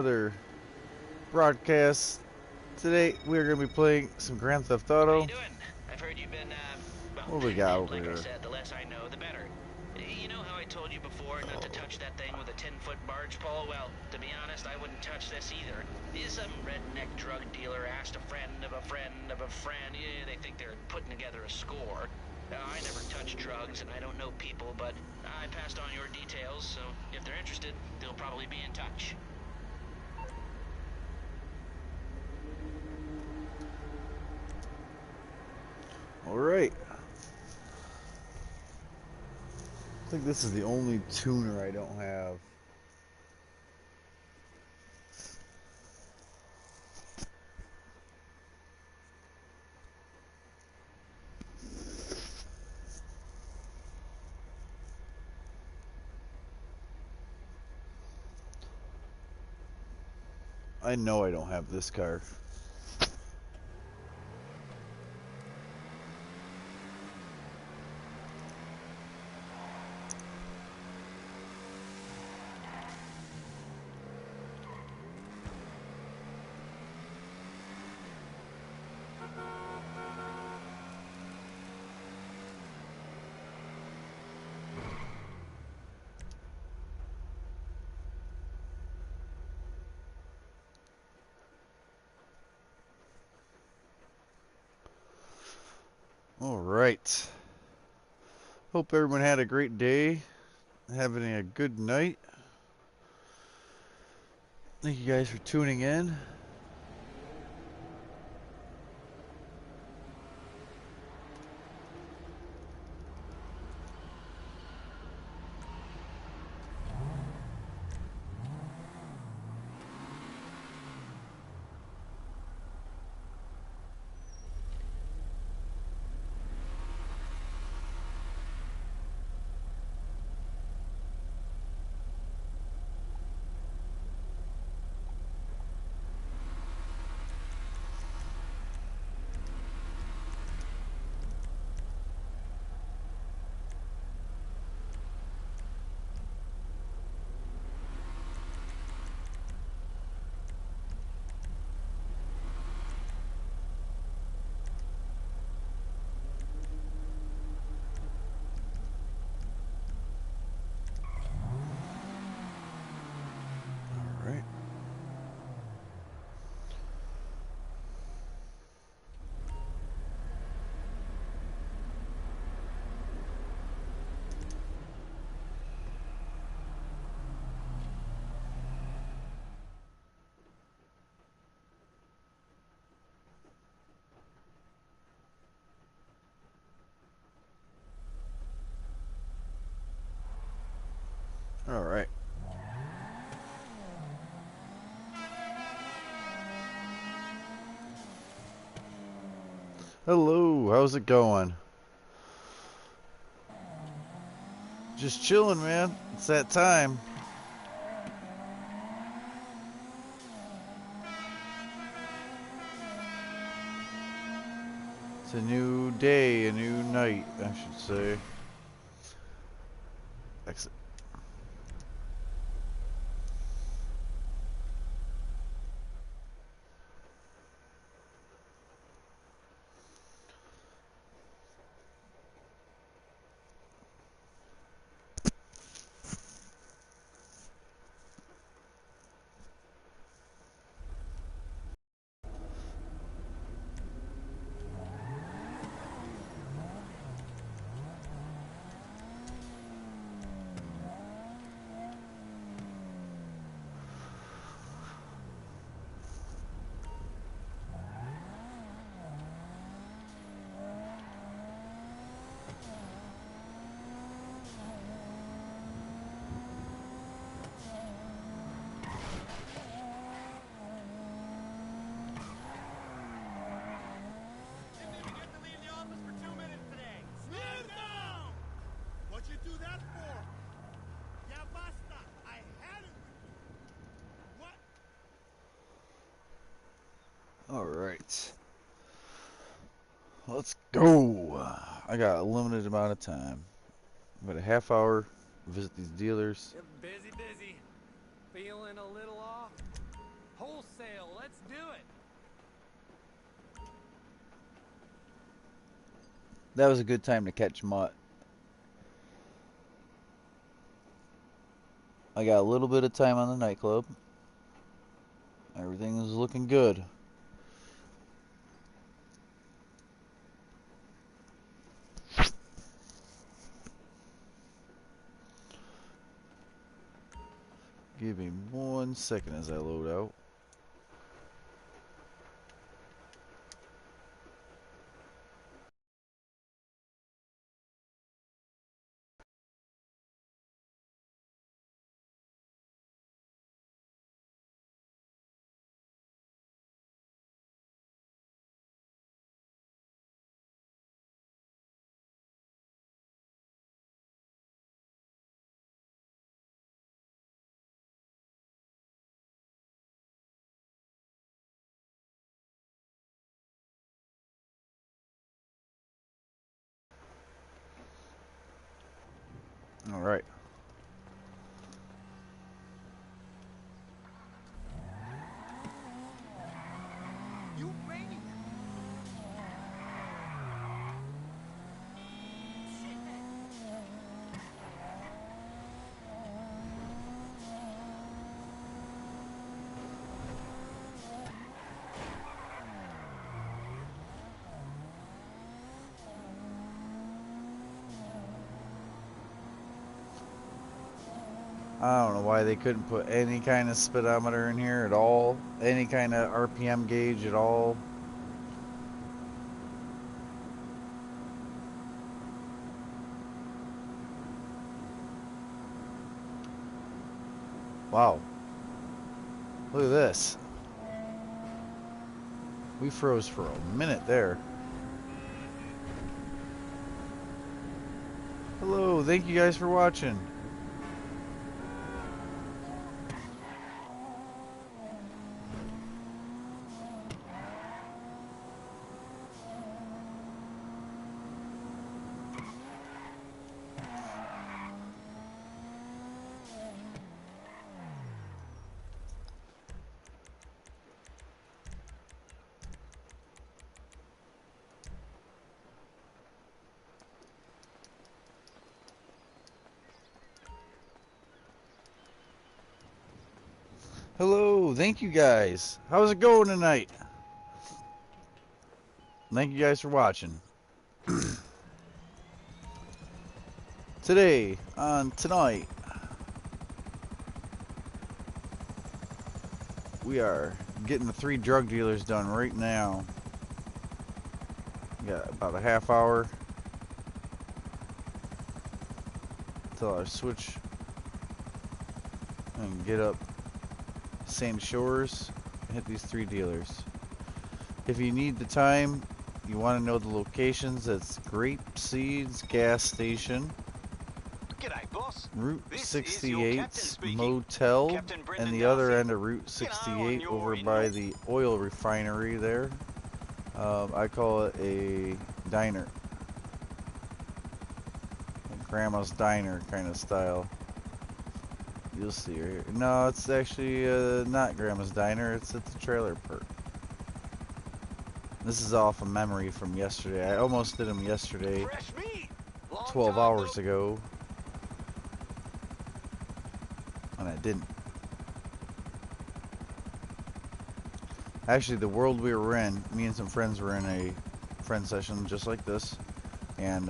Another broadcast. Today we're going to be playing some Grand Theft Auto. How you doing? I've heard you've been, well, What do we got over like I here? said, the less I know, the better. You know how I told you before not to touch that thing with a 10-foot barge pole? Well, to be honest, I wouldn't touch this either. Some redneck drug dealer asked a friend of a friend of a friend. Yeah, they think they're putting together a score. I never touch drugs, and I don't know people, but I passed on your details, so if they're interested, they'll probably be in touch. Alright. I think this is the only tuner I don't have. I know I don't have this car. Alright. Hope everyone had a great day. Having a good night. Thank you guys for tuning in. Alright. Alright. Hello, how's it going? Just chilling, man. It's that time. It's a new day, a new night, I should say. Exit. Alright. Let's go. I got a limited amount of time. About a half hour. Visit these dealers. Yep, busy. Feeling a little off? Let's do it. That was a good time to catch mutt. I got a little bit of time on the nightclub. Everything is looking good. Give me 1 second as I load out. All right. You bringing I don't know why they couldn't put any kind of speedometer in here at all. Any kind of RPM gauge at all. Wow. Look at this. We froze for a minute there. Hello, thank you guys for watching. Hello, thank you guys. How's it going tonight? Thank you guys for watching. Today, on tonight, we are getting the 3 drug dealers done right now. We got about a half hour till I switch and get up Sand Shores and hit these 3 dealers. If you need the time, you want to know the locations, that's Grape Seeds Gas Station, G'day, boss. Route This is your captain 68's speaking. Motel, Captain and Brendan the other Darcy. end of Route 68 over by the oil refinery there. I call it a diner. A grandma's diner kind of style. You'll see her here. No, it's actually not grandma's diner. It's at the trailer park. This is off a memory from yesterday. I almost did them yesterday, Fresh meat. Long 12 time hours no- ago. And I didn't. Actually, the world we were in, me and some friends were in a friend session just like this, and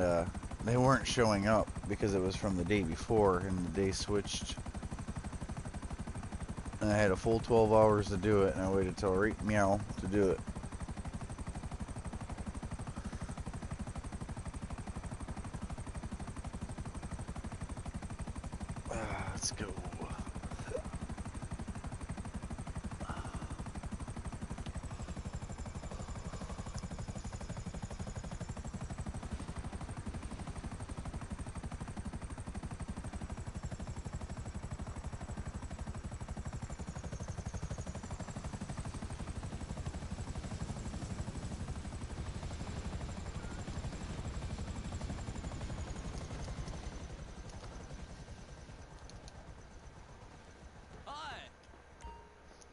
they weren't showing up because it was from the day before, and the day switched. And I had a full 12 hours to do it, and I waited till right meow to do it. Let's go.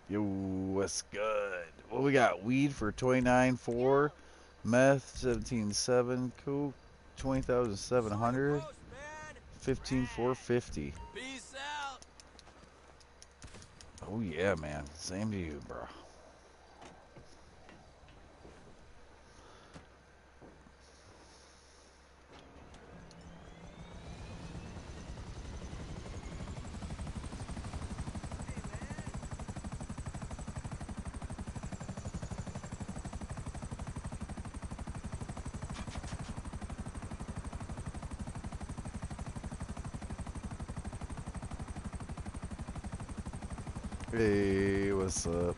Yo, what's good? What we got? Weed for 29.4, meth 17.7, coke 20,700, 15,450. Peace out. Oh yeah, man. Same to you, bro. Hey, what's up?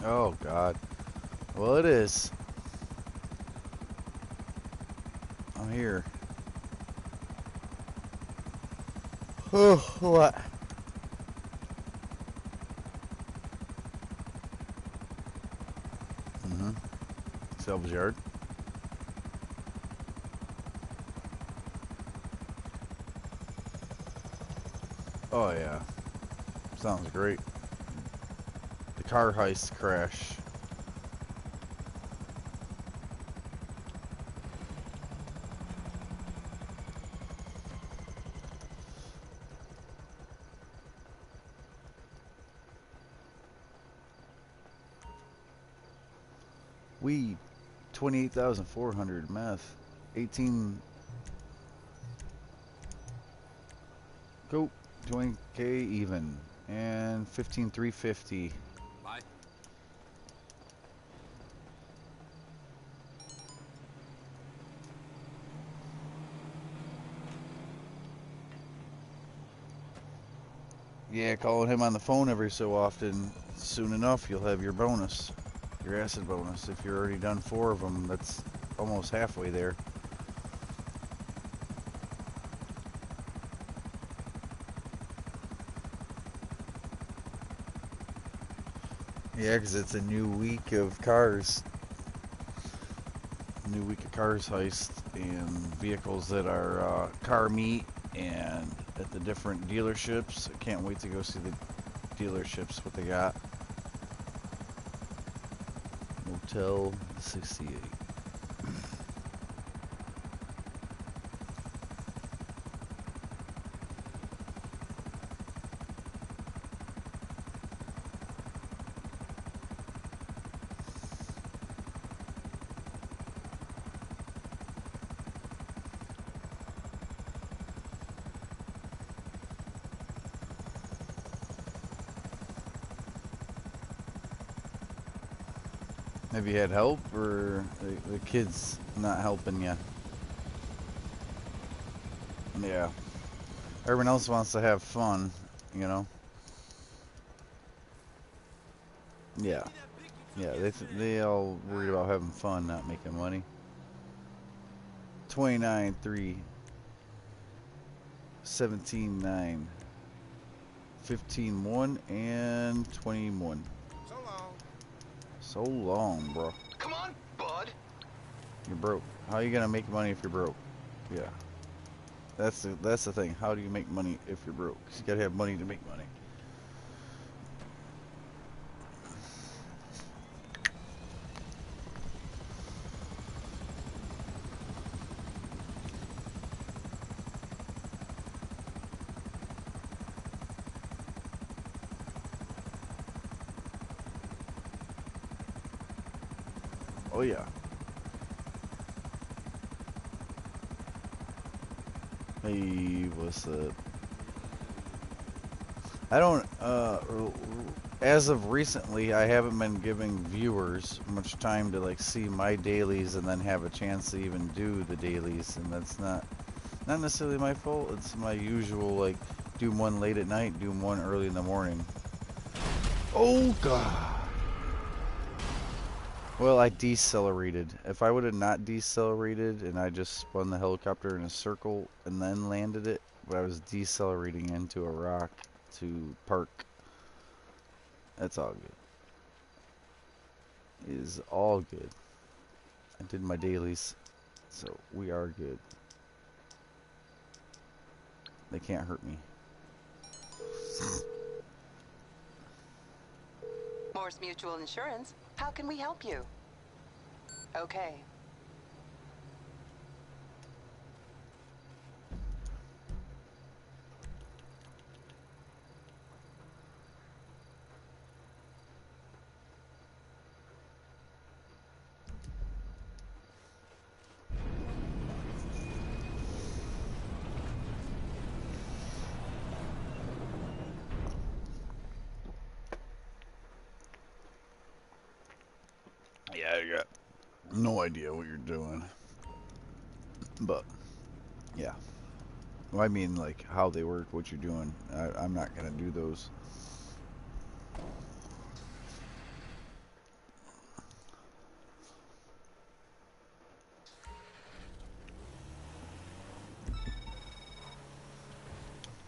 Oh God. Well, it is. I'm here. Oh, what? Mm-hmm. Salvage yard. Oh yeah. Sounds great. The car heist crash. Weed 28,400, meth 18, coke 20K even, and 15,350. Bye. Yeah, calling him on the phone every so often. Soon enough, you'll have your bonus, your acid bonus. If you're already done 4 of them, that's almost halfway there. Yeah, because it's a new week of cars. New week of cars heist and vehicles that are car meet and at the different dealerships. I can't wait to go see the dealerships, what they got. Motel 68. Have you had help, or the kids not helping you? Yeah. Everyone else wants to have fun, you know? Yeah. Give me that pic you Yeah, took yesterday. they all worried about having fun, not making money. 29.3, 17.9, 15.1, and 21. So long. So long, bro. Come on, bud. You're broke. How are you gonna make money if you're broke? Yeah. That's the thing. How do you make money if you're broke? 'Cause you gotta have money to make money. Oh yeah. Hey, what's up? I don't, as of recently, I haven't been giving viewers much time to like see my dailies and then have a chance to even do the dailies, and that's not necessarily my fault. It's my usual, like, do one late at night, do one early in the morning. Oh God. Well, I decelerated. If I would have not decelerated and I just spun the helicopter in a circle and then landed it, but I was decelerating into a rock to park. That's all good. It is all good. I did my dailies, so we are good. They can't hurt me. Norse Mutual Insurance. How can we help you? Okay. Yeah, I got no idea what you're doing. But, yeah. Well, I mean, like, how they work, what you're doing. I'm not going to do those.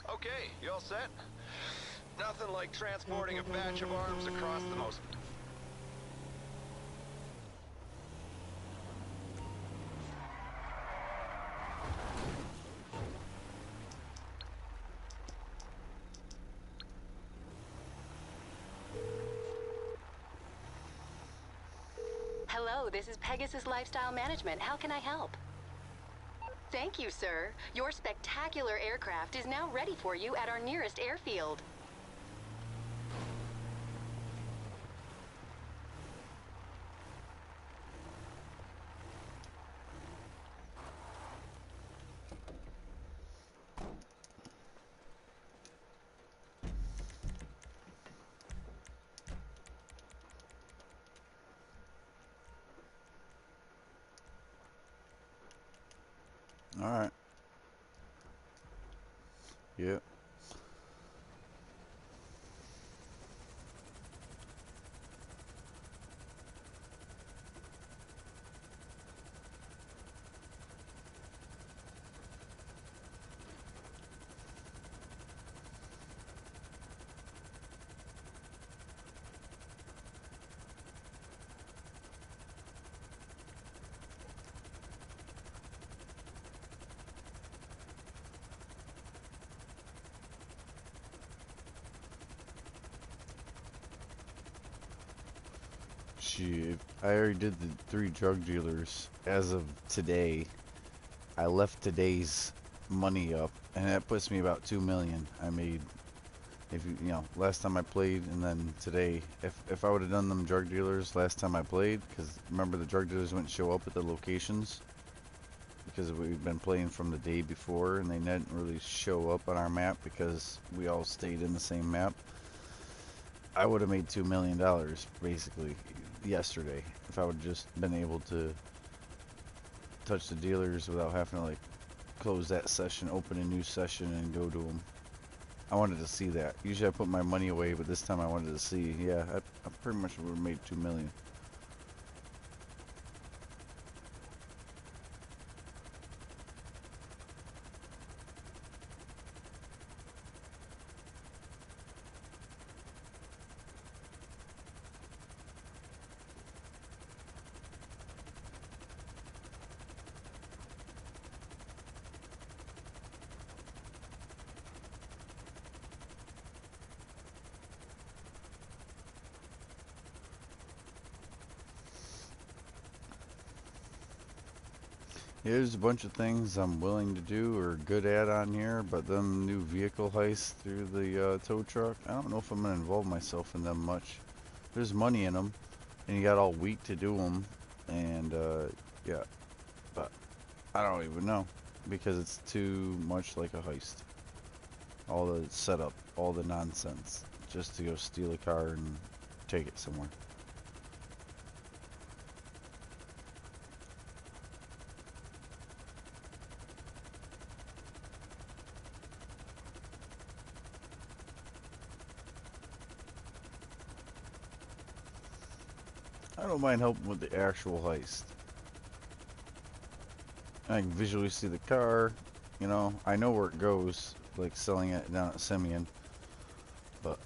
Okay, you all set? Nothing like transporting a batch of arms across the most... Hello, this is Pegasus Lifestyle Management. How can I help? Thank you, sir. Your spectacular aircraft is now ready for you at our nearest airfield. Alright. Yep. Shit. I already did the 3 drug dealers as of today. I left today's money up, and that puts me about 2 million I made. If you know, last time I played, and then today, if I would have done them drug dealers last time I played, because remember the drug dealers wouldn't show up at the locations because we've been playing from the day before, and they didn't really show up on our map because we all stayed in the same map. I would have made $2 million basically yesterday if I would have just been able to touch the dealers without having to like close that session, open a new session, and go to them. I wanted to see that. Usually I put my money away, but this time I wanted to see. Yeah, I pretty much would have made 2 million. Yeah, there's a bunch of things I'm willing to do or good at on here, but them new vehicle heists through the tow truck, I don't know if I'm going to involve myself in them much. There's money in them, and you got all week to do them, and yeah, but I don't even know, because it's too much like a heist. All the setup, all the nonsense, just to go steal a car and take it somewhere. I don't mind helping with the actual heist. I can visually see the car, you know, I know where it goes, like selling it down at Simeon, but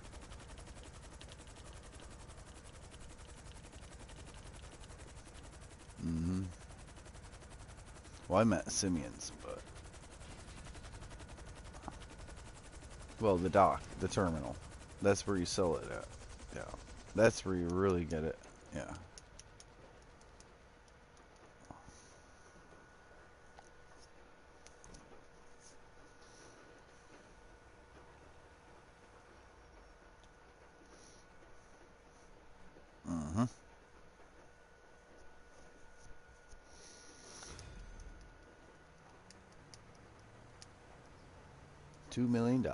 well, I'm at Simeon's, but well, the dock, the terminal, that's where you sell it at. Yeah. That's where you really get it. Yeah. Mm-hmm. $2 million.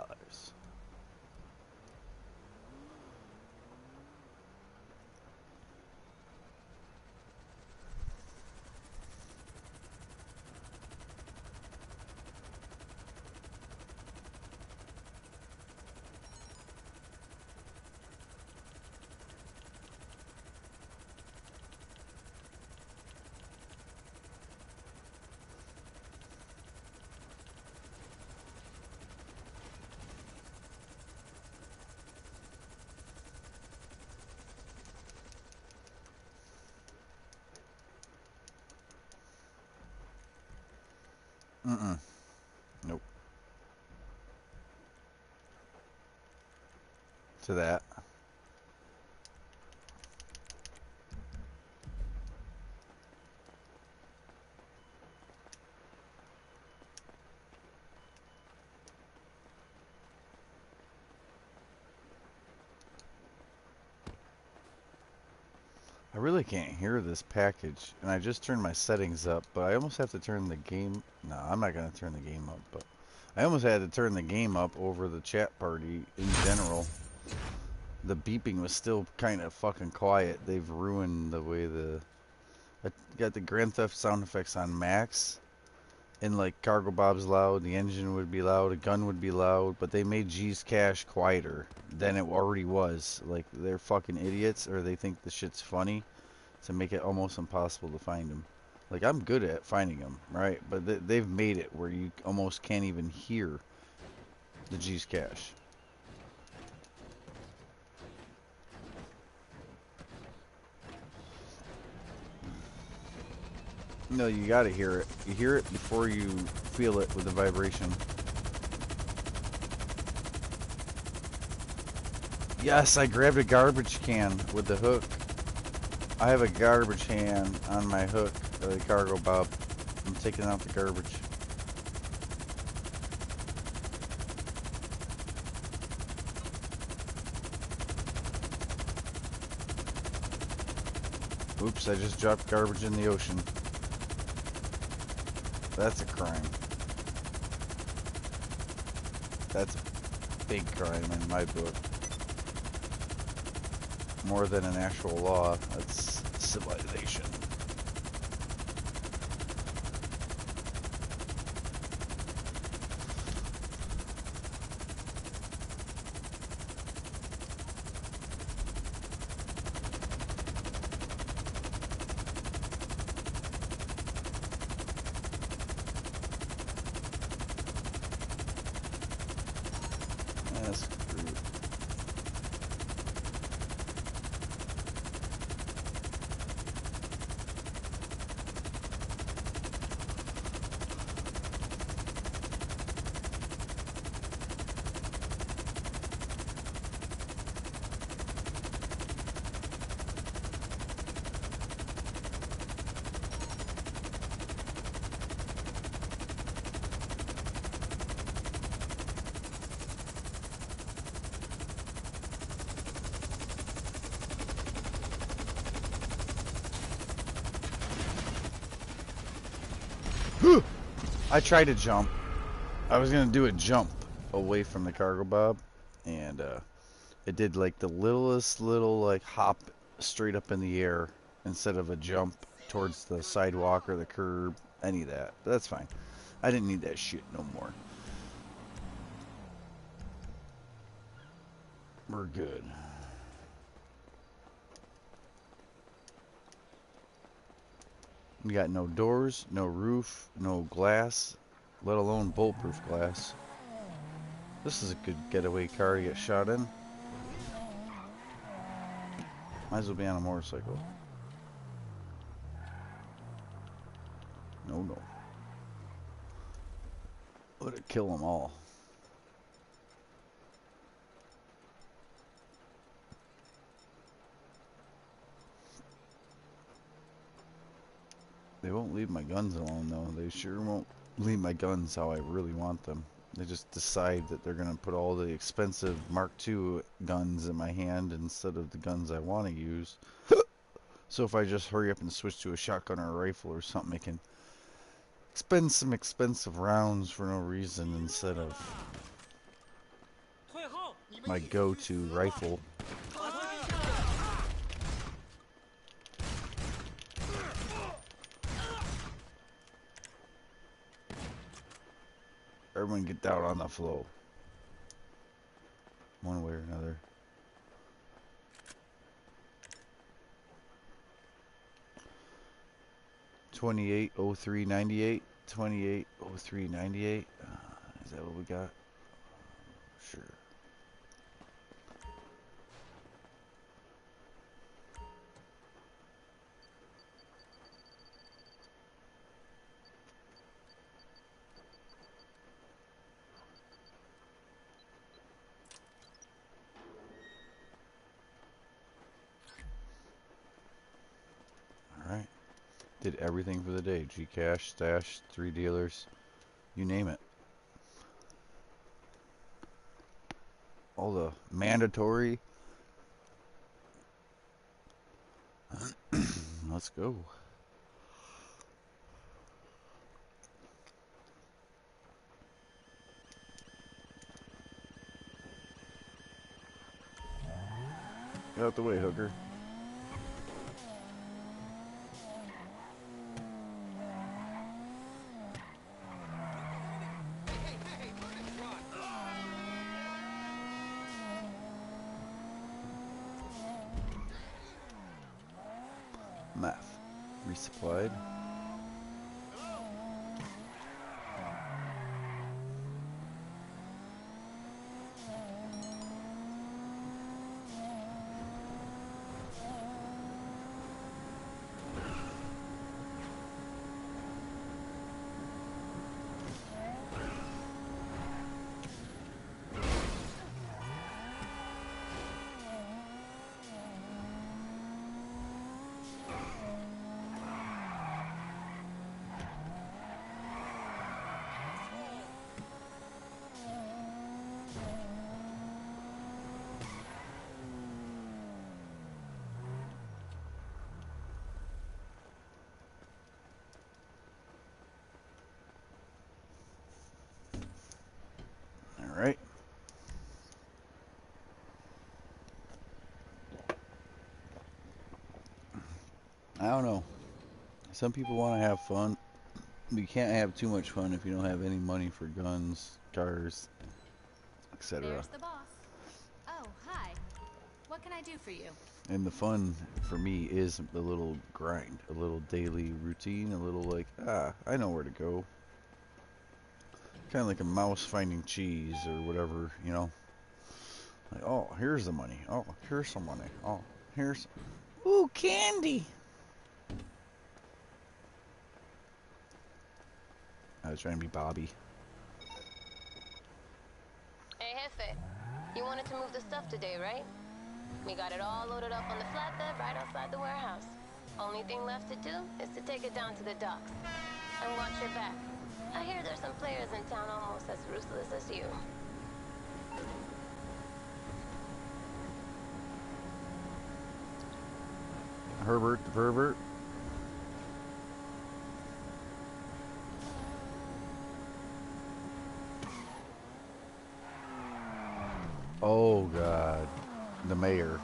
Mm-mm. Nope. To that. I really can't hear this package, and I just turned my settings up, but I almost have to turn the game... No, I'm not going to turn the game up, but... I almost had to turn the game up over the chat party in general. The beeping was still kind of fucking quiet. They've ruined the way the... I got the Grand Theft sound effects on max, and like Cargo Bob's loud, the engine would be loud, a gun would be loud, but they made G's Cash quieter than it already was. Like, they're fucking idiots, or they think the shit's funny to make it almost impossible to find them. Like, I'm good at finding them, right? But they've made it where you almost can't even hear the G's Cash. No, you gotta hear it. You hear it before you feel it with the vibration. Yes, I grabbed a garbage can with the hook. I have a garbage can on my hook, the Cargo Bob. I'm taking out the garbage. Oops, I just dropped garbage in the ocean. That's a crime. That's a big crime in my book. More than an actual law, that's civilization. That's screwed. I tried to jump. I was gonna do a jump away from the Cargo Bob, and it did like the littlest little like hop straight up in the air instead of a jump towards the sidewalk or the curb, any of that. But that's fine. I didn't need that shit no more. We're good. We got no doors, no roof, no glass, let alone bulletproof glass. This is a good getaway car to get shot in. Might as well be on a motorcycle. No, no. Let it kill them all. They won't leave my guns alone, though. They sure won't leave my guns how I really want them. They just decide that they're going to put all the expensive Mark II guns in my hand instead of the guns I want to use. So if I just hurry up and switch to a shotgun or a rifle or something, I can expend some expensive rounds for no reason instead of my go-to rifle. Everyone get down on the floor. One way or another. $28.03.98. $28.03.98. Is that what we got? Sure. Alright. Did everything for the day. Gcash, stash, 3 dealers, you name it. All the mandatory. Let's go. Get out the way, hooker. Math. Resupplied. Alright. I don't know. Some people want to have fun, but you can't have too much fun if you don't have any money for guns, cars, etc. There's the boss. Oh, hi. What can I do for you? And the fun for me is a little grind, a little daily routine, a little like, I know where to go. Kind of like a mouse finding cheese or whatever, you know. Like, oh, here's the money. Oh, here's some money. Oh, here's... Ooh, candy! I was trying to be Bobby. Hey, Jefe. You wanted to move the stuff today, right? We got it all loaded up on the flatbed right outside the warehouse. Only thing left to do is to take it down to the docks. And watch your back. I hear there's some players in town almost as ruthless as you. Herbert the pervert. Oh, God. The mayor.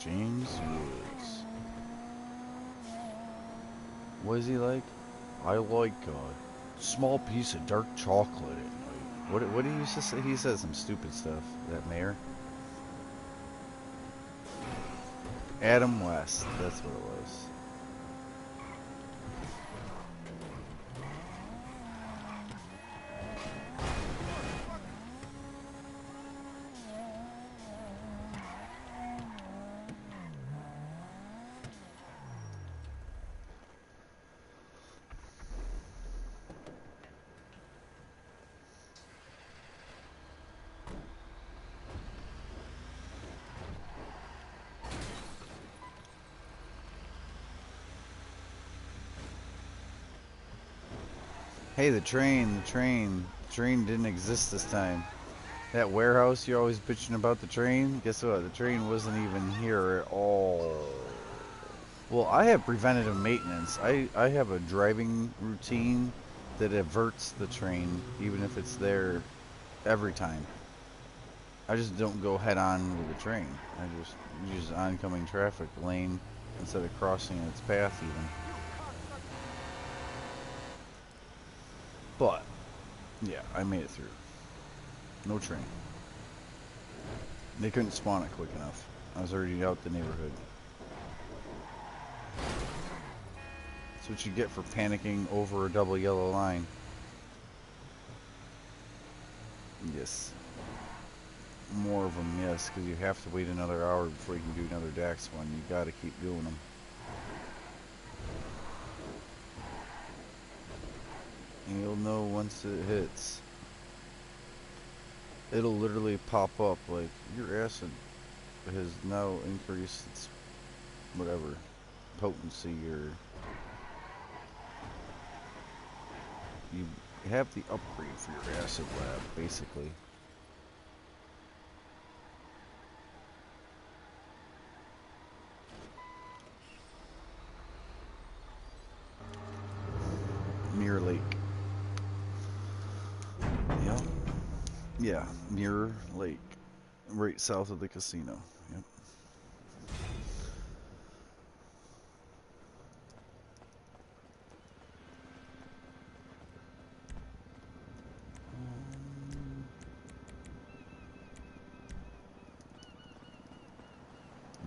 James Woods. What is he like? I like a small piece of dark chocolate at night. What did he used to say? He said some stupid stuff, that mayor. Adam West, that's what it was. Hey, the train didn't exist this time. That warehouse you're always bitching about the train, guess what? The train wasn't even here at all. Well, I have preventative maintenance. I have a driving routine that averts the train, even if it's there every time. I just don't go head on with the train. I just use oncoming traffic lane instead of crossing its path even. But, yeah, I made it through. No train. They couldn't spawn it quick enough. I was already out the neighborhood. That's what you get for panicking over a double yellow line. Yes. More of them, yes, because you have to wait another hour before you can do another DAX one. You gotta keep doing them. And you'll know once it hits. It'll literally pop up like, your acid has now increased its whatever potency, or you have the upgrade for your acid lab, basically. Mirror Lake. Yep. Yeah, Mirror Lake. Right south of the casino. Yep.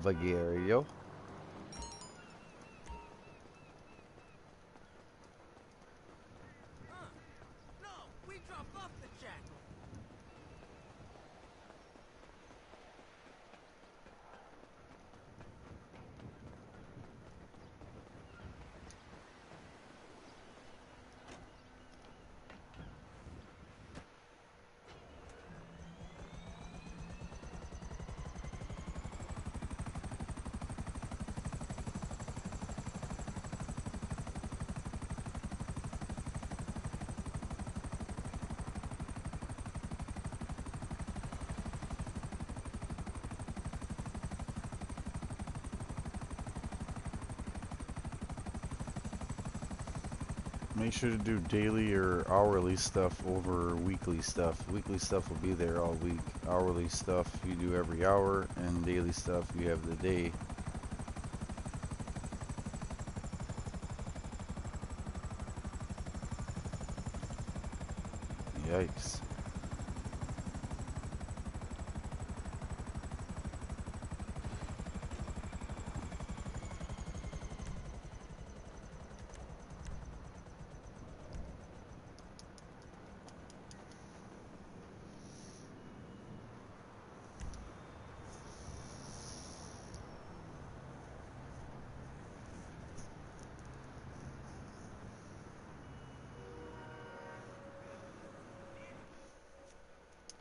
Vagario. No, we dropped off the jackal. Make sure to do daily or hourly stuff over weekly stuff. Weekly stuff will be there all week. Hourly stuff you do every hour, and daily stuff you have the day. Yikes.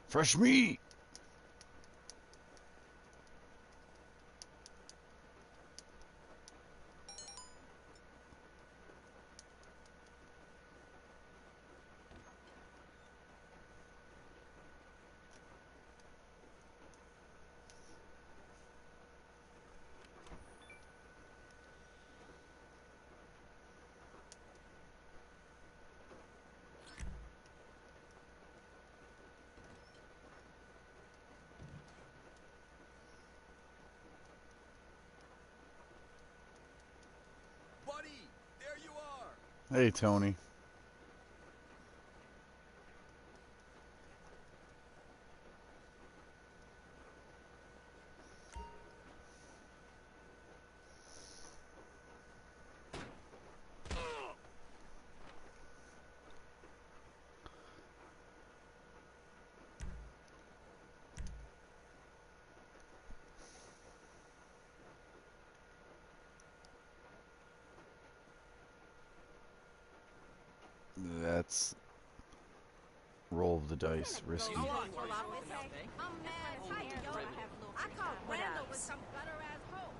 Fresh meat! Buddy, there you are. Hey, Tony. That's roll of the dice, risky. Hold on. I caught Randall with some butter ass hoe.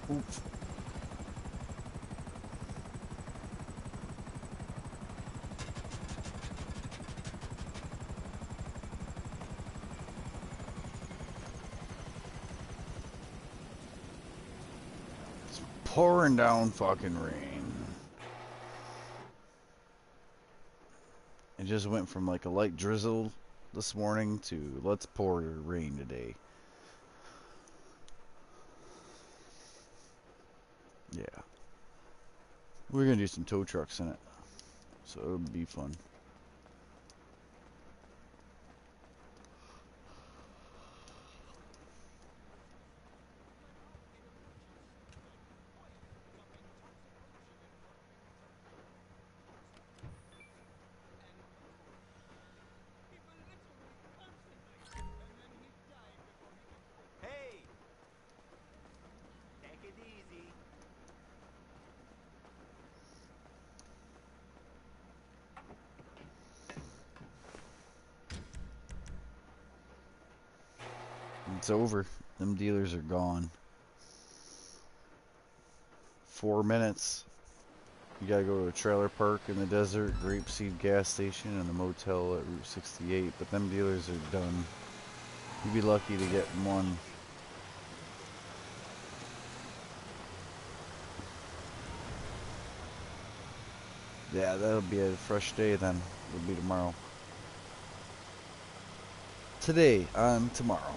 Oop. It's pouring down fucking rain. It just went from like a light drizzle this morning to let's pour rain today. Yeah. We're gonna do some tow trucks in it. So it'll be fun. Hey! Take it easy. It's over. Them dealers are gone. 4 minutes. You gotta go to a trailer park in the desert, Grapeseed gas station, and a motel at Route 68. But them dealers are done. You'd be lucky to get one. Yeah, that'll be a fresh day then. It'll be tomorrow. Today on tomorrow.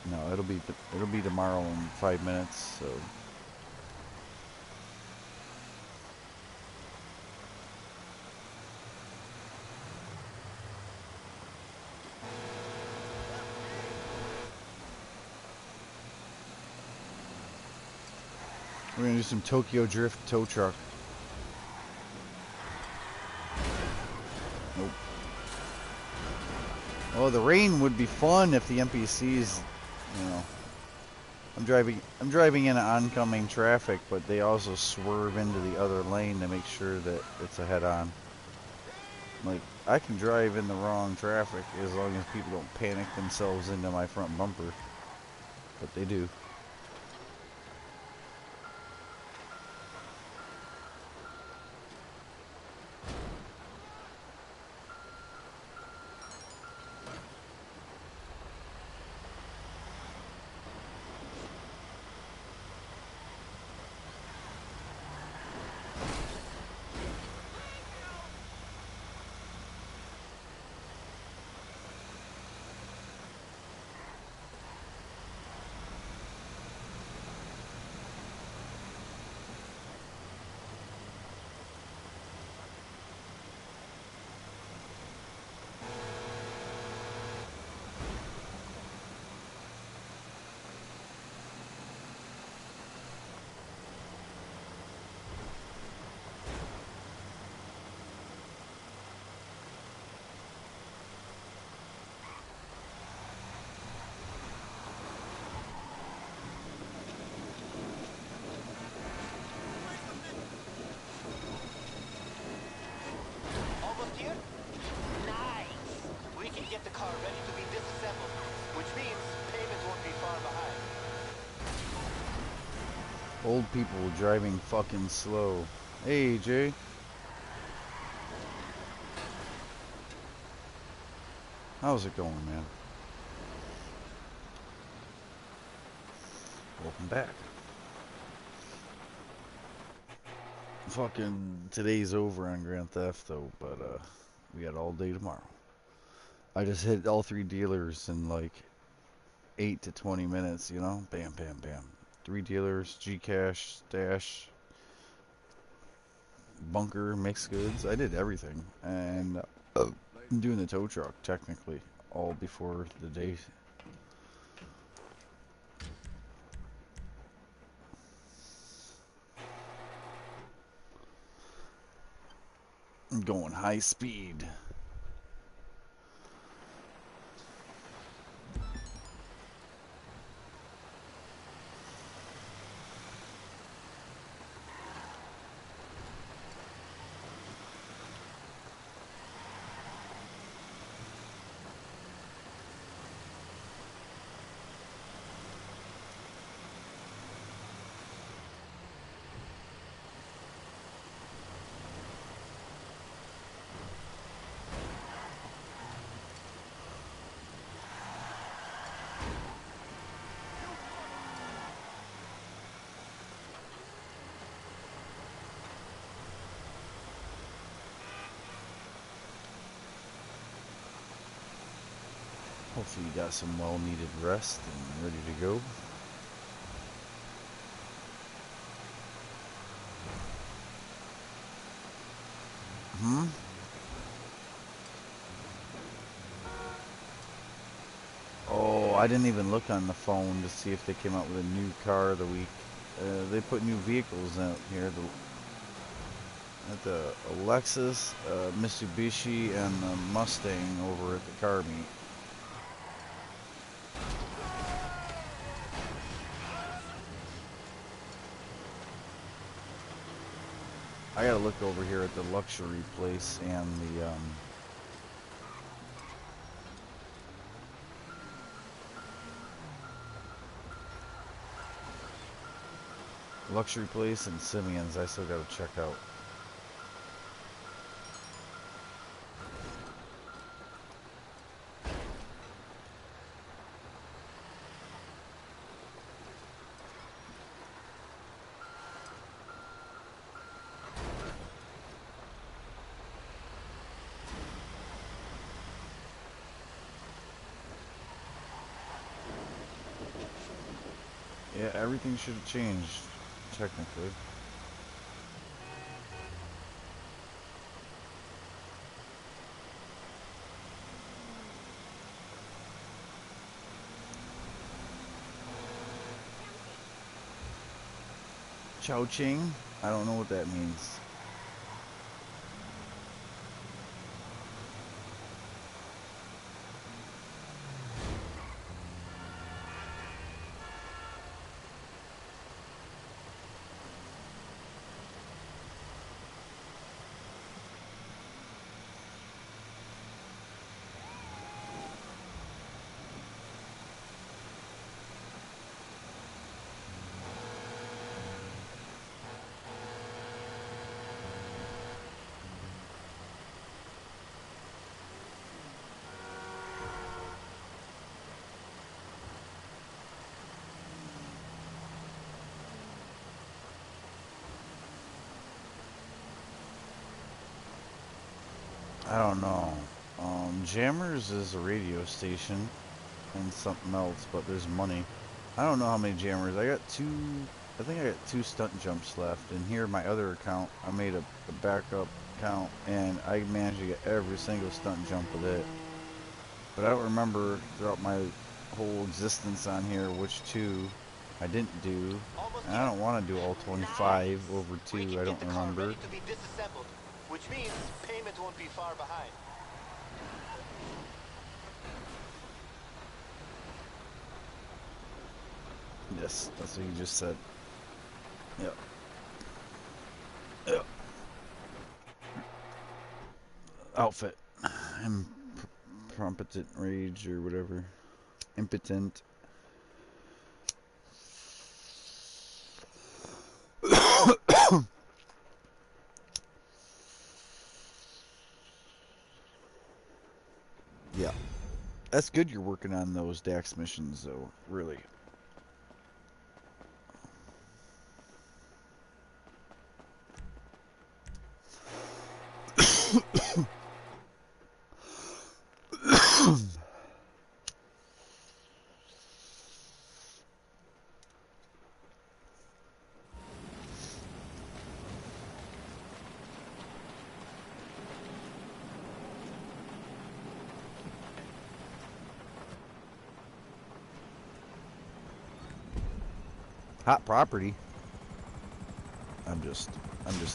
No, it'll be tomorrow in 5 minutes. So. We're gonna do some Tokyo Drift tow truck. Nope. Oh, the rain would be fun if the NPCs, you know. I'm driving in oncoming traffic, but they also swerve into the other lane to make sure that it's a head-on. Like, I can drive in the wrong traffic as long as people don't panic themselves into my front bumper. But they do. Almost here? Nice! We can get the car ready to be disassembled, which means payment won't be far behind. Old people driving fucking slow. Hey, Jay. How's it going, man? Welcome back. Fucking today's over on Grand Theft though, but we got all day tomorrow. I just hit all 3 dealers in like 8 to 20 minutes, you know? Bam, bam, bam. 3 dealers, Gcash, Stash, Bunker, Mixed Goods. I did everything. And I'm doing the tow truck, technically, all before the day. I'm going high speed. Hopefully you got some well-needed rest and ready to go. Oh, I didn't even look on the phone to see if they came out with a new car of the week. They put new vehicles out here. At the Lexus, Mitsubishi, and the Mustang over at the car meet. I gotta look over here at the luxury place and the luxury place and Simeon's. I still gotta check out. Yeah, everything should have changed, technically. Chow Ching? I don't know what that means. I don't know. Jammers is a radio station and something else, but there's money. I don't know how many jammers. I think I got 2 stunt jumps left. And here, my other account, I made a backup account, and I managed to get every single stunt jump with it. But I don't remember throughout my whole existence on here which 2 I didn't do. And I don't want to do all 25 over 2. I don't remember. To be disassembled, which means payment won't be far behind. Yes, that's what you just said. Yep. Yep. Outfit. Impotent rage or whatever. Impotent. Yeah. That's good you're working on those Dax missions, though. Really. Hot property. I'm just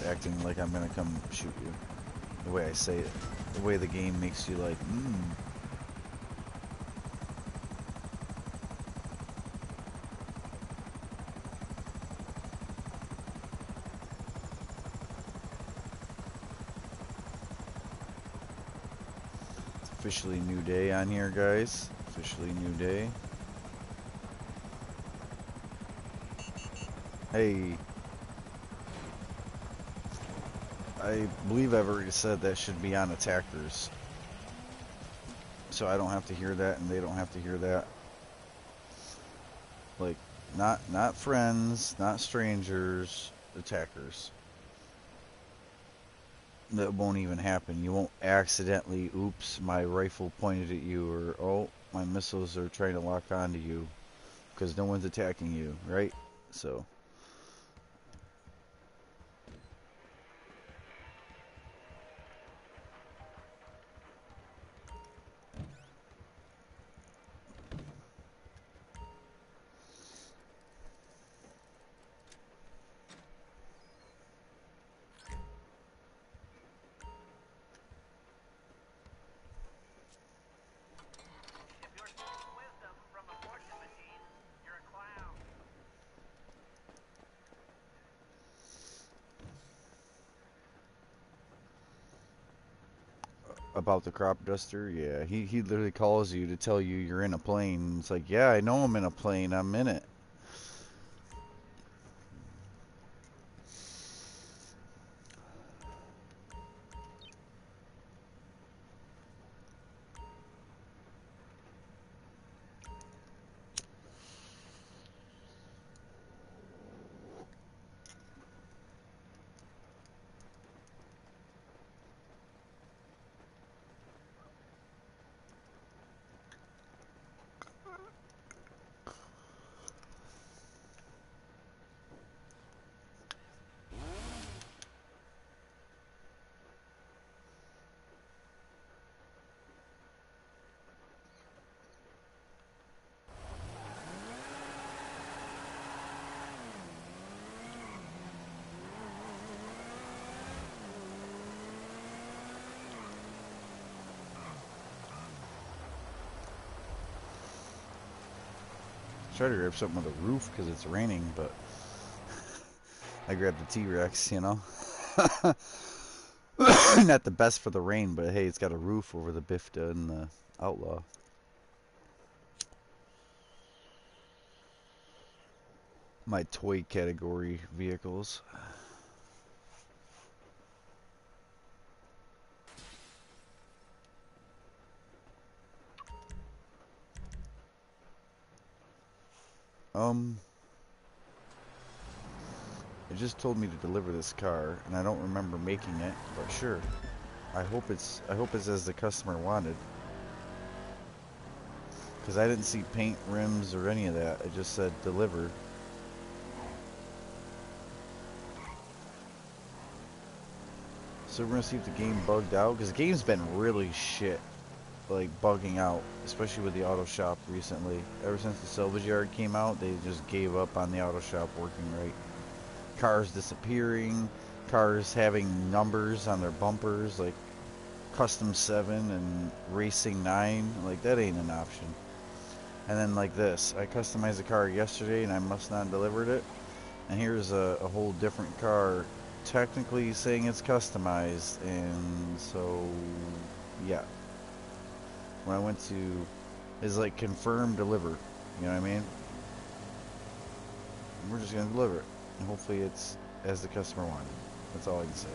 acting like I'm gonna come shoot you. The way I say it, the way the game makes you like, It's officially a new day on here, guys. Officially a new day. Hey. I believe I've already said that should be on attackers. So I don't have to hear that and they don't have to hear that. Like, not friends, not strangers, attackers. That won't even happen. You won't accidentally, oops, my rifle pointed at you, or, oh, my missiles are trying to lock onto you because no one's attacking you, right? So. If you're seeking wisdom from a fortune machine, you're a clown. About the crop duster, yeah, he literally calls you to tell you you're in a plane. It's like, yeah, I know I'm in a plane. I'm in it. Try to grab something with a roof because it's raining, but I grabbed the T-Rex, you know. Not the best for the rain, but hey, it's got a roof over the Bifta and the Outlaw. My toy category vehicles. It just told me to deliver this car, and I don't remember making it, but sure. I hope it's as the customer wanted. Because I didn't see paint, rims, or any of that. It just said deliver. So we're gonna see if the game bugged out, because the game's been really shit, like bugging out, especially with the auto shop recently. Ever since the salvage yard came out, they just gave up on the auto shop working right. Cars disappearing, cars having numbers on their bumpers, like Custom 7 and Racing 9, like that ain't an option. And then like this, I customized the car yesterday and I must not have delivered it. And here's a whole different car technically saying it's customized, and so yeah. When I went to, it's like confirm deliver, you know what I mean? We're just gonna deliver it, and hopefully it's as the customer wanted. That's all I can say.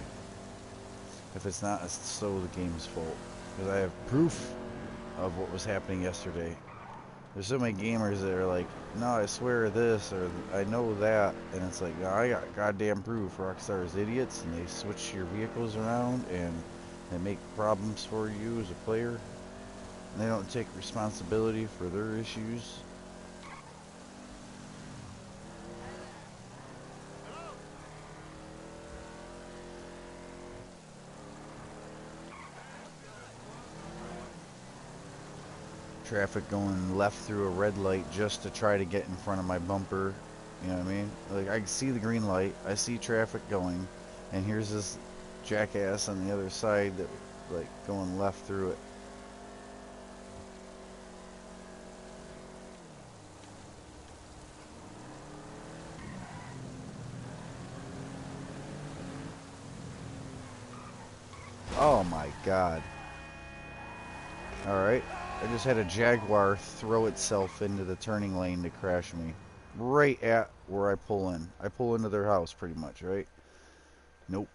If it's not, it's so the game's fault, because I have proof of what was happening yesterday. There's so many gamers that are like, no, I swear this, or I know that, and it's like, no, I got goddamn proof. Rockstar is idiots, and they switch your vehicles around, and they make problems for you as a player, and they don't take responsibility for their issues. Traffic going left through a red light just to try to get in front of my bumper. You know what I mean? Like, I see the green light, I see traffic going, and here's this jackass on the other side that, like, going left through it. Oh my god. Alright. I just had a Jaguar throw itself into the turning lane to crash me. Right at where I pull in. I pull into their house pretty much, right? Nope.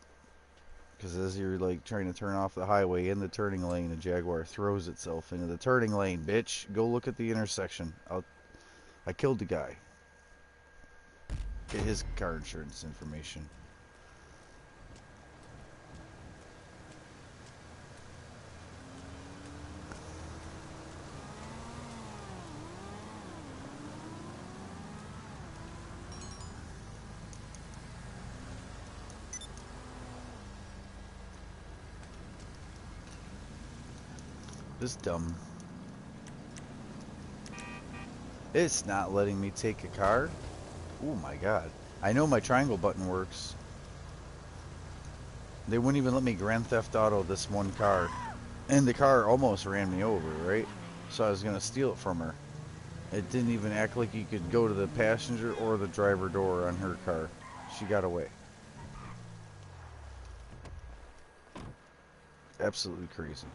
Because as you're like trying to turn off the highway in the turning lane, a Jaguar throws itself into the turning lane, bitch. Go look at the intersection. I killed the guy. Get his car insurance information. This dumb. It's not letting me take a car. Oh my god. I know my triangle button works. They wouldn't even let me Grand Theft Auto this one car. And the car almost ran me over, right? So I was gonna steal it from her. It didn't even act like you could go to the passenger or the driver door on her car. She got away. Absolutely crazy.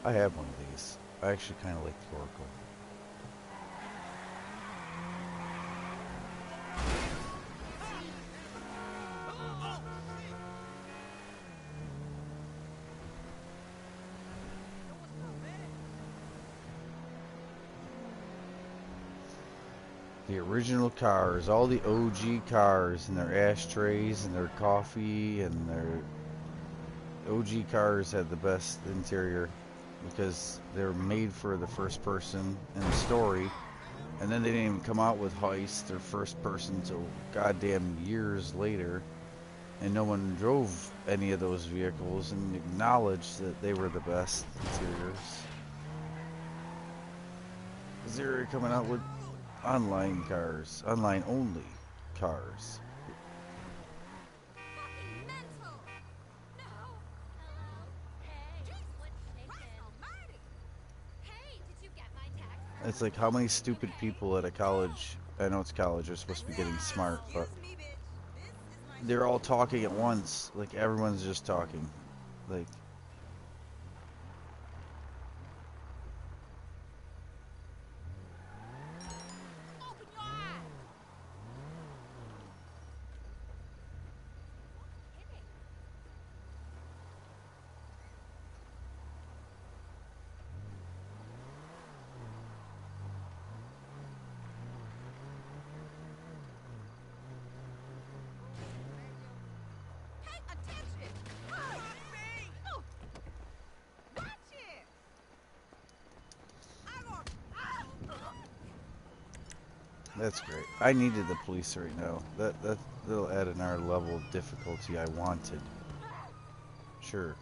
I have one of these. I actually kind of like the Oracle. The original cars, all the OG cars and their ashtrays and their coffee and their OG cars had the best interior because they're made for the first person in the story, and then they didn't even come out with Heist or first person until goddamn years later, and no one drove any of those vehicles and acknowledged that they were the best interiors. Because they were coming out with online cars, online only cars. Fucking mental! No! Hello? Hey, what's shaking? Christ almighty! Hey, did you get my text? It's like how many stupid people at a college, I know it's college, are supposed to be getting smart, but Excuse me, bitch. This is my they're all talking at once. Like everyone's just talking. Like, open your eyes! Kidding. Pay attention! Oh, oh. Watch it! I want... that's great. I needed the police right now. That'll add another level of difficulty I wanted. Sure.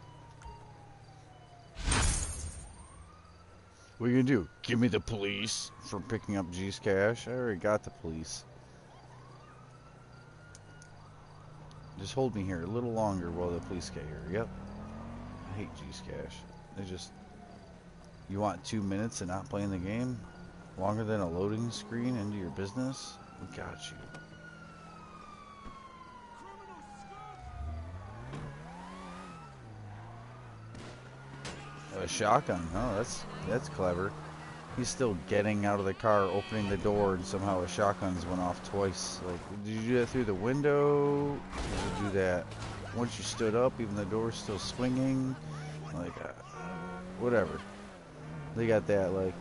What are you gonna do? Give me the police for picking up G's cash? I already got the police. Just hold me here a little longer while the police get here. Yep. I hate G's cash. They just... You want 2 minutes and not playing the game? Longer than a loading screen into your business? We got you. A shotgun. Oh, that's clever. He's still getting out of the car, opening the door, and somehow a shotgun's went off twice. Like, did you do that through the window? Did you do that once you stood up, even the door's still swinging? Like, whatever. They got that, like,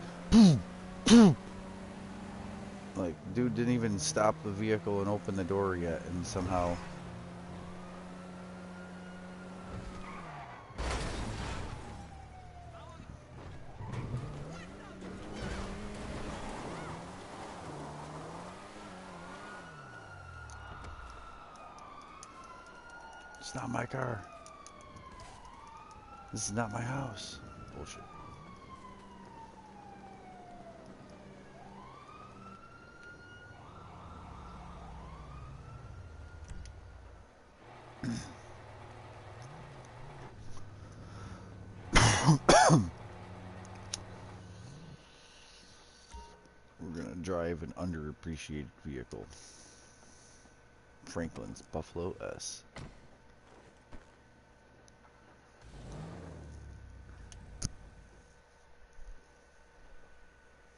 like, dude didn't even stop the vehicle and open the door yet, and somehow... It's not my car. This is not my house. Bullshit. We're gonna drive an underappreciated vehicle. Franklin's Buffalo S.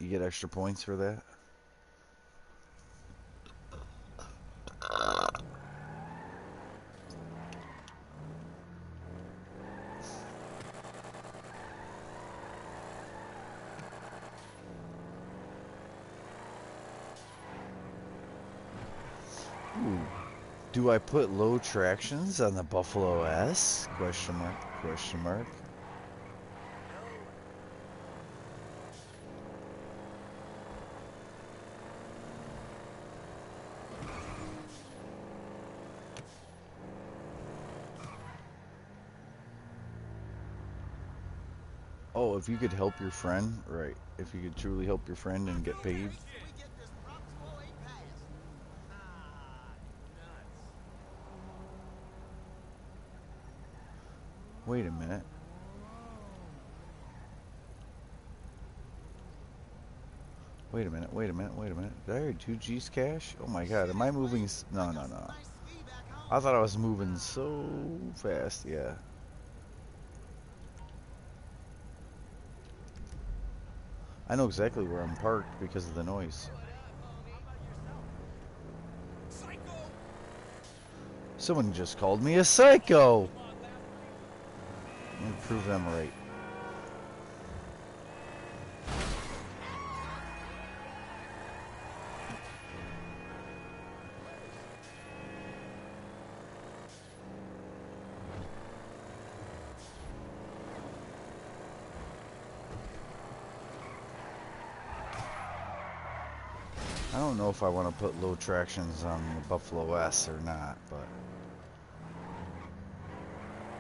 You get extra points for that? Ooh. Do I put low tractions on the Buffalo S? Question mark, question mark. Oh, if you could help your friend, right. If you could truly help your friend and get paid. Wait a minute. Wait a minute, wait a minute, wait a minute. Did I hear 2 G's cash? Oh my god, am I moving? No, no, no. I thought I was moving so fast, yeah. I know exactly where I'm parked because of the noise. Someone just called me a psycho! I'm gonna prove them right. I don't know if I want to put low tractions on the Buffalo S or not, but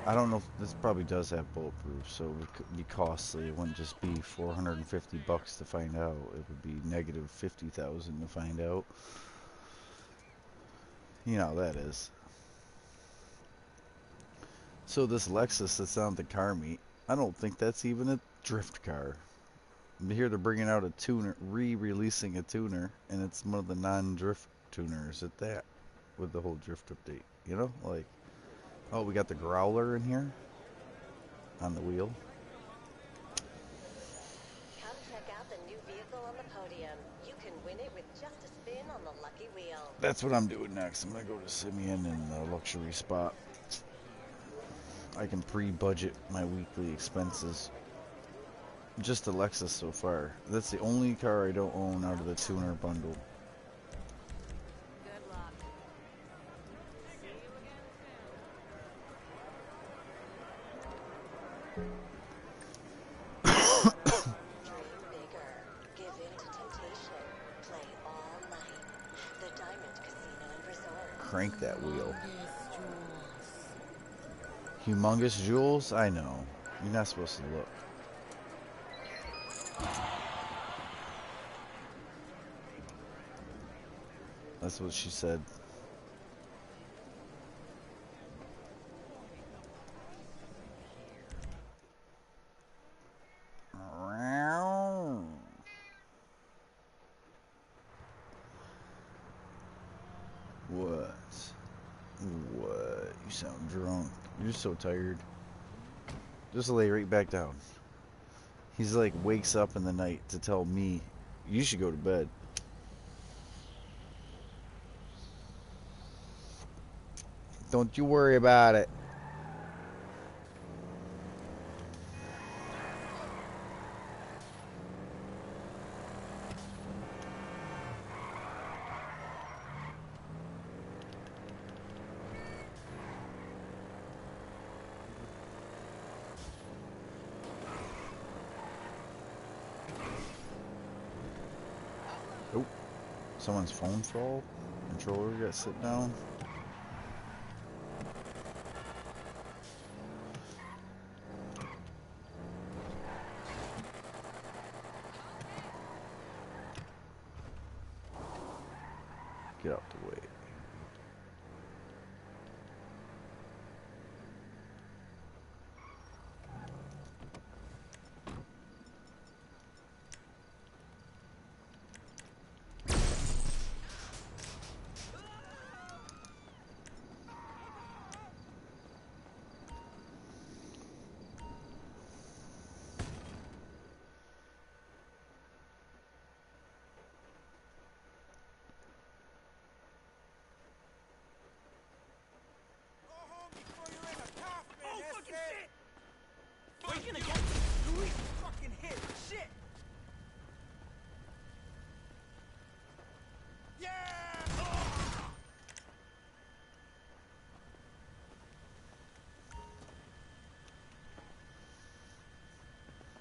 I don't know if this probably does have bulletproof, so it could be costly. It wouldn't just be 450 bucks to find out. It would be negative 50,000 to find out. You know how that is. So this Lexus that's down at the car meet, I don't think that's even a drift car. Here they're bringing out a tuner, re-releasing a tuner, and it's one of the non-drift tuners at that, with the whole drift update. You know, like, oh, we got the growler in here on the wheel. Come check out the new vehicle on the podium. You can win it with just a spin on the lucky wheel. That's what I'm doing next. I'm gonna go to Simeon in the luxury spot. I can pre-budget my weekly expenses. Just the Lexus so far. That's the only car I don't own out of the tuner bundle. Good luck. Dream bigger. Give in to temptation. Play all night. The Diamond Casino and Resort. Crank that wheel. Humongous jewels? I know. You're not supposed to look. That's what she said. What? What? You sound drunk. You're so tired. Just lay right back down. He's like wakes up in the night to tell me, you should go to bed. Don't you worry about it. Oh, someone's phone fall. Controller got sit down. Get out the way.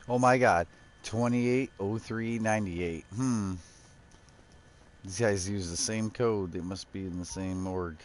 Oh my God. 280398. These guys use the same code. They must be in the same org.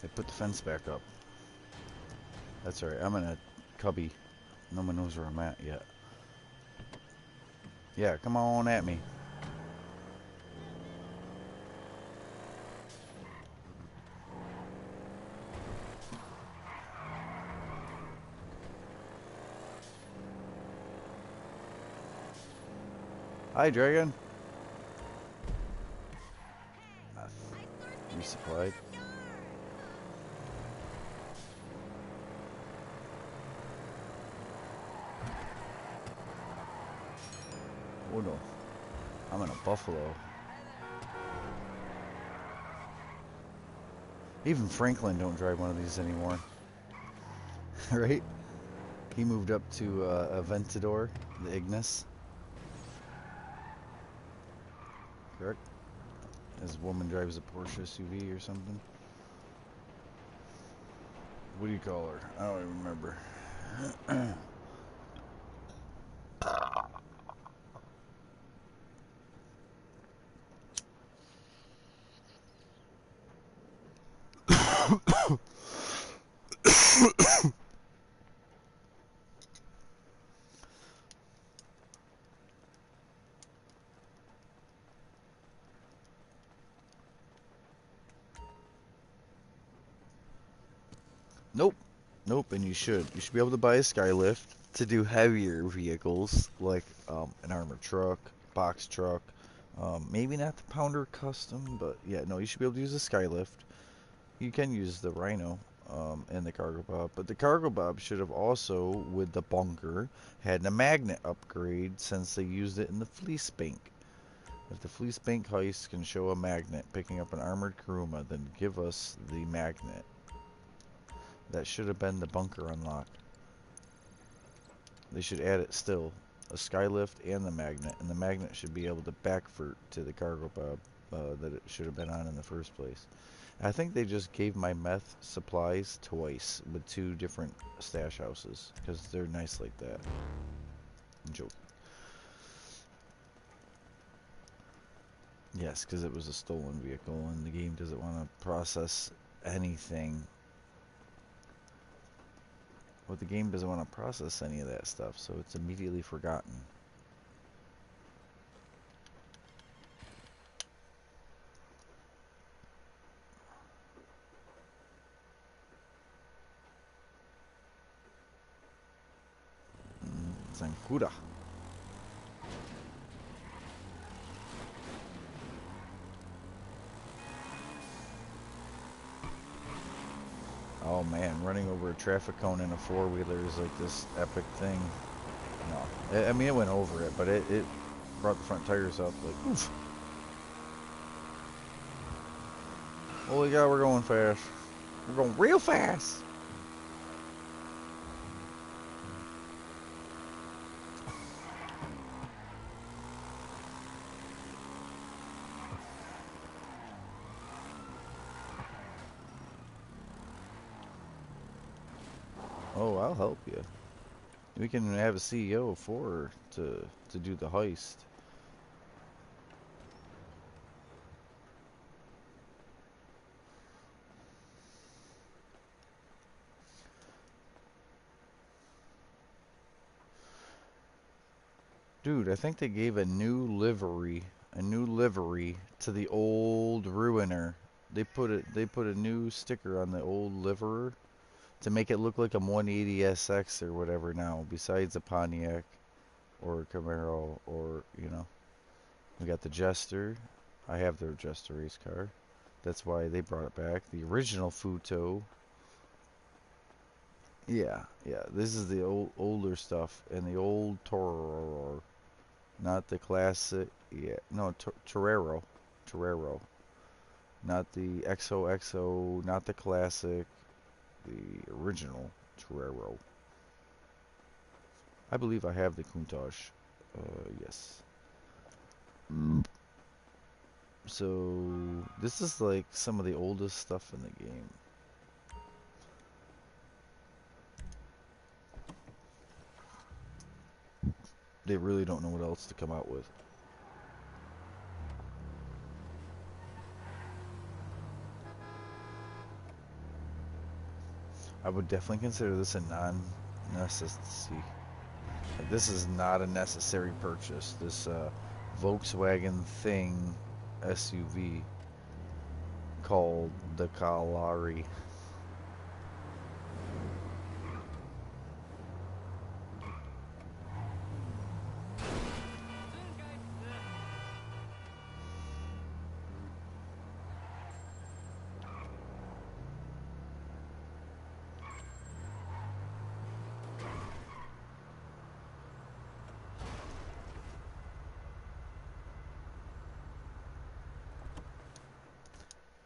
They put the fence back up. That's alright. I'm in a cubby. No one knows where I'm at yet. Yeah, come on at me. Hi, Dragon. Resupplied. Oh no. I'm in a buffalo. Even Franklin don't drive one of these anymore. Right? He moved up to Aventador, the Ignis. Correct? His woman drives a Porsche SUV or something. What do you call her? I don't even remember. Nope. Nope, and you should. You should be able to buy a Skylift to do heavier vehicles like an armored truck, box truck, maybe not the Pounder Custom, but yeah, no, you should be able to use a Skylift. You can use the Rhino and the Cargo Bob, but the Cargo Bob should have also, with the bunker, had a magnet upgrade since they used it in the Fleece Bank. If the Fleece Bank heist can show a magnet picking up an armored Kuruma, then give us the magnet. That should have been the bunker unlock. They should add it still. A Skylift and the magnet should be able to backvert to the Cargo Bob that it should have been on in the first place. I think they just gave my meth supplies twice with two different stash houses because they're nice like that. Joke. Yes, because it was a stolen vehicle and the game doesn't want to process anything. Well, the game doesn't want to process any of that stuff, so it's immediately forgotten. Zankura. Oh man, running over a traffic cone in a four-wheeler is like this epic thing. No, I mean it went over it, but it brought the front tires up like oof. Holy God, we're going fast. We're going real fast. Oh, I'll help you. We can have a CEO of 4 to do the heist. Dude, I think they gave a new livery to the old Ruiner. They put a new sticker on the old liverer to make it look like a 180SX or whatever now, besides a Pontiac or a Camaro or, you know. We got the Jester. I have their Jester race car. That's why they brought it back. The original Futo. Yeah, yeah. This is the older stuff and the old Toro, not the classic. Yeah, no, Torero, Torero, not the XOXO, not the classic, the original Torero. I believe I have the Countach. Yes. So this is like some of the oldest stuff in the game. They really don't know what else to come out with. I would definitely consider this a non-necessity. Like, this is not a necessary purchase. This Volkswagen thing SUV called the Kalari.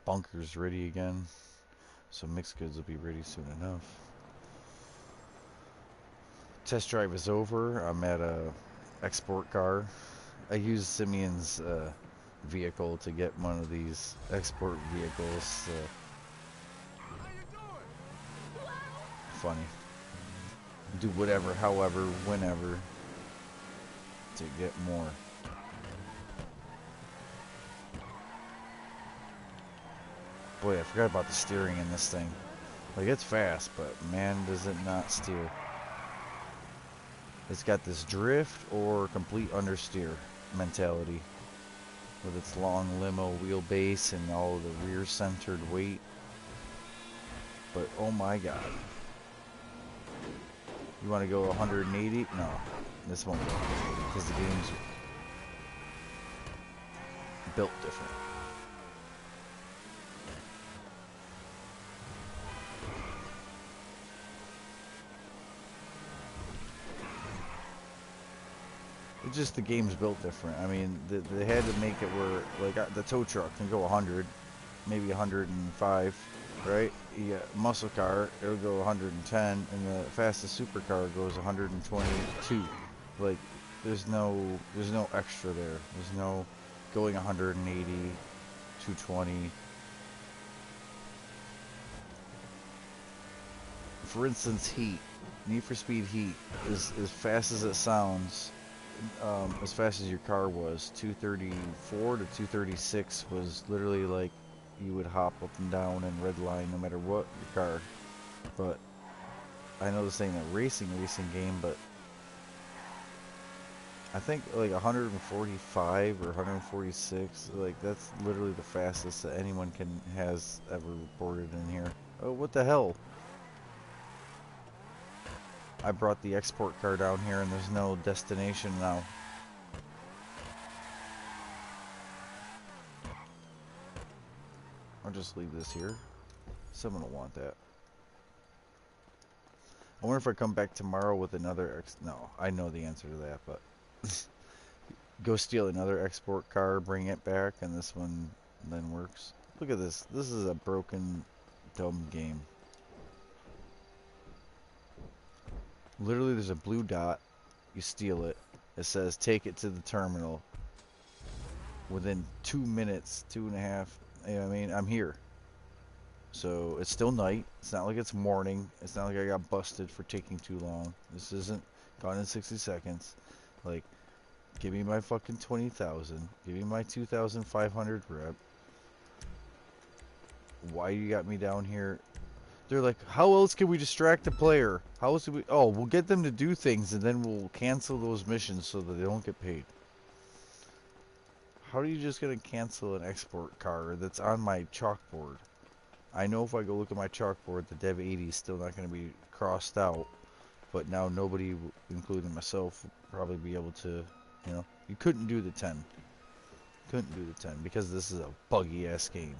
Bunker's ready again, so mixed goods will be ready soon enough. Test drive is over. I'm at a export car. I used Simeon's vehicle to get one of these export vehicles. Funny. Do whatever, however, whenever to get more. Boy, I forgot about the steering in this thing. Like, it's fast, but man, does it not steer. It's got this drift or complete understeer mentality with its long limo wheelbase and all the rear-centered weight. But oh my god. You want to go 180? No, this won't go because the game's built different. It's just the game's built different. I mean, they had to make it where, like, the tow truck can go 100, maybe 105, right? You got muscle car, it'll go 110, and the fastest supercar goes 122. Like, there's no extra there. There's no going 180, 220. For instance, Heat. Need for Speed Heat is as fast as it sounds. As fast as your car was. 234 to 236 was literally like you would hop up and down in red line no matter what your car. But I know this ain't a racing game, but I think like 145 or 146, like that's literally the fastest that anyone has ever reported in here. Oh, what the hell? I brought the export car down here and there's no destination now. I'll just leave this here. Someone will want that. I wonder if I come back tomorrow with another no, I know the answer to that, but go steal another export car, bring it back, and this one then works. Look at this. This is a broken, dumb game. Literally, there's a blue dot. You steal it. It says, take it to the terminal. Within 2 minutes, 2.5, you know what I mean? I'm here. So, it's still night. It's not like it's morning. It's not like I got busted for taking too long. This isn't gone in 60 seconds. Like, give me my fucking 20,000. Give me my 2,500 rep. Why you got me down here? They're like, how else can we distract the player? How else do we... Oh, we'll get them to do things and then we'll cancel those missions so that they don't get paid. How are you just going to cancel an export car that's on my chalkboard? I know if I go look at my chalkboard, the Dev 80 is still not going to be crossed out. But now nobody, including myself, will probably be able to, you know... You couldn't do the 10. Couldn't do the 10 because this is a buggy-ass game.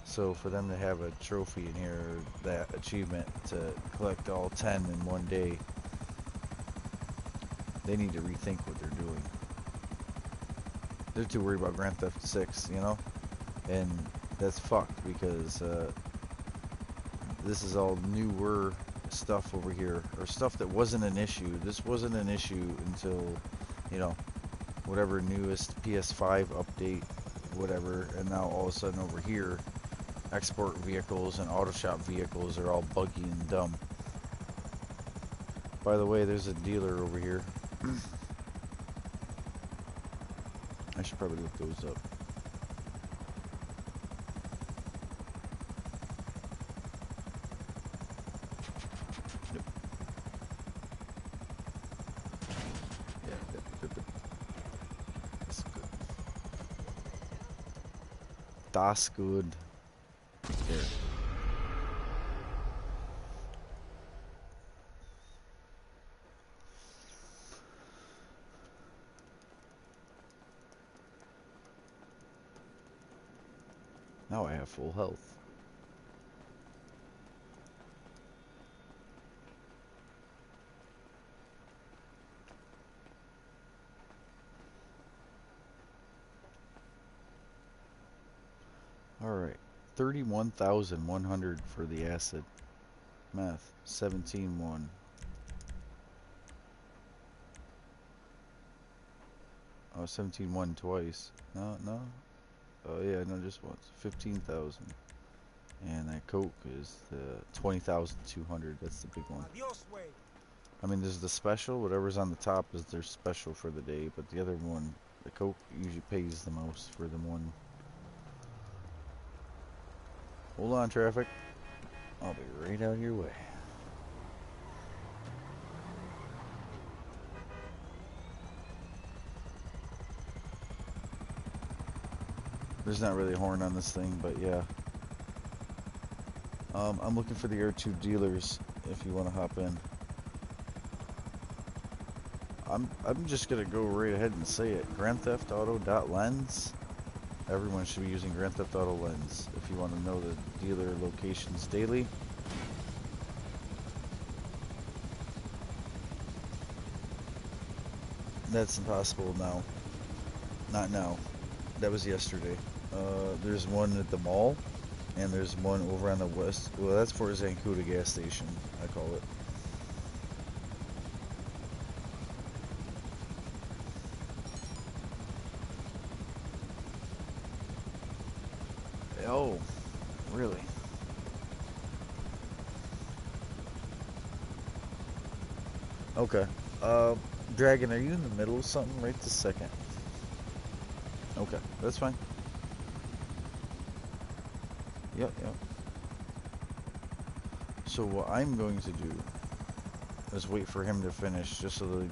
So for them to have a trophy in here, that achievement to collect all 10 in one day, they need to rethink what they're doing. They're too worried about Grand Theft 6, you know? And that's fucked because this is all newer stuff over here, or stuff that wasn't an issue. This wasn't an issue until, you know, whatever newest PS5 update, whatever, and now all of a sudden over here, export vehicles and auto shop vehicles are all buggy and dumb. By the way, there's a dealer over here. I should probably look those up. Yep. Yeah, that's good. Das good. There. Now I have full health. Alright. 31,100 for the acid. Meth. 17,1. Oh, 17,1 twice. No. Oh yeah, no, just once. 15,000. And that coke is the 20,200. That's the big one. I mean, there's the special. Whatever's on the top is their special for the day. But the other one, the coke, usually pays the most for the one. Hold on, traffic. I'll be right out of your way. There's not really a horn on this thing, but yeah. I'm looking for the Air 2 dealers if you want to hop in. I'm just gonna go right ahead and say it. Grand Theft Auto.lens. Everyone should be using Grand Theft Auto Lens if you want to know the dealer locations daily. That's impossible now. Not now. That was yesterday. There's one at the mall, and there's one over on the west. Well, that's for Zancuda gas station, I call it. Oh, really? Okay. Dragon, are you in the middle of something right this second? Okay, that's fine. Yep. So what I'm going to do is wait for him to finish, just so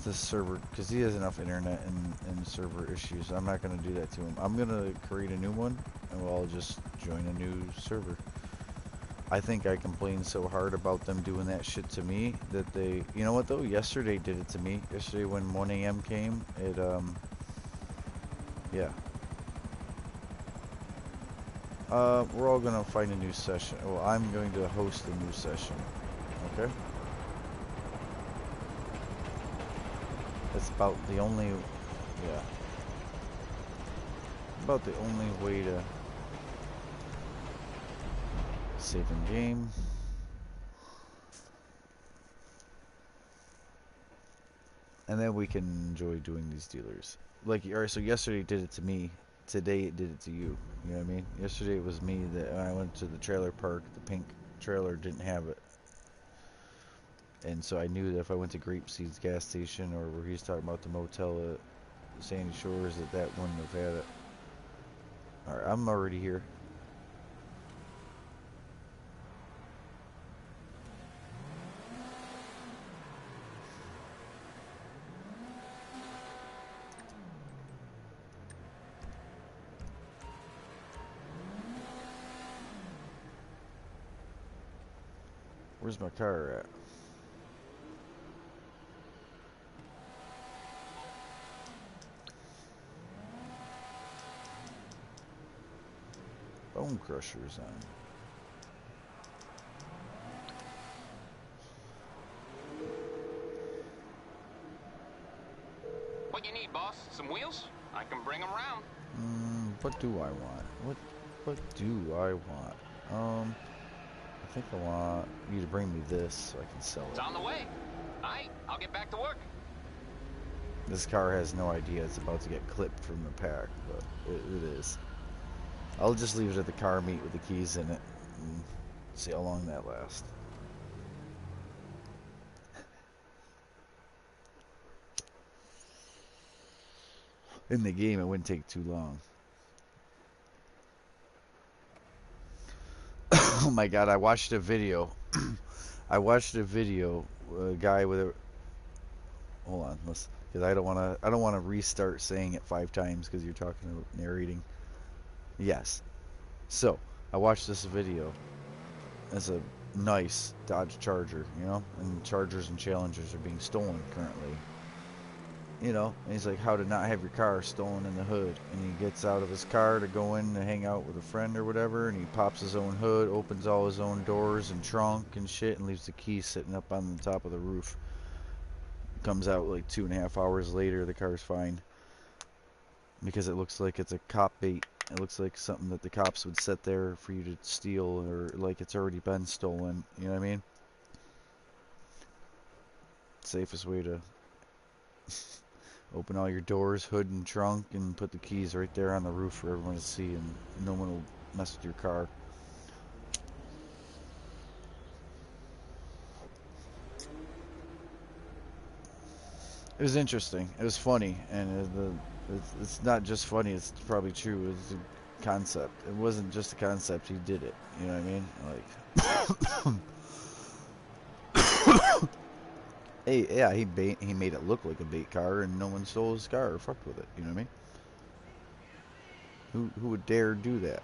the server, because he has enough internet and server issues. I'm not going to do that to him. I'm going to create a new one, and we'll all just join a new server. I think I complained so hard about them doing that shit to me that they, you know what though? Yesterday did it to me. Yesterday when 1 a.m. came, it, yeah. We're all gonna find a new session. Well, I'm going to host a new session. Okay? That's about the only, yeah. About the only way to save in game. And then we can enjoy doing these dealers. Like, alright, so yesterday it did it to me. Today it did it to you. You know what I mean? Yesterday it was me that when I went to the trailer park, the pink trailer didn't have it. And so I knew that if I went to Grapeseed's gas station, or where he's talking about the motel at Sandy Shores, that wouldn't have had it. Alright, I'm already here. Where's my car at? Bone Crushers on. What you need, boss? Some wheels? I can bring them round. What do I want? What do I want? I think I want you to bring me this so I can sell It's it. on the way. Alright, I'll get back to work. This car has no idea it's about to get clipped from the pack, but it is. I'll just leave it at the car meet with the keys in it and see how long that lasts. In the game, it wouldn't take too long. Oh my god, I watched a video. I watched a video, a guy with a... Hold on, listen, because I don't want to restart saying it 5 times because you're talking about narrating. Yes. So, I watched this video. It's a nice Dodge Charger, you know? And Chargers and Challengers are being stolen currently. You know, and he's like, how to not have your car stolen in the hood. And he gets out of his car to go in and hang out with a friend or whatever, and he pops his own hood, opens all his own doors and trunk and shit, and leaves the key sitting up on the top of the roof. Comes out like 2.5 hours later, the car's fine. Because it looks like it's a cop bait. It looks like something that the cops would set there for you to steal, or like it's already been stolen. You know what I mean? Safest way to open all your doors, hood and trunk, and put the keys right there on the roof for everyone to see, and no one will mess with your car. It was interesting. It was funny, and it's not just funny. It's probably true. It's a concept. It wasn't just a concept. He did it. You know what I mean? Like, hey, yeah, he made it look like a bait car, and no one stole his car or fucked with it. You know what I mean? Who would dare do that?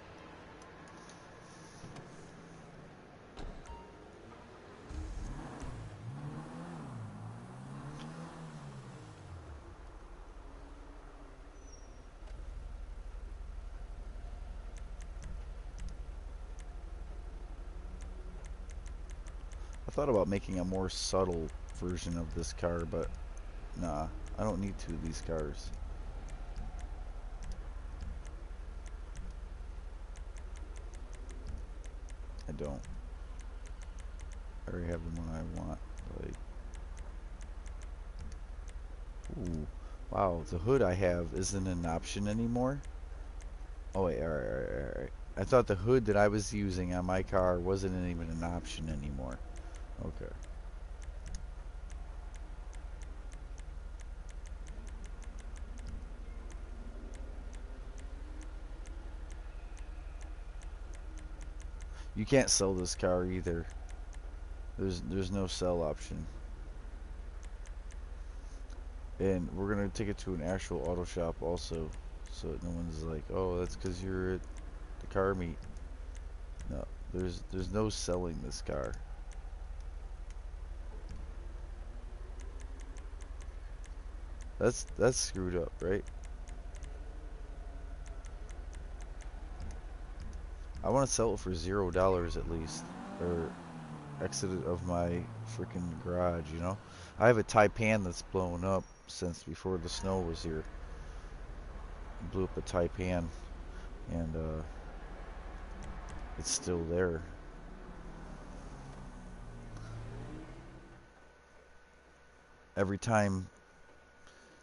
I thought about making a more subtle version of this car, but nah, I don't need 2 of these cars. I don't. I already have the one I want. Like, ooh, wow, the hood I have isn't an option anymore. Oh wait, alright. I thought the hood that I was using on my car wasn't even an option anymore. Okay. You can't sell this car either. There's no sell option. And we're gonna take it to an actual auto shop also, so no one's like, oh, that's because you're at the car meet. No, there's no selling this car. That's screwed up, right? I want to sell it for $0 at least, or exit it of my freaking garage. You know, I have a Taipan that's blown up since before the snow was here. Blew up a Taipan, and it's still there. Every time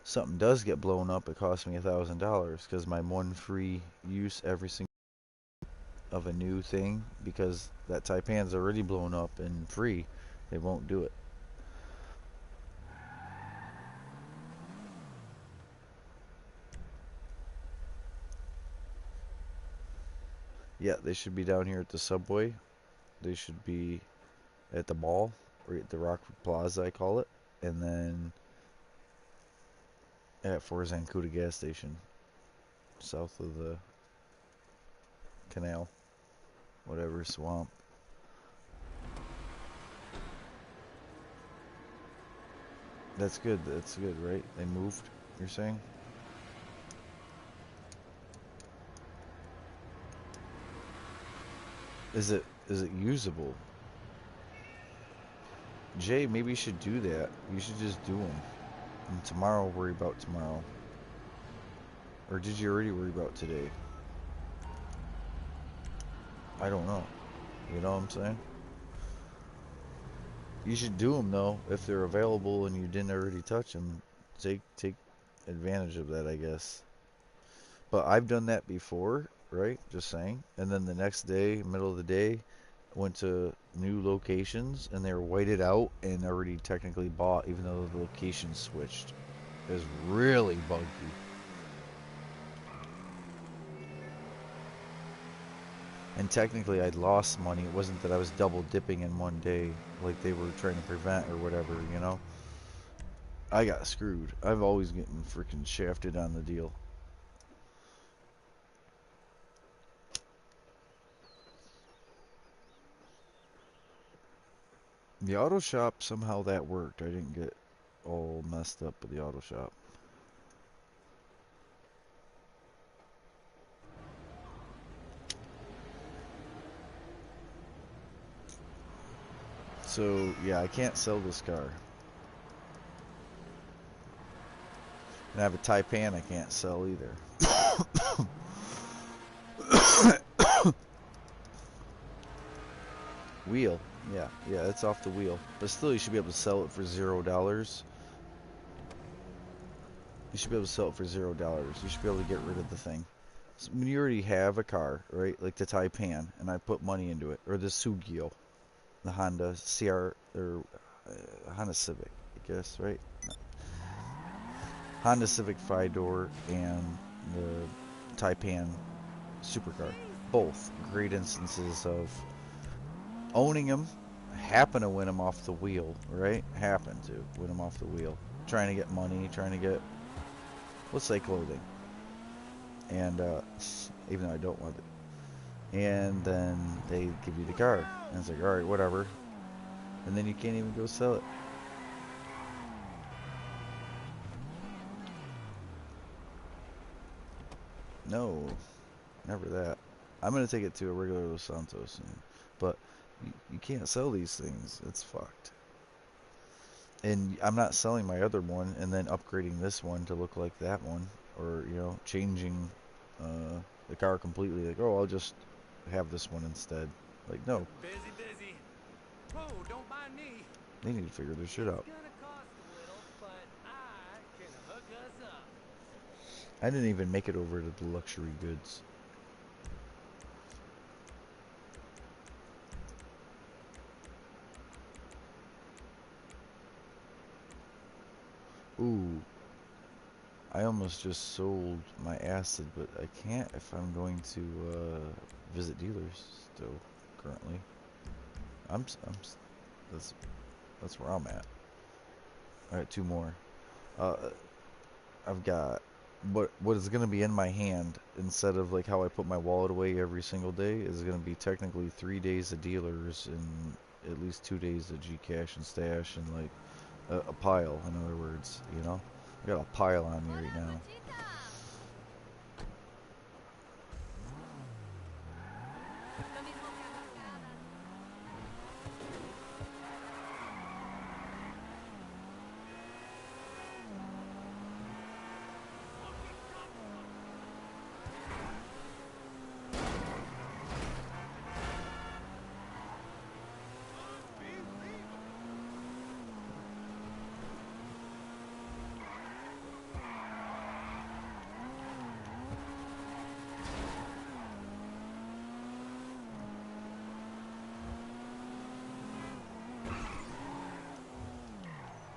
something does get blown up, it costs me $1,000 because my one free use every single of a new thing, because that Taipan's already blown up and free, they won't do it. Yeah, they should be down here at the subway. They should be at the mall, or at the Rockford Plaza, I call it, and then at Fort Zancuda gas station, south of the canal, whatever, swamp. That's good, right? They moved, you're saying? Is it usable? Jay, maybe you should do that. You should just do them. And tomorrow, worry about tomorrow. Or did you already worry about today? I don't know. You know what I'm saying? You should do them though if they're available and you didn't already touch them. Take advantage of that, I guess. But I've done that before, right? Just saying. And then the next day, middle of the day, went to new locations and they were whited out and already technically bought, even though the location switched. It was really buggy. And technically, I'd lost money. It wasn't that I was double dipping in one day, like they were trying to prevent or whatever, you know? I got screwed. I've always getting freaking shafted on the deal. The auto shop, somehow that worked. I didn't get all messed up with the auto shop. So, yeah, I can't sell this car. And I have a Taipan I can't sell either. Wheel. Yeah, it's off the wheel. But still, you should be able to sell it for $0. You should be able to sell it for $0. You should be able to get rid of the thing. So when you already have a car, right, like the Taipan, and I put money into it, or the Sugio, the Honda CR, or Honda Civic, I guess, right? Honda Civic 5-door and the Taipan supercar. Both great instances of owning them, happen to win them off the wheel, right? Happen to win them off the wheel. Trying to get money, trying to get, let's say, clothing. And even though I don't want it. And then they give you the car. And it's like, alright, whatever. And then you can't even go sell it. No, never that. I'm going to take it to a regular Los Santos soon. But you can't sell these things. It's fucked. And I'm not selling my other one and then upgrading this one to look like that one. Or, you know, changing the car completely. Like, oh, I'll just have this one instead. Like, no. Busy. Whoa, don't mind me. They need to figure their shit out. It's gonna cost a little, but I can hook us up. I didn't even make it over to the luxury goods. Ooh. I almost just sold my acid, but I can't if I'm going to visit dealers still currently. That's where I'm at. All right, two more. Uh, I've got what is going to be in my hand instead of like how I put my wallet away every single day is going to be technically 3 days of dealers and at least 2 days of Gcash and stash and like a pile. In other words, you know, I got a pile on me right now.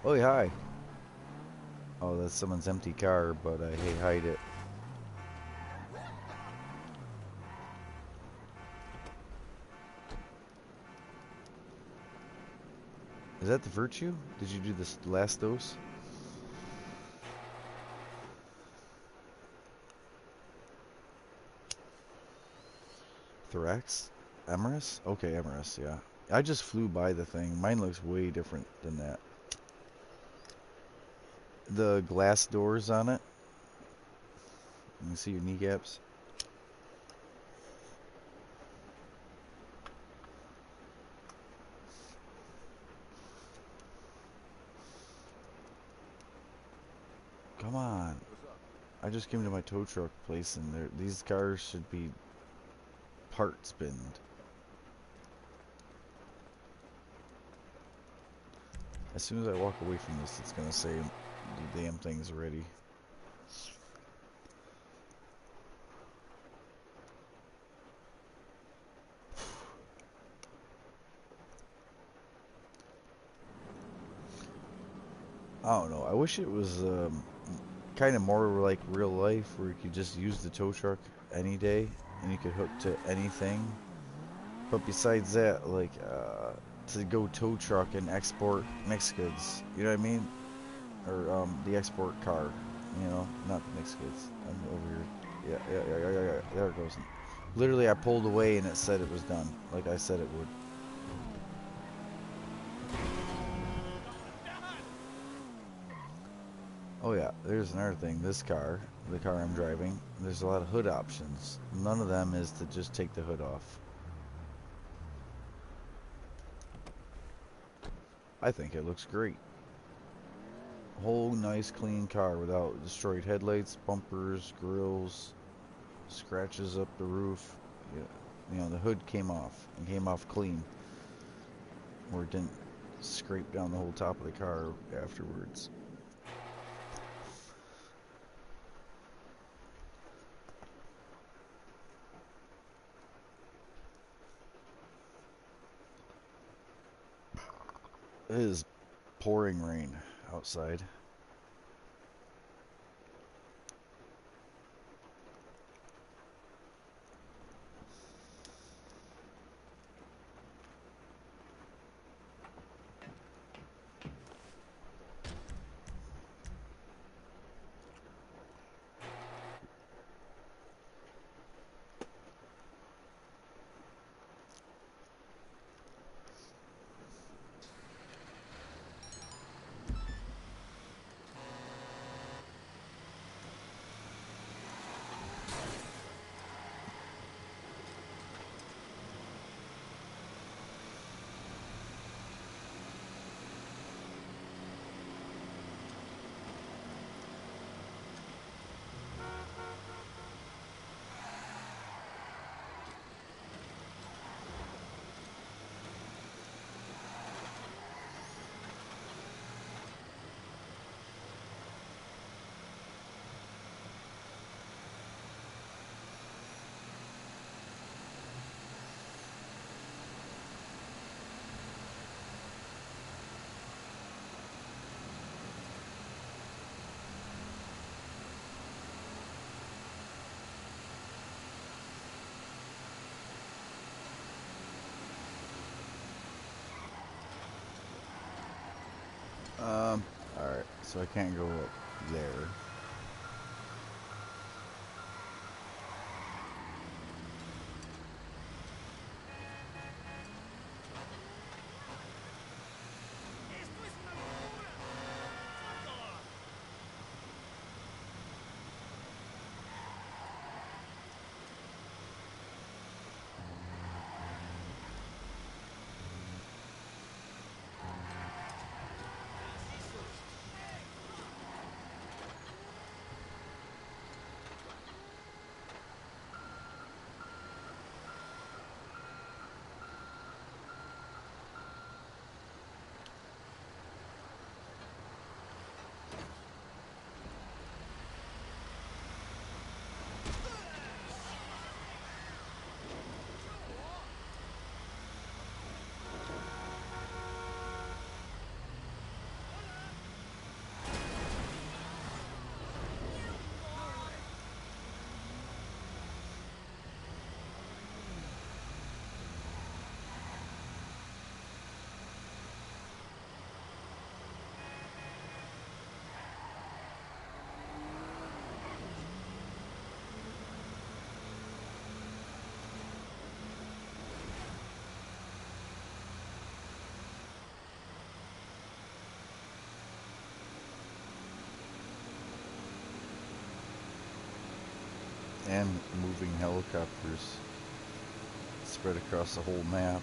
Oh, hi. Oh, that's someone's empty car, but I hey, hide it. Is that the Virtue? Did you do this last dose? Thorax? Emerus? Okay, Emerus, yeah. I just flew by the thing. Mine looks way different than that. The glass doors on it. You can see your kneecaps. just came to my tow truck place, and these cars should be parts binned. As soon as I walk away from this, it's gonna say the damn thing's ready. I don't know. I wish it was kind of more like real life, where you could just use the tow truck any day and you could hook to anything. But besides that, like to go tow truck and export mixed goods, you know what I mean? Or the export car, you know, not mixed goods. I'm over here. Yeah. There it goes. Literally, I pulled away and it said it was done, like I said it would. Oh yeah, there's another thing. This car, the car I'm driving, there's a lot of hood options. None of them is to just take the hood off. I think it looks great. Whole nice clean car without destroyed headlights, bumpers, grills, scratches up the roof. Yeah, you know, the hood came off and came off clean, where it didn't scrape down the whole top of the car afterwards. It is pouring rain outside. Alright, so I can't go up there. And moving helicopters spread across the whole map.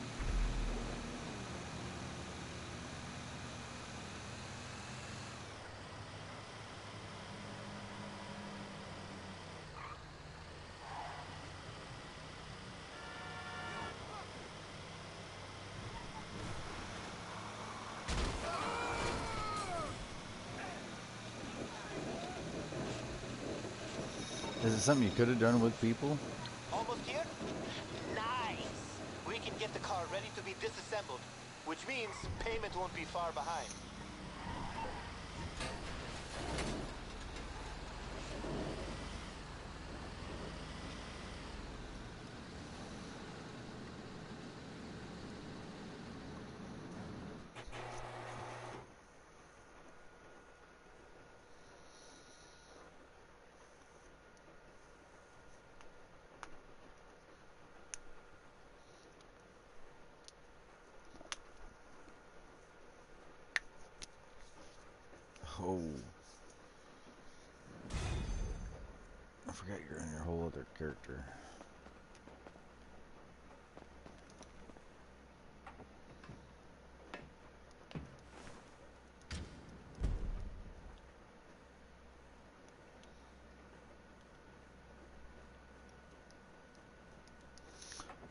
Is it something you could have done with people? Almost here? Nice! We can get the car ready to be disassembled, which means payment won't be far behind. Oh. I forgot you're in your whole other character.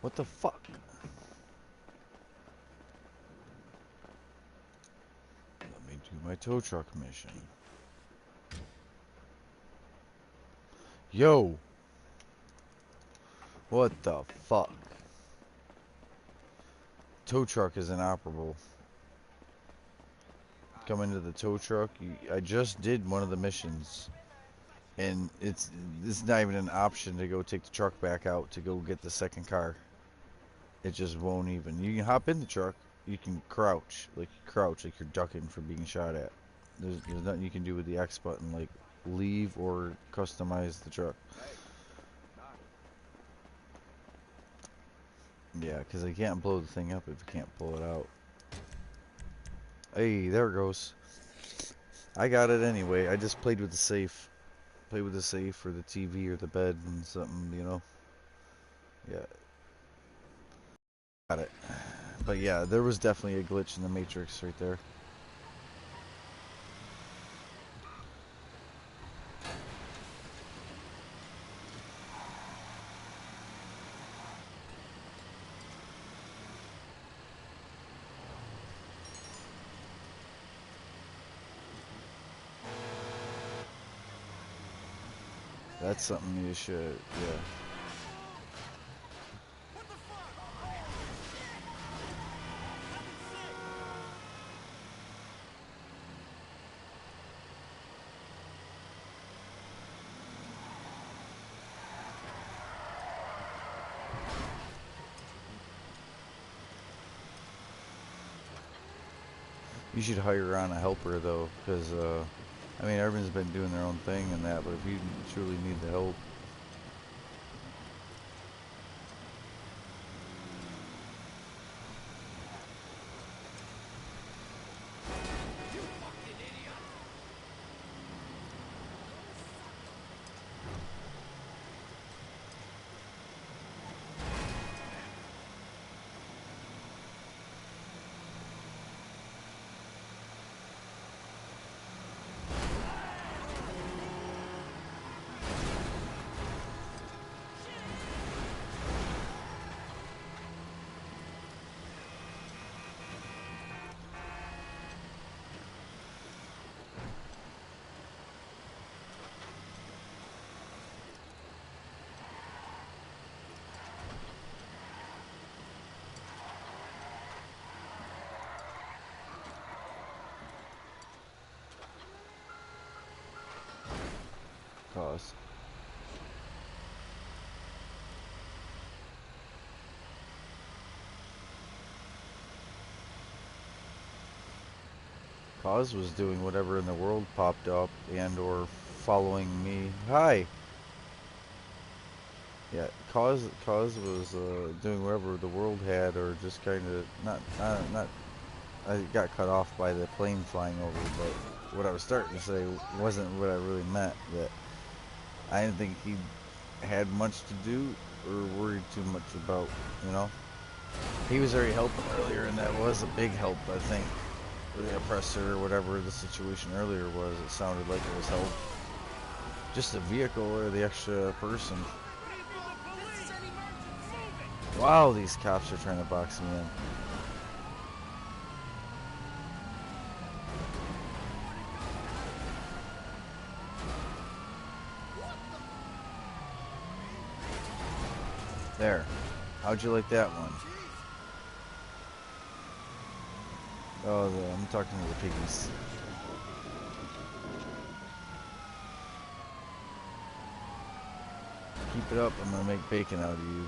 What the fuck? Let me do my tow truck mission. Yo! What the fuck? Tow truck is inoperable. Come into the tow truck. I just did one of the missions. And it's not even an option to go take the truck back out to go get the second car. It just won't even. You can hop in the truck. You can crouch like you're ducking for being shot at. There's nothing you can do with the X button, like leave or customize the truck. Yeah, because I can't blow the thing up if you can't pull it out. Hey, there it goes. I got it anyway. I just played with the safe. Play with the safe or the TV or the bed and something, you know. Yeah. Got it. But yeah, there was definitely a glitch in the Matrix right there. That's something you should, yeah. You should hire on a helper though, because I mean everyone's been doing their own thing and that, but if you truly need the help. Cause. Cause was doing whatever in the world popped up and or following me. Hi. Yeah, Cause was doing whatever the world had, or just kind of not. I got cut off by the plane flying over, but what I was starting to say wasn't what I really meant. That I didn't think he had much to do or worried too much about, you know. He was already helping earlier, and that was a big help, I think. The oppressor or whatever the situation earlier was, it sounded like it was help. Just the vehicle or the extra person. Wow, these cops are trying to box me in. There. How'd you like that one? Oh, I'm talking to the piggies. Keep it up, I'm gonna make bacon out of you.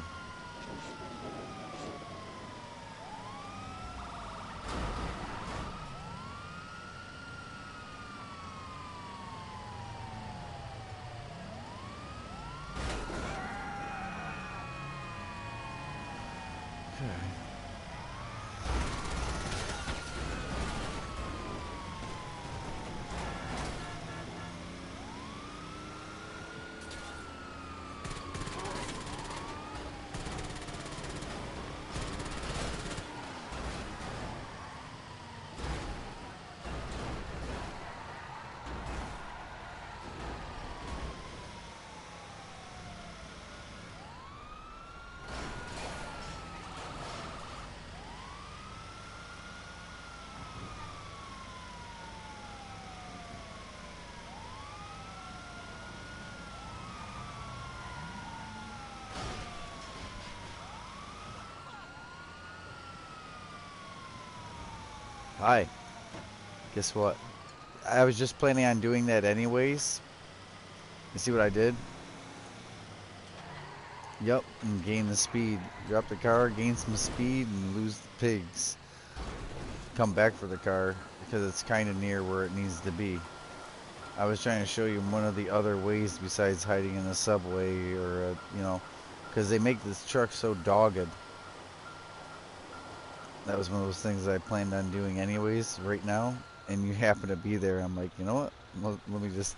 Hi. Guess what? I was just planning on doing that anyways. You see what I did? Yup, and gain the speed. Drop the car, gain some speed, and lose the pigs. Come back for the car because it's kind of near where it needs to be. I was trying to show you one of the other ways besides hiding in a subway or, you know, because they make this truck so dogged. That was one of those things I planned on doing anyways right now, and you happen to be there. I'm like, you know what? Let me just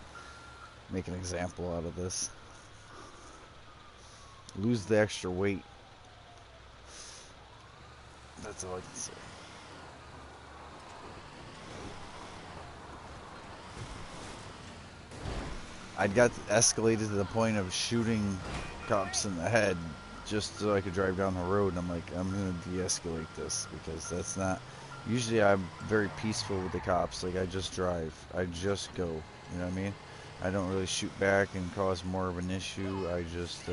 make an example out of this. Lose the extra weight. That's all I can say. I'd got escalated to the point of shooting cops in the head just so I could drive down the road, and I'm like, I'm going to de-escalate this because that's not... Usually I'm very peaceful with the cops. Like, I just drive. I just go. You know what I mean? I don't really shoot back and cause more of an issue. I just,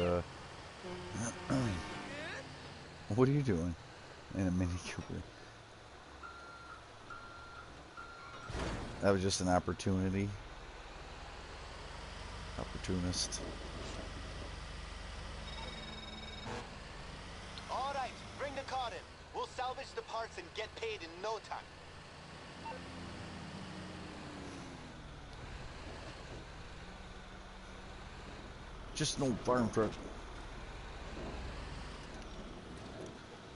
What are you doing? In a Mini Cooper. That was just an opportunity. Opportunist. All right, bring the car in. We'll salvage the parts and get paid in no time. Just an old farm truck.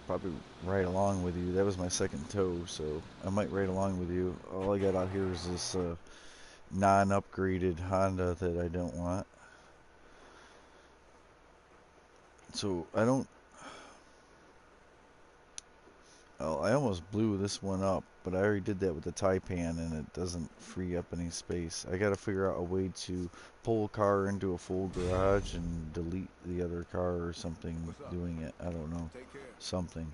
Probably ride along with you. That was my second tow, so I might ride along with you. All I got out here is this non-upgraded Honda that I don't want. So I don't... Oh, I almost blew this one up, but I already did that with the Taipan, and it doesn't free up any space. I gotta figure out a way to pull a car into a full garage and delete the other car or something doing it. I don't know. Something.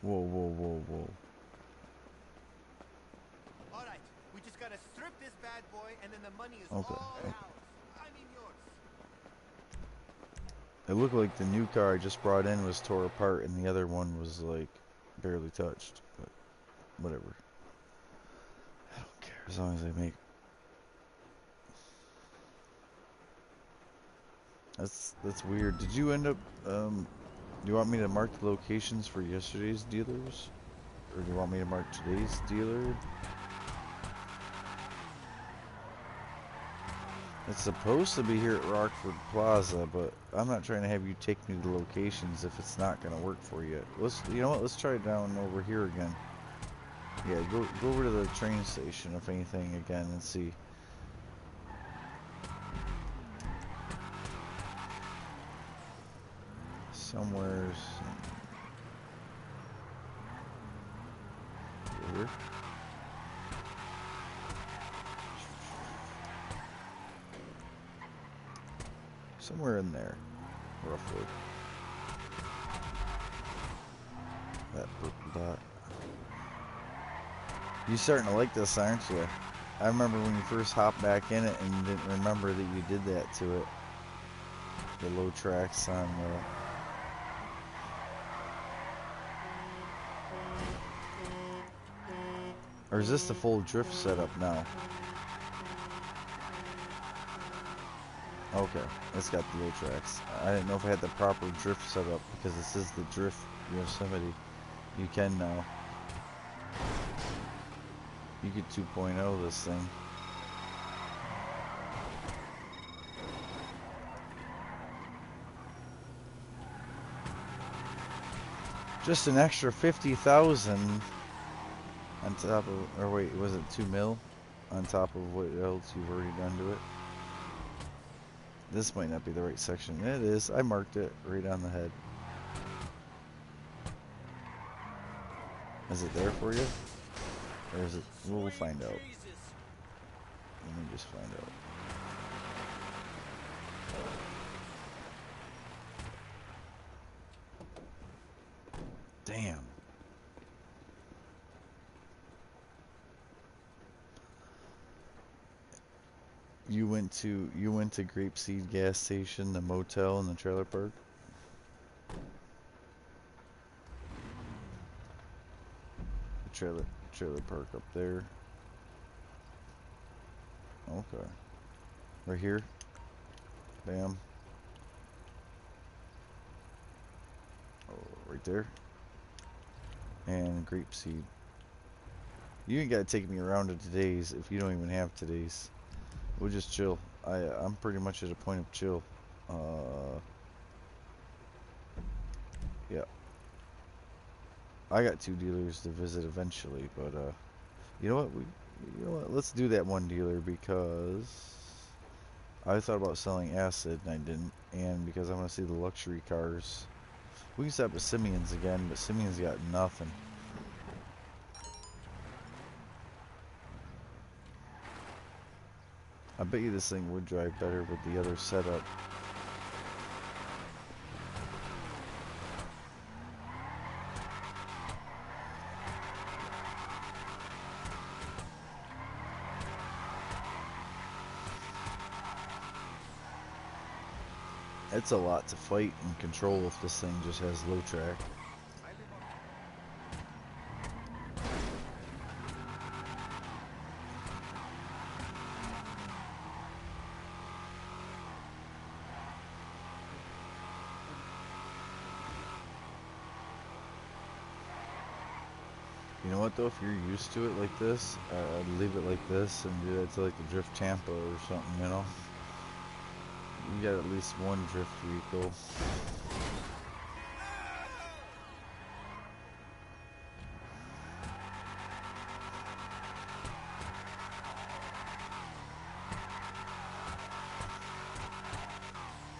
Whoa, whoa, whoa, whoa. All right, we just gotta strip this bad boy, and then the money is Okay. all ours. I mean yours. It looked like the new car I just brought in was tore apart and the other one was like barely touched, but whatever. I don't care as long as I make... That's weird. Did you end up, do you want me to mark the locations for yesterday's dealers? Or do you want me to mark today's dealer? It's supposed to be here at Rockford Plaza, but I'm not trying to have you take me to locations if it's not going to work for you. You know what? Let's try it down over here again. Yeah, go over to the train station, if anything, again, and see. Somewhere. Here. Somewhere in there, roughly. That purple dot. You're starting to like this, aren't you? I remember when you first hopped back in it and you didn't remember that you did that to it. the low tracks on or is this the full drift setup now? Okay, it's got the low tracks. I didn't know if I had the proper drift setup because this is the drift Yosemite. You can now. You could 2.0 this thing. Just an extra 50,000 on top of, or wait, was it 2 mil on top of what else you've already done to it? This might not be the right section. It is. I marked it right on the head. Is it there for you? Or is it? We'll find out. Let me just find out. Damn. You went to Grapeseed gas station, the motel, and the trailer park? The trailer park up there. Okay. Right here. Bam. Oh, right there. And Grapeseed. You ain't gotta take me around to today's if you don't even have today's. We'll just chill. I'm pretty much at a point of chill. Yeah. I got 2 dealers to visit eventually, but you know what? Let's do that one dealer because I thought about selling acid and I didn't, and because I want to see the luxury cars. We can stop at Simeon's again, but Simeon's got nothing. I bet you this thing would drive better with the other setup. It's a lot to fight and control if this thing just has low track. You know what though, if you're used to it like this, I'd leave it like this and do that to like the Drift Tampa or something, you know? You got at least one drift vehicle.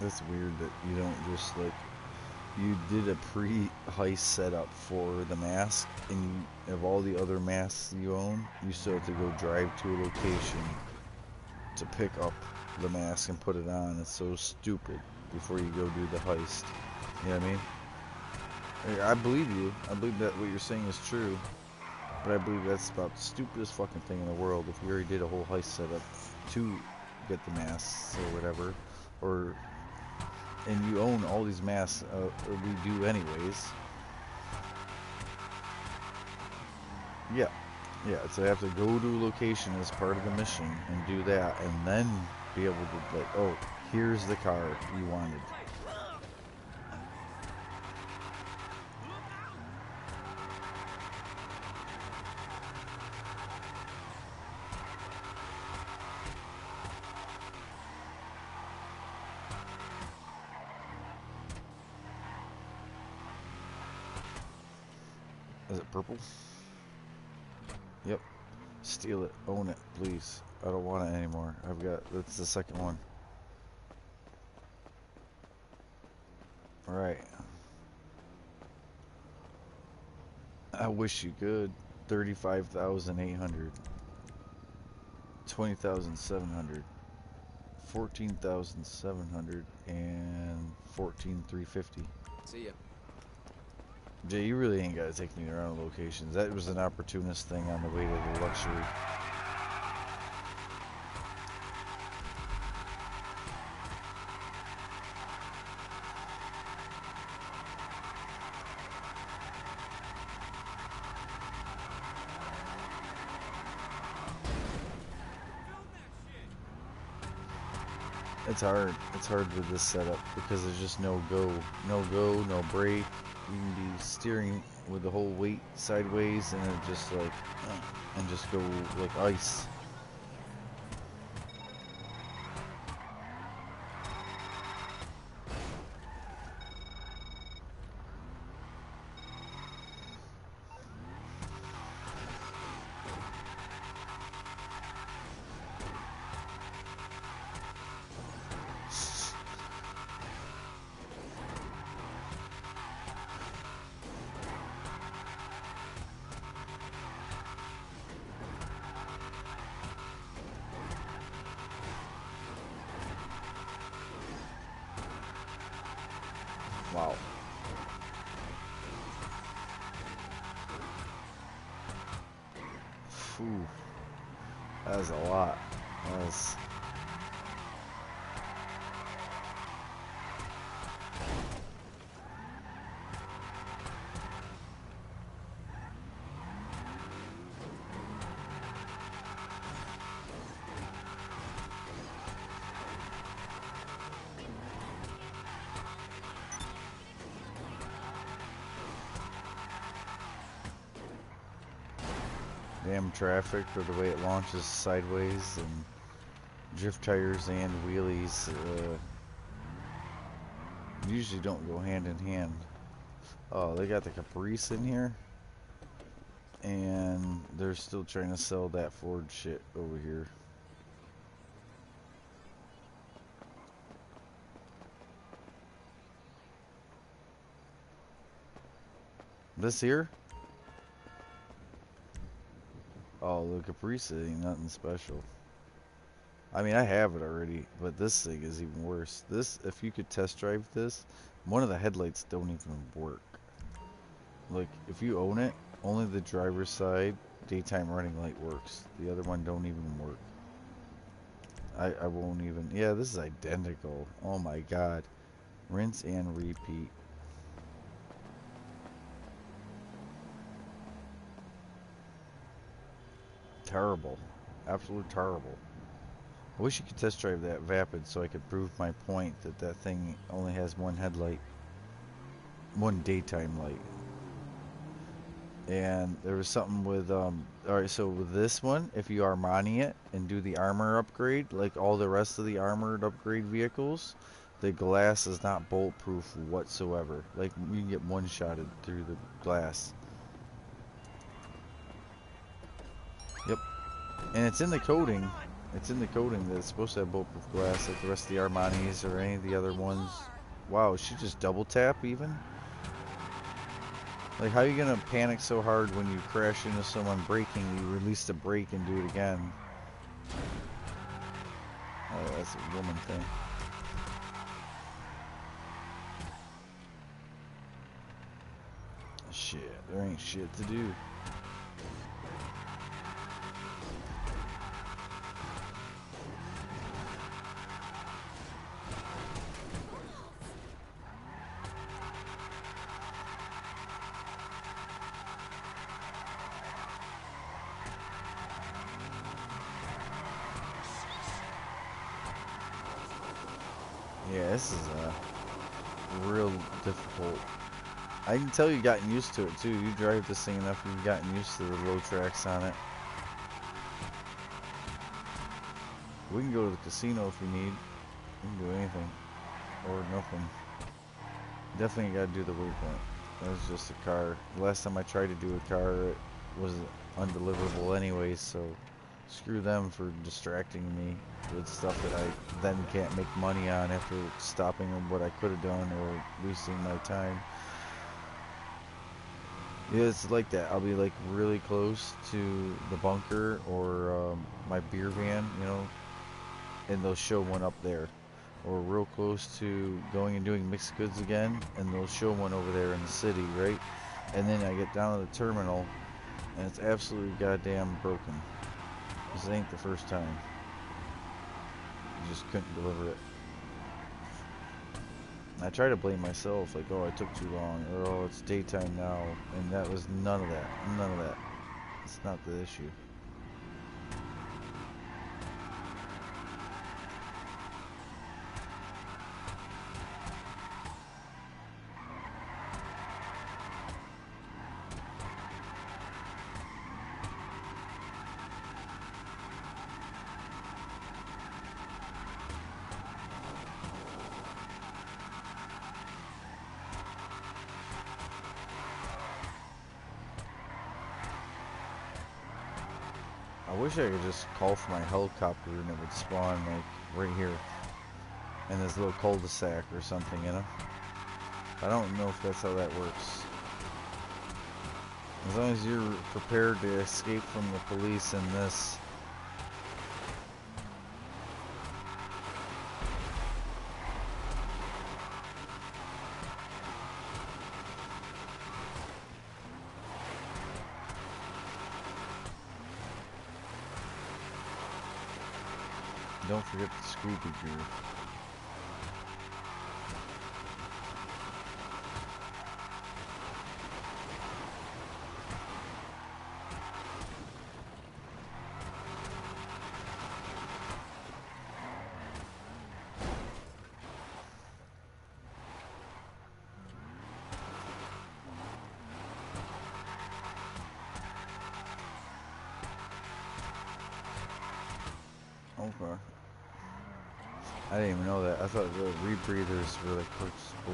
That's weird that you don't just like, you did a pre-heist setup for the mask, and you, of all the other masks you own, you still have to go drive to a location to pick up the mask and put it on. It's so stupid before you go do the heist. You know what I mean? I believe you. I believe that what you're saying is true. But I believe that's about the stupidest fucking thing in the world. If you already did a whole heist setup to get the masks or whatever, and you own all these masks, or we do anyways. Yeah. Yeah, so I have to go to a location as part of the mission and do that, and then be able to, like, oh, here's the car you wanted. Is it purple? Yep. Steal it. Own it, please. I don't want it anymore. That's the second one. Alright. I wish you could. 35,800. 20,700. 14,700 and 14,350. See ya. Jay, you really ain't got to take me around locations. That was an opportunist thing on the way to the luxury. It's hard. It's hard with this setup because there's just no go. No go, no brake. You can be steering with the whole weight sideways and it just like, and just go like ice. Wow. Phew. That was a lot. That was... damn traffic or the way it launches sideways and drift tires and wheelies usually don't go hand in hand. Oh, they got the Caprice in here and they're still trying to sell that Ford shit over here. This here? Oh, the Caprice ain't nothing special. I mean, I have it already, but this thing is even worse. This, if you could test drive this, one of the headlights don't even work. Like, if you own it, only the driver's side daytime running light works. The other one don't even work. I won't even... Yeah, this is identical. Oh my god. Rinse and repeat. Terrible. Absolute terrible. I wish you could test drive that Vapid so I could prove my point that that thing only has one headlight. One daytime light. And there was something with, alright, so with this one, if you Armani it and do the armor upgrade, like all the rest of the armored upgrade vehicles, the glass is not bulletproof whatsoever. Like, you can get one-shotted through the glass. Yep. And it's in the coating. It's in the coating that it's supposed to have bulletproof glass like the rest of the Armanis or any of the other ones. Wow, she just double tap even? Like, how are you gonna panic so hard when you crash into someone braking, you release the brake and do it again? Oh, that's a woman thing. Shit, there ain't shit to do. Yeah, this is real difficult. I can tell you gotten used to it too. You drive this thing enough, you've gotten used to the low tracks on it. We can go to the casino if we need. We can do anything. Or nothing. Definitely gotta do the waypoint. That was just a car. The last time I tried to do a car, it was undeliverable anyways, so screw them for distracting me with stuff that I then can't make money on after stopping what I could have done or wasting my time. Yeah, it's like that. I'll be like really close to the bunker or my beer van, you know, and they'll show one up there. Or real close to going and doing mixed goods again, and they'll show one over there in the city, right? And then I get down to the terminal, and it's absolutely goddamn broken. This ain't the first time. You just couldn't deliver it. I try to blame myself, like, oh, I took too long, or oh, it's daytime now, and that was none of that. None of that. It's not the issue. wish I could just call for my helicopter and it would spawn like right here in this little cul-de-sac or something, you know? I don't know if that's how that works. As long as you're prepared to escape from the police in this. Don't forget the scuba gear. Okay. I didn't even know that. I thought the rebreathers were like purchasable,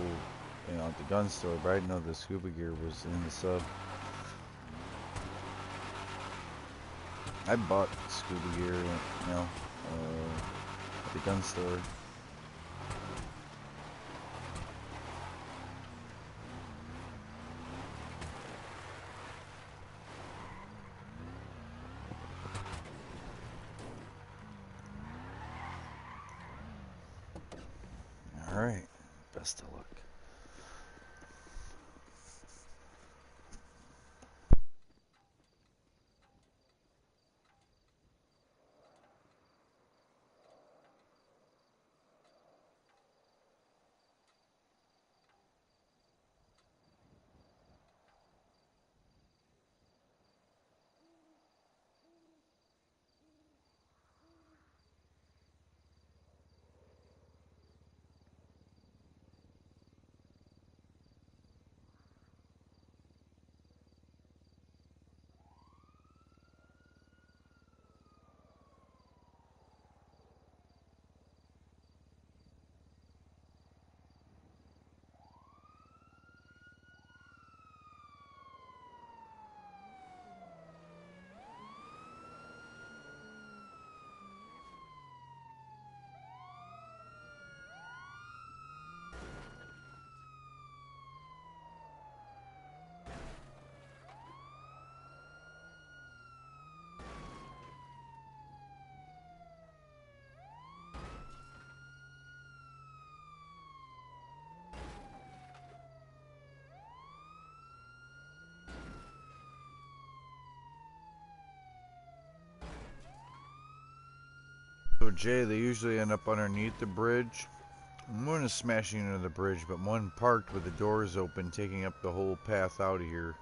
you know, at the gun store, but I didn't know the scuba gear was in the sub. I bought scuba gear, you know, at the gun store. Alright, best of luck. So Jay, they usually end up underneath the bridge. One is smashing into the bridge, but one parked with the doors open, taking up the whole path out of here.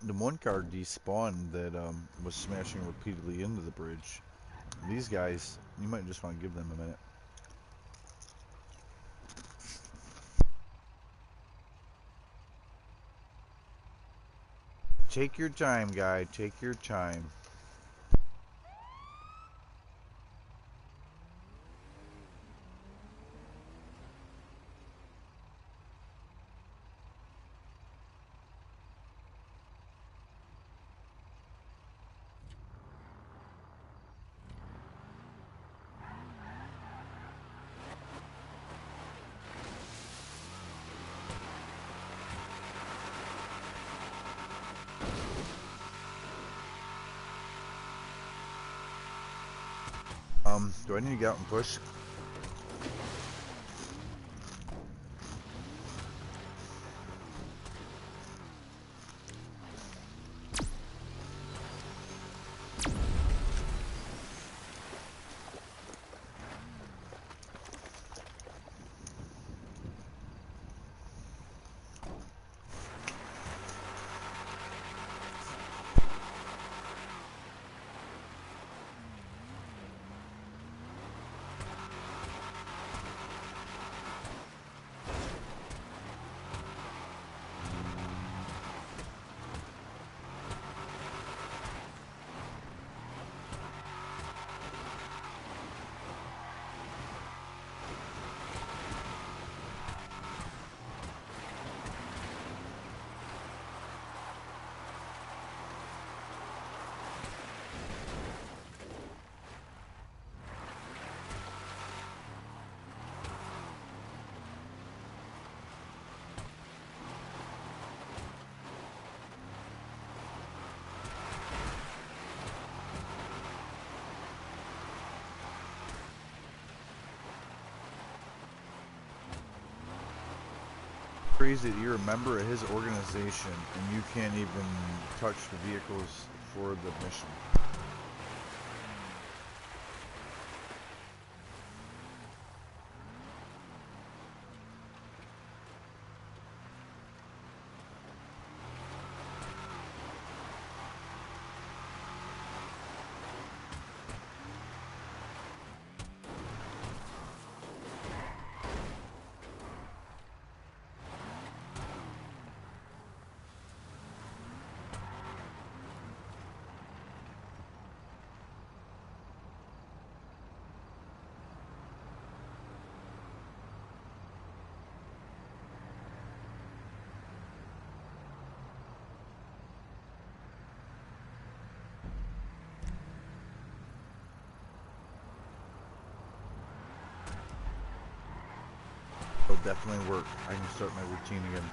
The one car despawned that was smashing repeatedly into the bridge. These guys, you might just want to give them a minute. Take your time, guy. Take your time. Do I need to get out and push? Crazy that you're a member of his organization and you can't even touch the vehicles for the mission. It'll definitely work. I can start my routine again.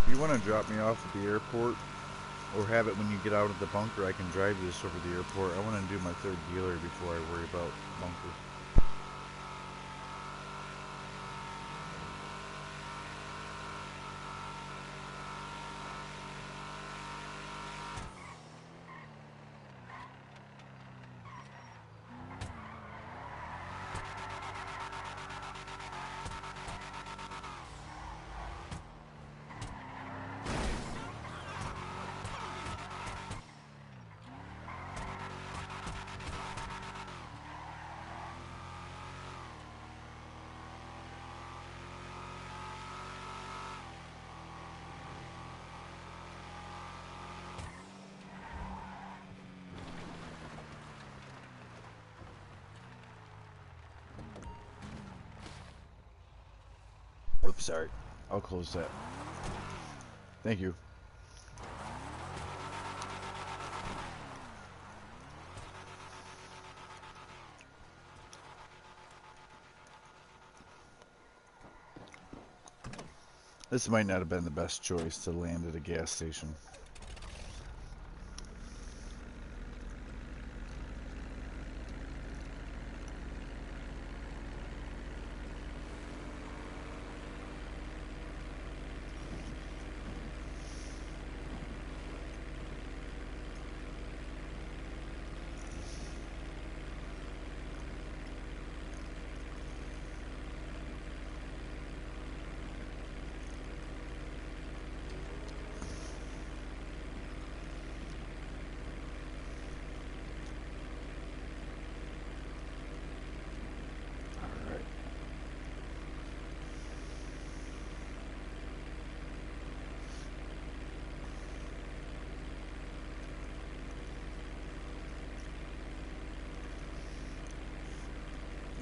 If you want to drop me off at the airport or have it when you get out of the bunker, I can drive you this over the airport. I want to do my third dealer before I worry about bunker. Oops, sorry. I'll close that. Thank you. This might not have been the best choice to land at a gas station.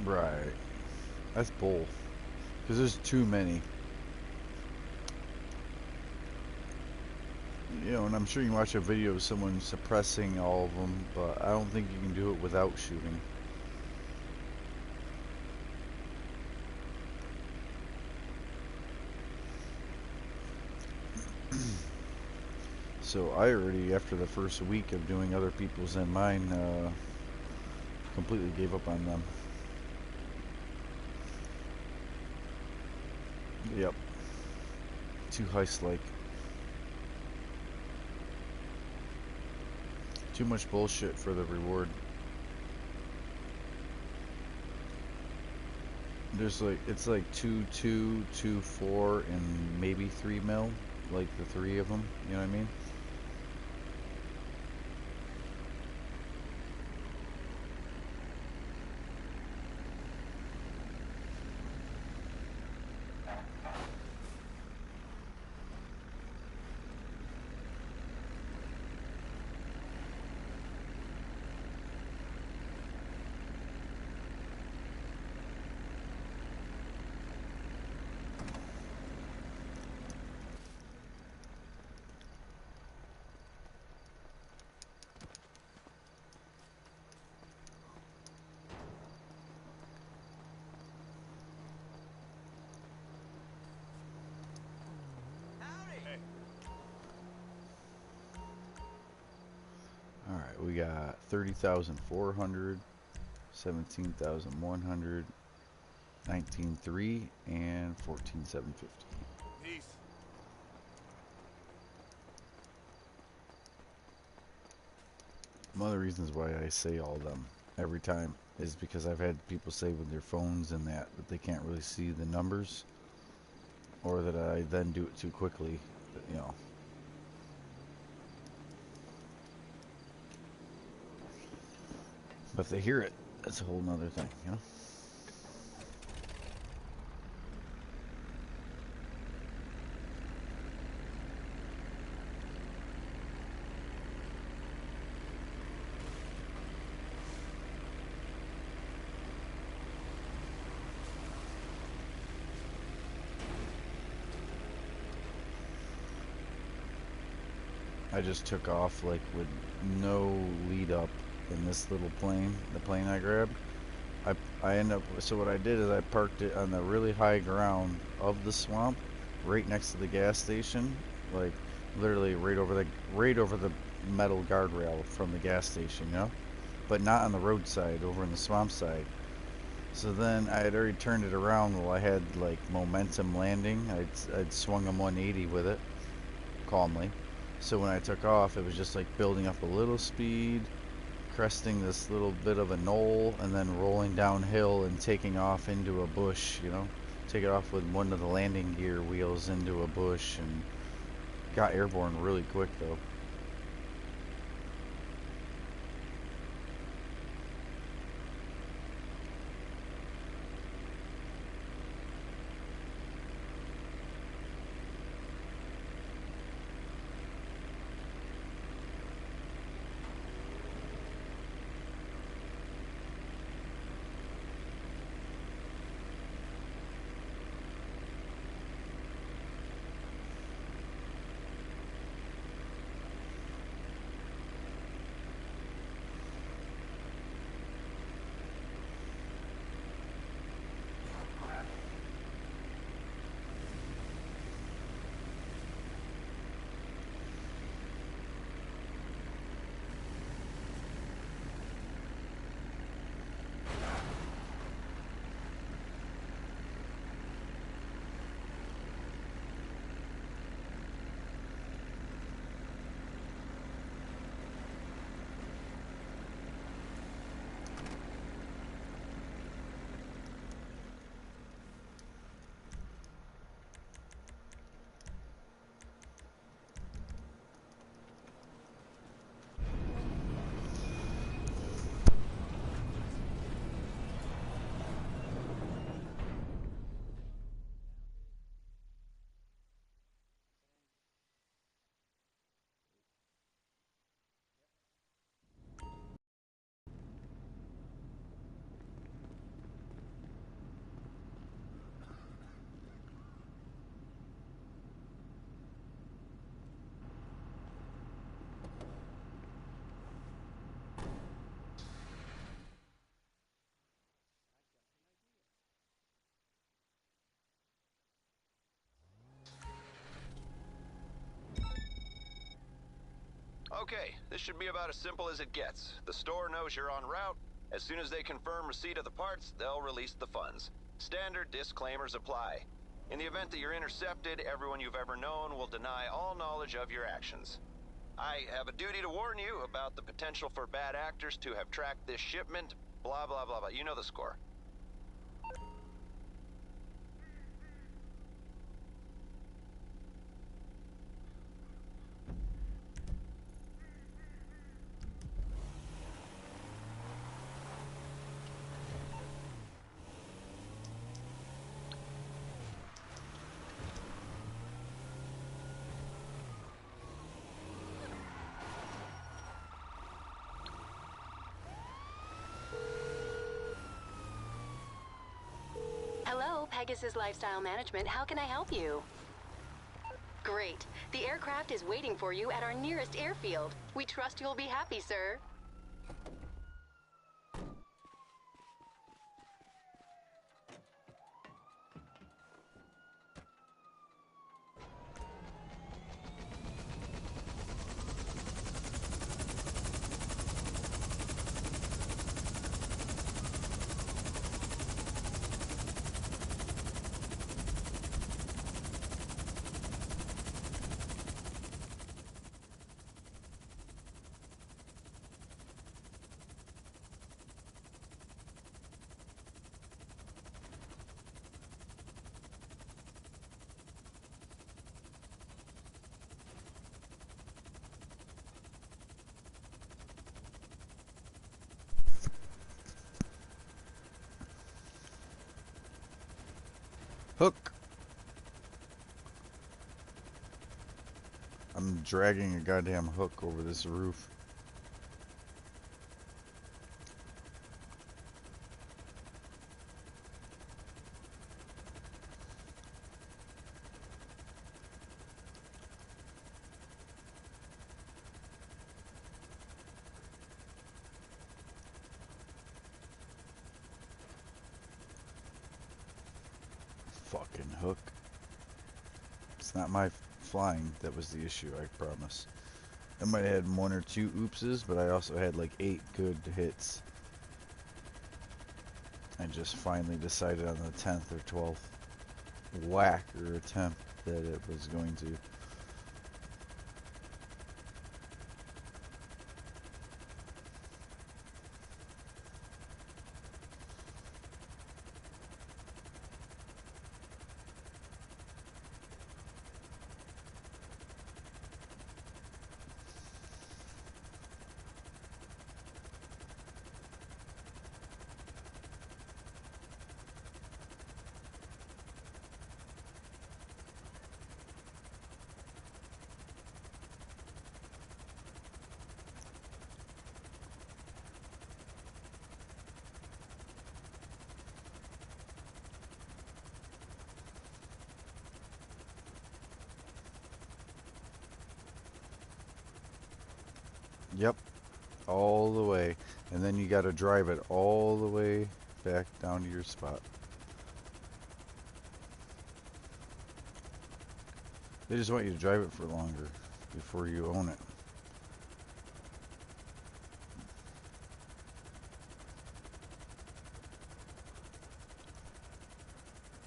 Right. That's bull. Because there's too many. You know, and I'm sure you can watch a video of someone suppressing all of them, but I don't think you can do it without shooting. So I already, after the first week of doing other people's and mine, completely gave up on them. Yep. Too heist-like. Too much bullshit for the reward. There's like, it's like 2, 2, 2, 4, and maybe 3 mil. Like the 3 of them, you know what I mean? We got 30,400, 17,100, 19,300, and 14,750. Peace. One of the reasons why I say all of them every time is because I've had people say with their phones and that they can't really see the numbers, or that I then do it too quickly, you know. But if they hear it, that's a whole nother thing, you know. I just took off like with no lead up in this little plane, the plane I grabbed. I end up, so what I did is I parked it on the really high ground of the swamp, right next to the gas station, like literally right over the metal guardrail from the gas station, you know, but not on the roadside, over in the swamp side. So then I had already turned it around while I had like momentum landing. I'd swung a 180 with it calmly. So when I took off, it was just like building up a little speed, cresting this little bit of a knoll, and then rolling downhill and taking off into a bush, you know. Take it off with one of the landing gear wheels into a bush, and got airborne really quick though. Okay, this should be about as simple as it gets. The store knows you're en route. As soon as they confirm receipt of the parts, they'll release the funds. Standard disclaimers apply. In the event that you're intercepted, everyone you've ever known will deny all knowledge of your actions. I have a duty to warn you about the potential for bad actors to have tracked this shipment, blah, blah, blah, blah. You know the score. Hello, Pegasus Lifestyle Management. How can I help you? Great. The aircraft is waiting for you at our nearest airfield. We trust you'll be happy, sir. Hook. I'm dragging a goddamn hook over this roof. Fucking hook. It's not my flying that was the issue, I promise. I might have had one or two oopses, but I also had like 8 good hits. I just finally decided on the 10th or 12th whack or attempt that it was going to. Yep, all the way. And then you got to drive it all the way back down to your spot. They just want you to drive it for longer before you own it.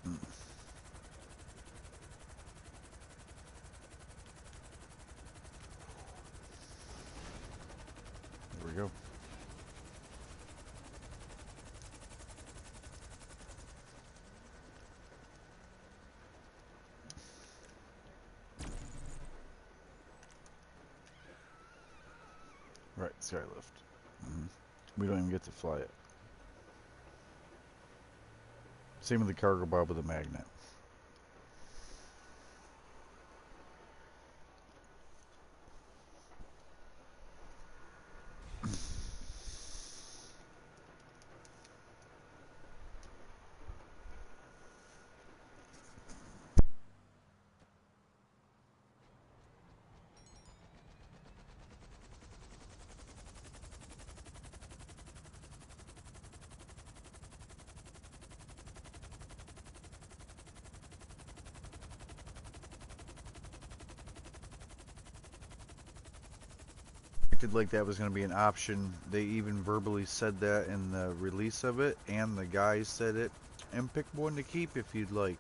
Mm. There we go. Right, Skylift. We don't even get to fly it. Same with the cargo bob with a magnet. Acted like that was going to be an option. They even verbally said that in the release of it, and the guy said it. And pick one to keep if you'd like.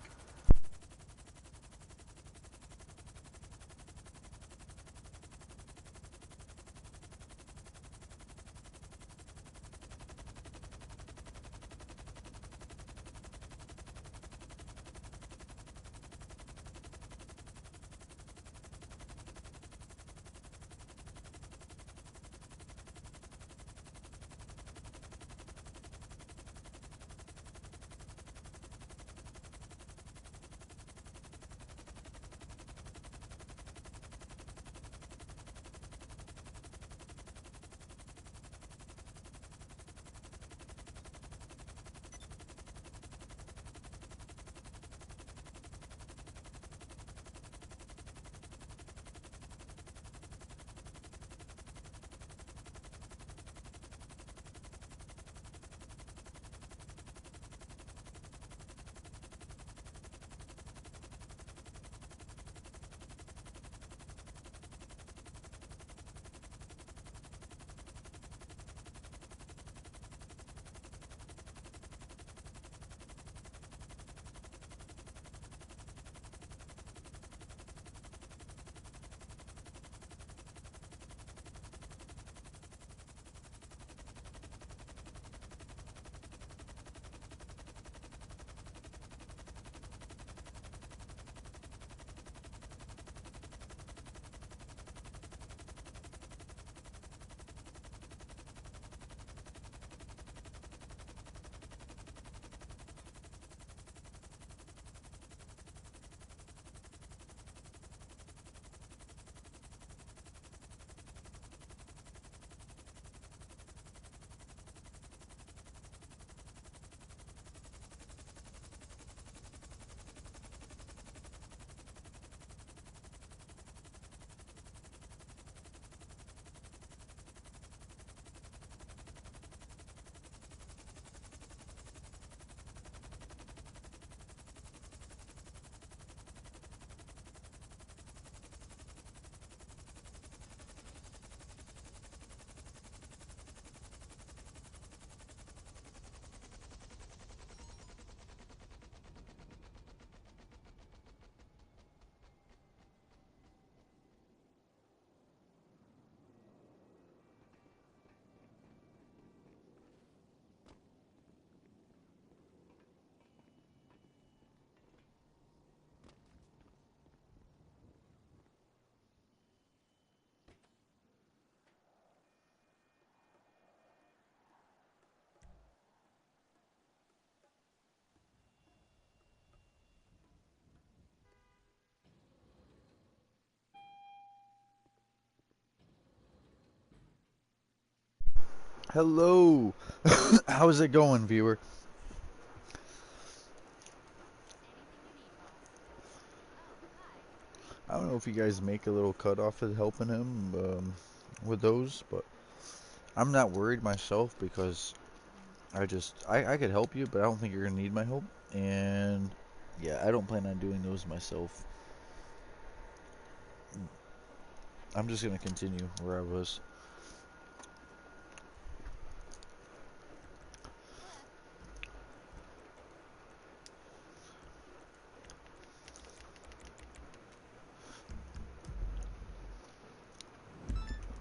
Hello. How's it going, viewer? I don't know if you guys make a little cut off of helping him with those, but I'm not worried myself because I could help you, but I don't think you're gonna need my help. And yeah, I don't plan on doing those myself. I'm just gonna continue where I was.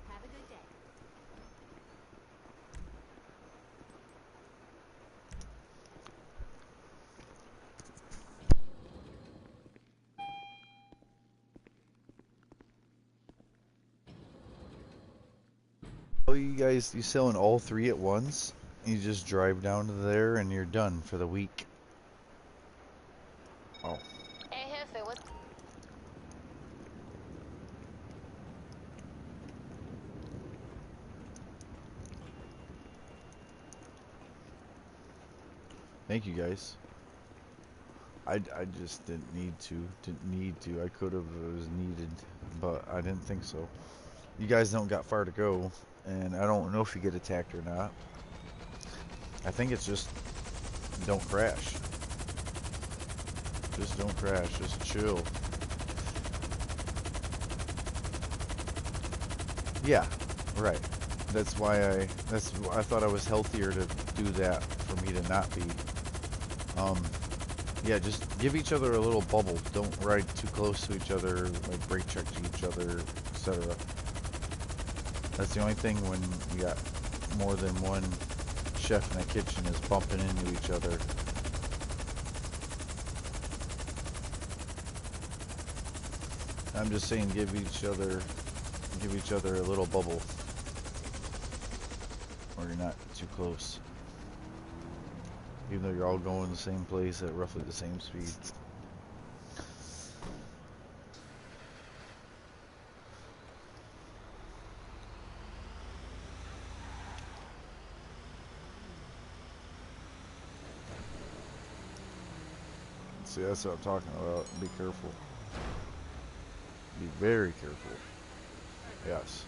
Have a good day. Oh, you selling all three at once? You just drive down to there and you're done for the week. Oh, Hey, Jefe, what? thank you guys. I just didn't need to. Didn't need to. I could have if it was needed, but I didn't think so. You guys don't got far to go, and I don't know if you get attacked or not. I think it's just don't crash. Just don't crash. Just chill. Yeah, right. I thought I was healthier to do that for me to not be. Um, yeah, just give each other a little bubble. Don't ride too close to each other, like brake check to each other, etc. That's the only thing when you got more than one chef in a kitchen is bumping into each other. I'm just saying give each other a little bubble or you're not too close. Even though you're all going the same place at roughly the same speed. See, that's what I'm talking about. Be careful. Be very careful. Yes.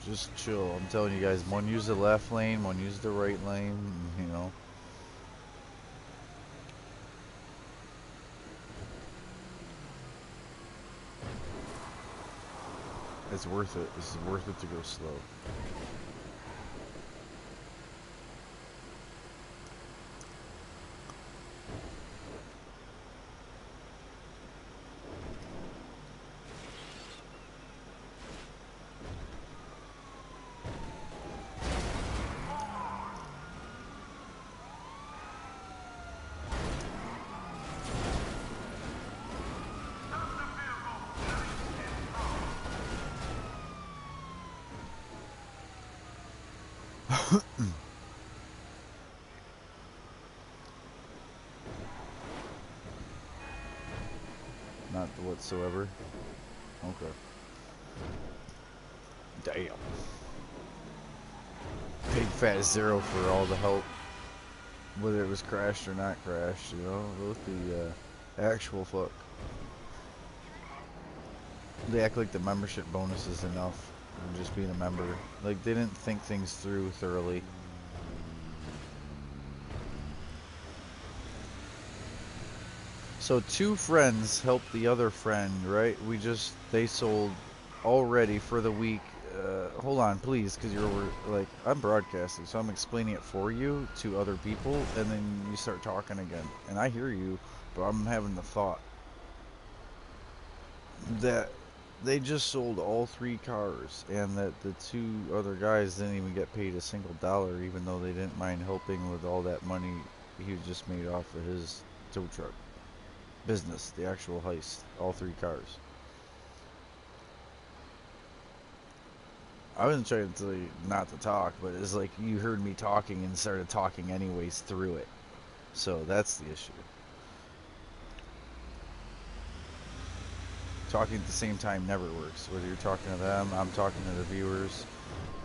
Just chill. I'm telling you guys, one use the left lane, one use the right lane, you know. It's worth it. It's worth it to go slow. Not whatsoever. Okay. Damn. Big fat zero for all the help. Whether it was crashed or not crashed, you know. Look the actual fuck. They act like the membership bonus is enough. And just being a member. Like they didn't think things through thoroughly. So two friends helped the other friend, right? They sold already for the week. Hold on, please, because like, I'm broadcasting, so I'm explaining it for you to other people, and then you start talking again. And I hear you, but I'm having the thought that they just sold all three cars, and that the two other guys didn't even get paid a single dollar, even though they didn't mind helping with all that money he just made off of his tow truck business, the actual heist, all three cars. I wasn't trying to tell you not to talk, but it's like you heard me talking and started talking anyways through it. So that's the issue. talking at the same time never works. Whether you're talking to them, I'm talking to the viewers.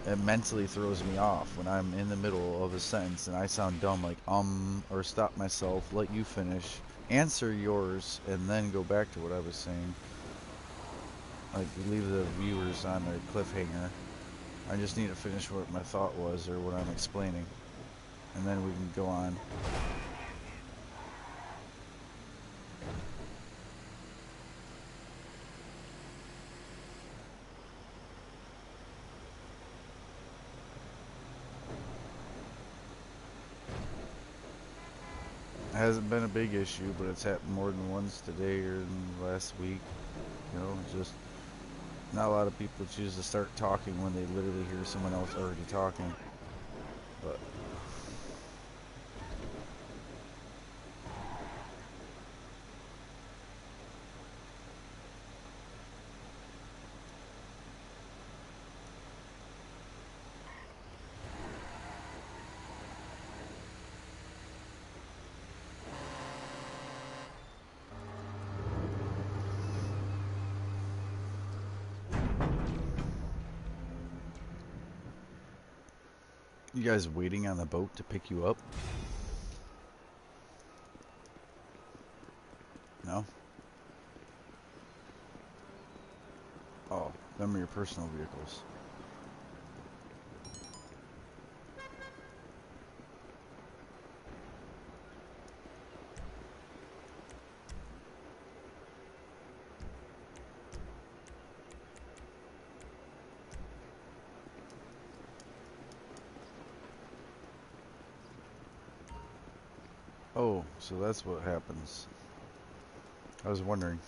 It mentally throws me off when I'm in the middle of a sentence and I sound dumb, like or stop myself, let you finish, answer yours, and then go back to what I was saying. Like, leave the viewers on a cliffhanger. I just need to finish what my thought was or what I'm explaining, and then we can go on. It hasn't been a big issue, but it's happened more than once today or in the last week. You know, it's just not a lot of people choose to start talking when they literally hear someone else already talking. But you guys waiting on the boat to pick you up? No? Oh, them are your personal vehicles. Oh, so that's what happens. I was wondering.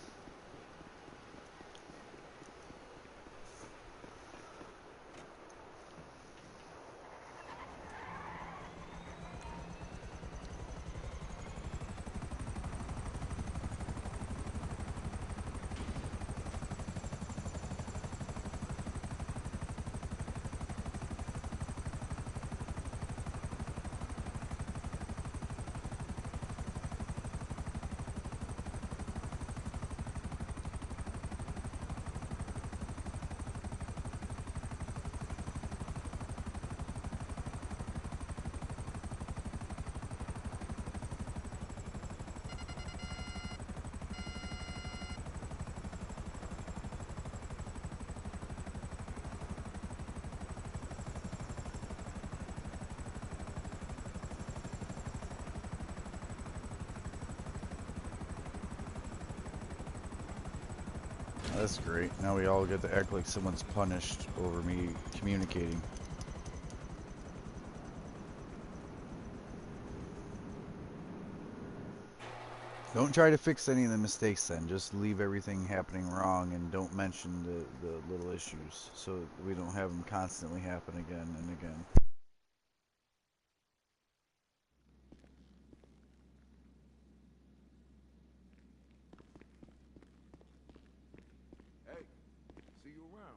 That's great. Now we all get to act like someone's punished over me communicating. Don't try to fix any of the mistakes then. Just leave everything happening wrong and don't mention the little issues so we don't have them constantly happen again and again. Hey, see you around.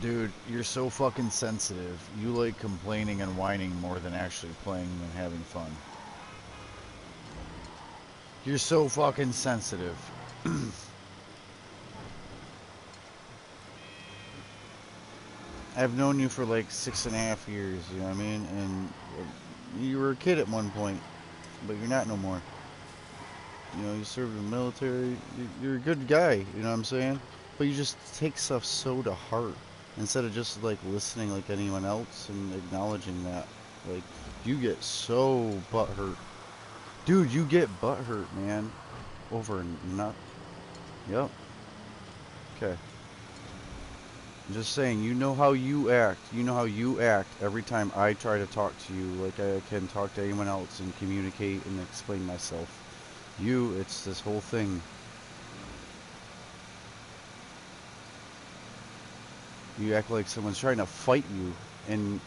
Dude, you're so fucking sensitive. You like complaining and whining more than actually playing and having fun. You're so fucking sensitive. I've known you for like 6.5 years, you know what I mean? And you were a kid at one point, but you're not no more. You know, you served in the military. You're a good guy, you know what I'm saying? but you just take stuff so to heart instead of just like listening like anyone else and acknowledging that. Like, you get so butthurt. Dude, you get butthurt, man. Over not. Yep. Okay. I'm just saying, you know how you act. You know how you act every time I try to talk to you like I can talk to anyone else and communicate and explain myself. You, it's this whole thing. You act like someone's trying to fight you, and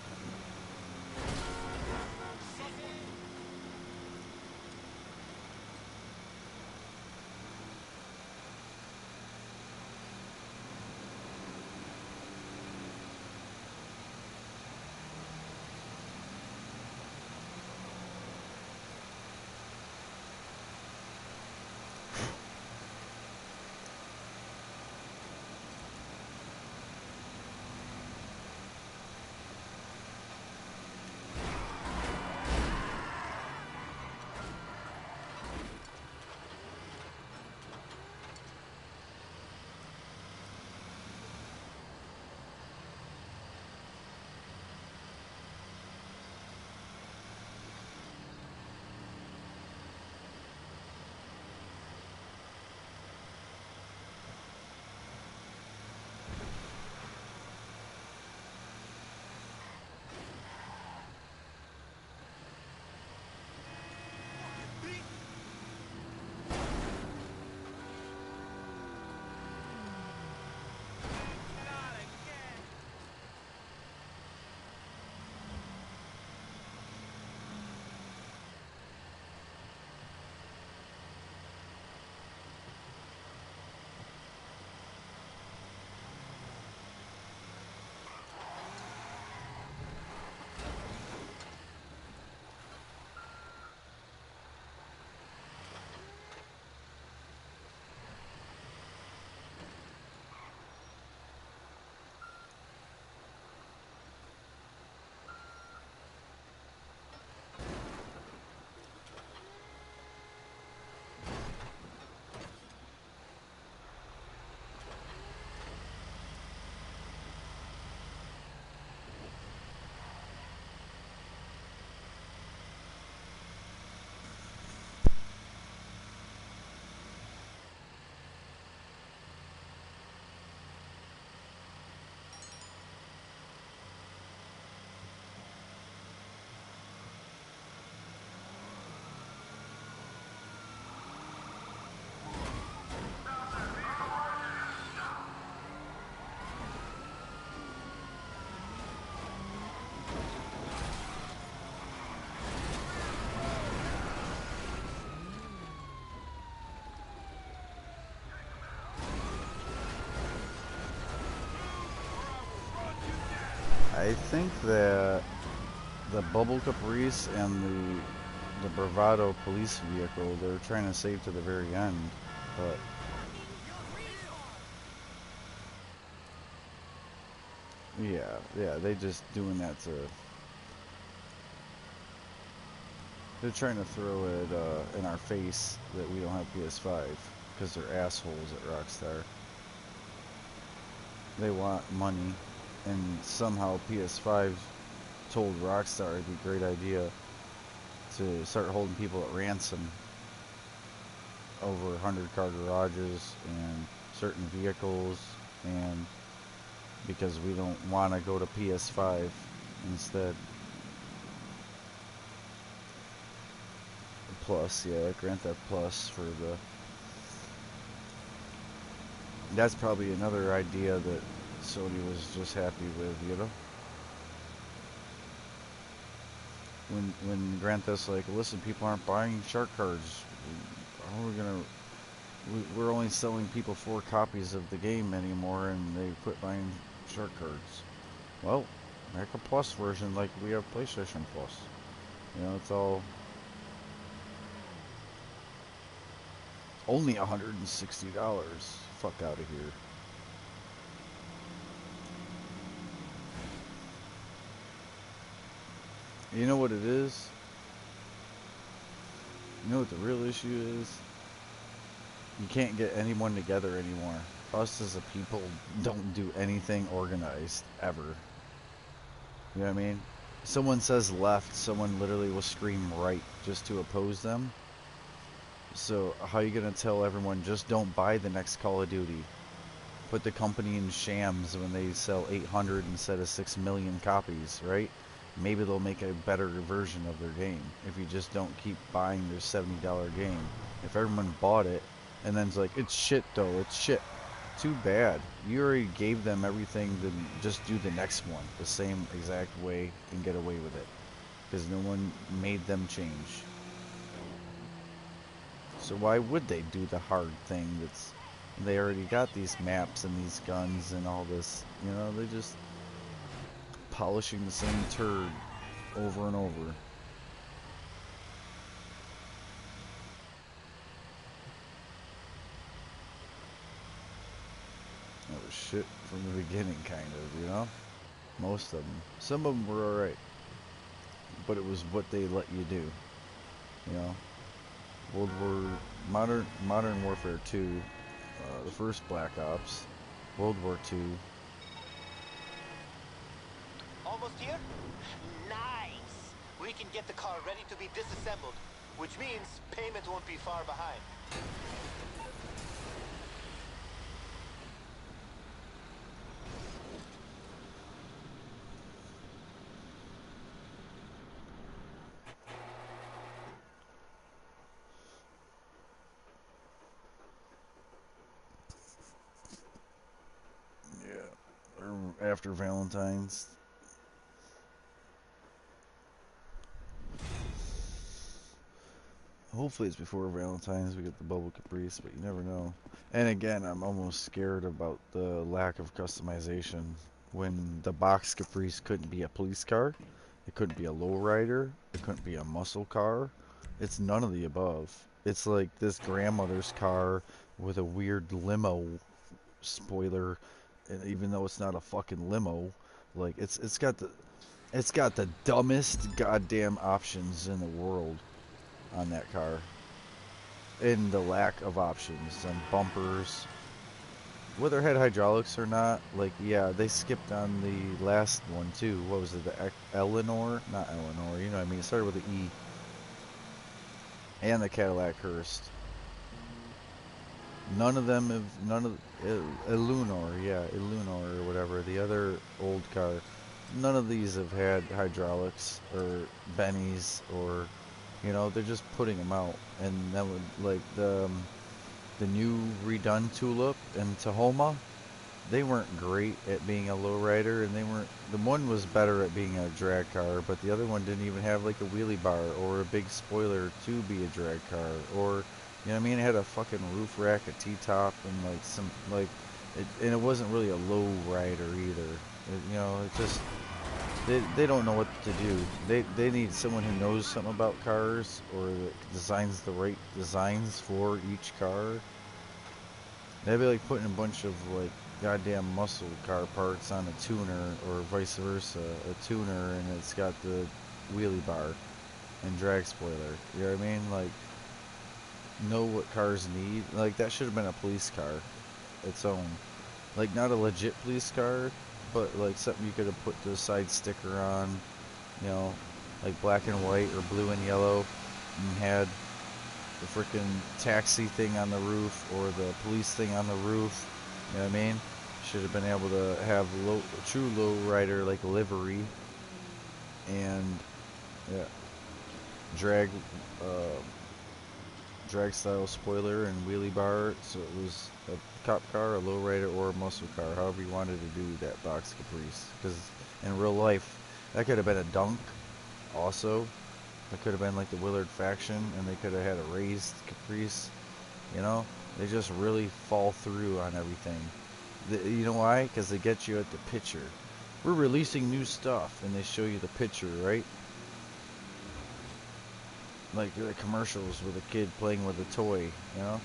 I think that the Bubble Caprice and the Bravado police vehicle, they're trying to save to the very end, but yeah, they just doing that to, they're trying to throw it in our face that we don't have PS5 because they're assholes at Rockstar. They want money, and somehow PS5 told Rockstar it'd be a great idea to start holding people at ransom over 100 car garages and certain vehicles, and because we don't want to go to PS5 instead. Plus, yeah, Grand Theft Plus for the. That's probably another idea that Sony was just happy with, you know. When Grand Theft's like, listen, people aren't buying shark cards. How are we gonna? We're only selling people 4 copies of the game anymore, and they quit buying shark cards. Well, make a Plus version like we have PlayStation Plus. You know, it's all only $160. Fuck out of here. You know what it is? You know what the real issue is? You can't get anyone together anymore. us as a people don't do anything organized ever. You know what I mean? Someone says left, someone literally will scream right just to oppose them. So how are you gonna tell everyone just don't buy the next Call of Duty? Put the company in shams when they sell 800 instead of 6 million copies, right? Maybe they'll make a better version of their game if you just don't keep buying their $70 game. If everyone bought it and then it's like, it's shit though, it's shit. Too bad. You already gave them everything to just do the next one the same exact way and get away with it. Because no one made them change. So why would they do the hard thing that's... They already got these maps and these guns and all this. You know, they just... polishing the same turd over and over. That was shit from the beginning, kind of, you know? Most of them. Some of them were alright. But it was what they let you do. You know? Modern Warfare 2, the first Black Ops, World War 2. Almost here? Nice! We can get the car ready to be disassembled, which means payment won't be far behind. Yeah. Or after Valentine's. Hopefully it's before Valentine's we get the bubble caprice, but you never know. And again, I'm almost scared about the lack of customization. When the box caprice couldn't be a police car, it couldn't be a lowrider, it couldn't be a muscle car. It's none of the above. It's like this grandmother's car with a weird limo spoiler, and even though it's not a fucking limo, like it's got the dumbest goddamn options in the world on that car. And the lack of options and bumpers. Whether it had hydraulics or not, like, yeah, they skipped on the last one too. What was it, the Eleanor? Not Eleanor, you know what I mean. It started with an E. And the Cadillac Hearst. None of them Eleanor, yeah, Eleanor or whatever, the other old car. None of these have had hydraulics or Bennies or, you know, they're just putting them out. And that would, like, the new redone Tulip and Tahoma, they weren't great at being a lowrider, and the one was better at being a drag car, but the other one didn't even have like a wheelie bar or a big spoiler to be a drag car, or, you know what I mean, it had a fucking roof rack, a T-top, and like some, like, and it wasn't really a low rider either. You know, it just, they don't know what to do. They need someone who knows something about cars, or that designs the right designs for each car. They'd be like putting a bunch of like goddamn muscle car parts on a tuner, or vice versa, a tuner, and it's got the wheelie bar and drag spoiler. You know what I mean? Like, know what cars need. Like, that should have been a police car, its own. Like, not a legit police car, but like something you could have put the side sticker on, you know, like black and white or blue and yellow, and had the freaking taxi thing on the roof or the police thing on the roof. You know what I mean? Should have been able to have true low rider like livery and, yeah, drag style spoiler and wheelie bar. So it was a cop car, a low rider, or a muscle car, however you wanted to do that box caprice. Because in real life, that could have been a dunk also. It could have been like the Willard faction, and they could have had a raised caprice. You know, they just really fall through on everything. You know why? Because they get you at the picture. We're releasing new stuff, and they show you the picture, right? Like the commercials with a kid playing with a toy, you know?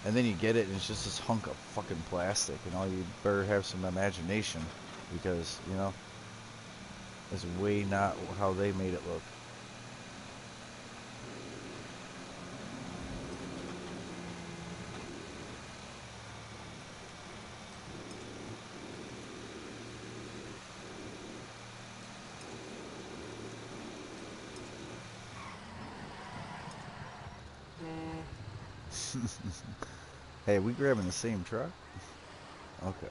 And then you get it, and it's just this hunk of fucking plastic, and all you better have some imagination, because, you know, it's way not how they made it look. Hey, we grabbing the same truck? Okay.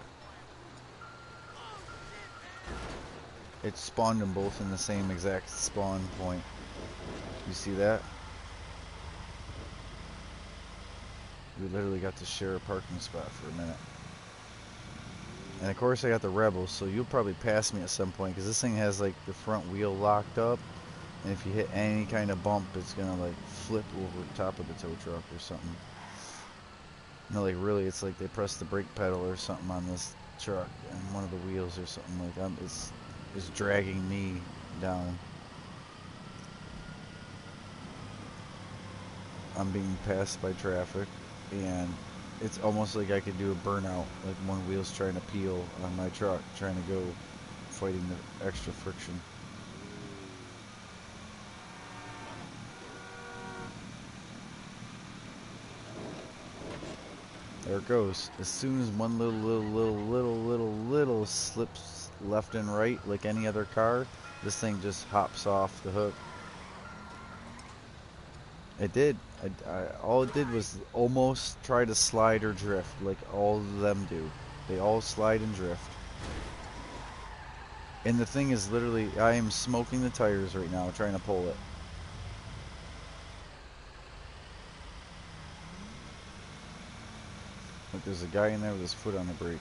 It spawned them both in the same exact spawn point. You see that? We literally got to share a parking spot for a minute. And of course I got the Rebels, so you'll probably pass me at some point, because this thing has like the front wheel locked up, and if you hit any kind of bump, it's gonna like flip over top of the tow truck or something. No, like really, it's like they pressed the brake pedal or something on this truck, and one of the wheels or something like that is dragging me down. I'm being passed by traffic, and it's almost like I could do a burnout, like one wheel's trying to peel on my truck, trying to go fighting the extra friction. There it goes. As soon as one little slips left and right, like any other car, this thing just hops off the hook. It did. All it did was almost try to slide or drift, like all of them do. They all slide and drift. And the thing is literally, I am smoking the tires right now trying to pull it. Look, there's a guy in there with his foot on the brake.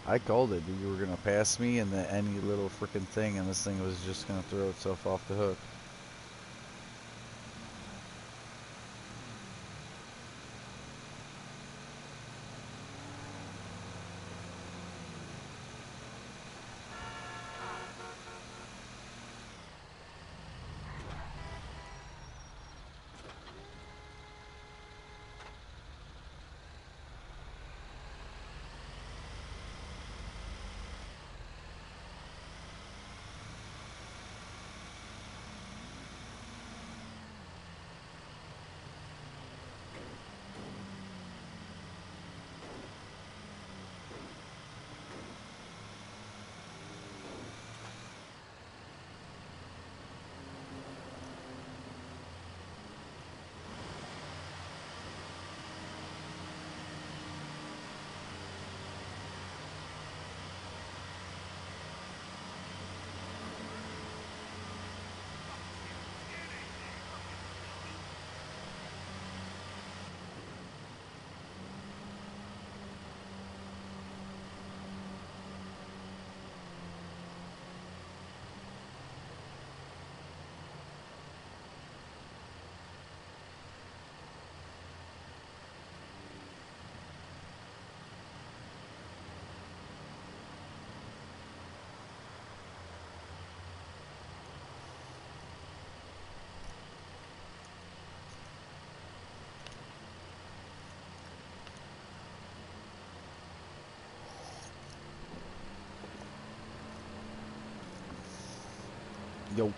I called it, dude. You were gonna pass me and then any little freaking thing, and this thing was just gonna throw itself off the hook. Yo.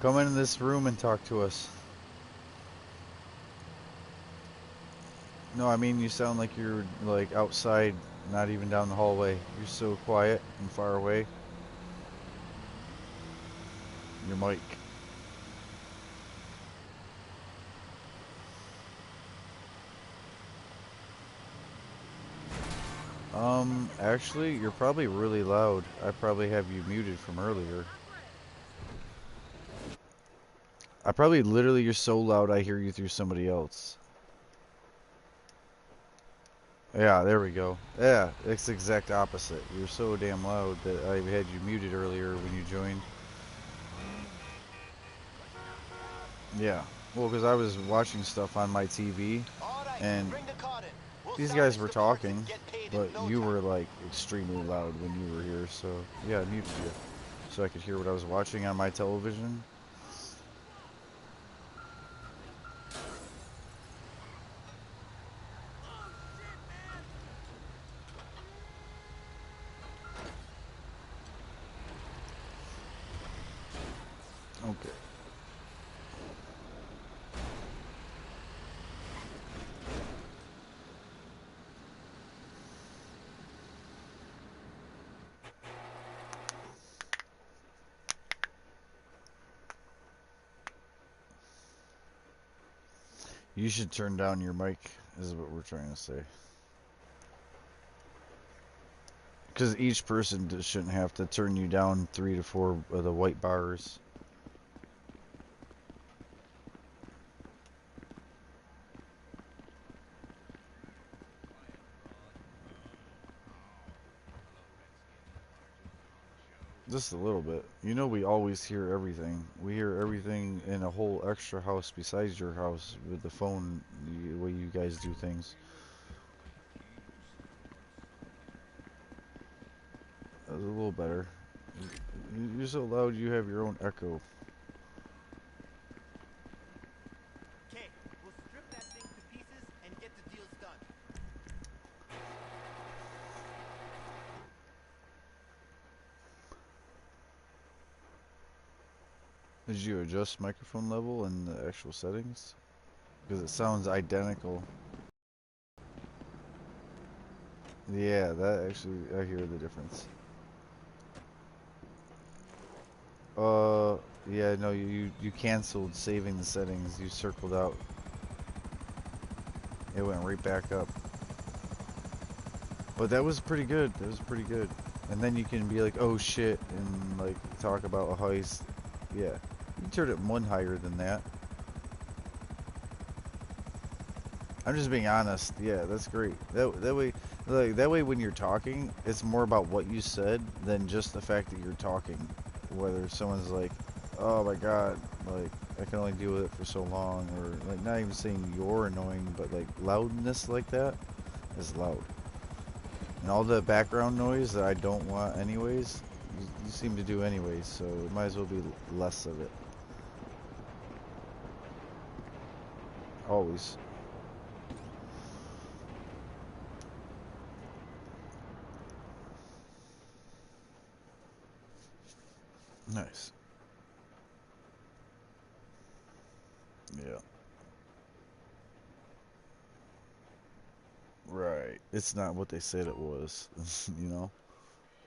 Come in this room and talk to us. No, I mean you sound like you're like outside, not even down the hallway. You're so quiet and far away. Your mic. Actually, you're probably really loud. I probably have you muted from earlier. I probably literally, you're so loud I hear you through somebody else. Yeah, there we go. Yeah, it's the exact opposite. You're so damn loud that I had you muted earlier when you joined. Yeah. Well, because I was watching stuff on my TV, and these guys were talking, but you were like extremely loud when you were here, so yeah, I muted you so I could hear what I was watching on my television. You should turn down your mic, is what we're trying to say. Because each person shouldn't have to turn you down 3 to 4 of the white bars. Just a little bit. You know we always hear everything. We hear everything in a whole extra house besides your house with the phone, the way you guys do things. That was a little better. You're so loud you have your own echo. Okay, we'll strip that thing to pieces and get the deals done. Did you adjust microphone level in the actual settings? Because it sounds identical. Yeah, that actually, I hear the difference. Yeah, no, you canceled saving the settings. You circled out. It went right back up. But that was pretty good. That was pretty good. And then you can be like, oh shit, and like talk about a heist. Yeah. You turned it one higher than that. I'm just being honest. Yeah, that's great. That way, like that way, when you're talking, it's more about what you said than just the fact that you're talking. Whether someone's like, "Oh my god," like I can only deal with it for so long, or like not even saying you're annoying, but like loudness like that is loud. And all the background noise that I don't want anyways, you seem to do anyways, so it might as well be less of it. Always. Nice. Yeah. Right. It's not what they said it was, you know?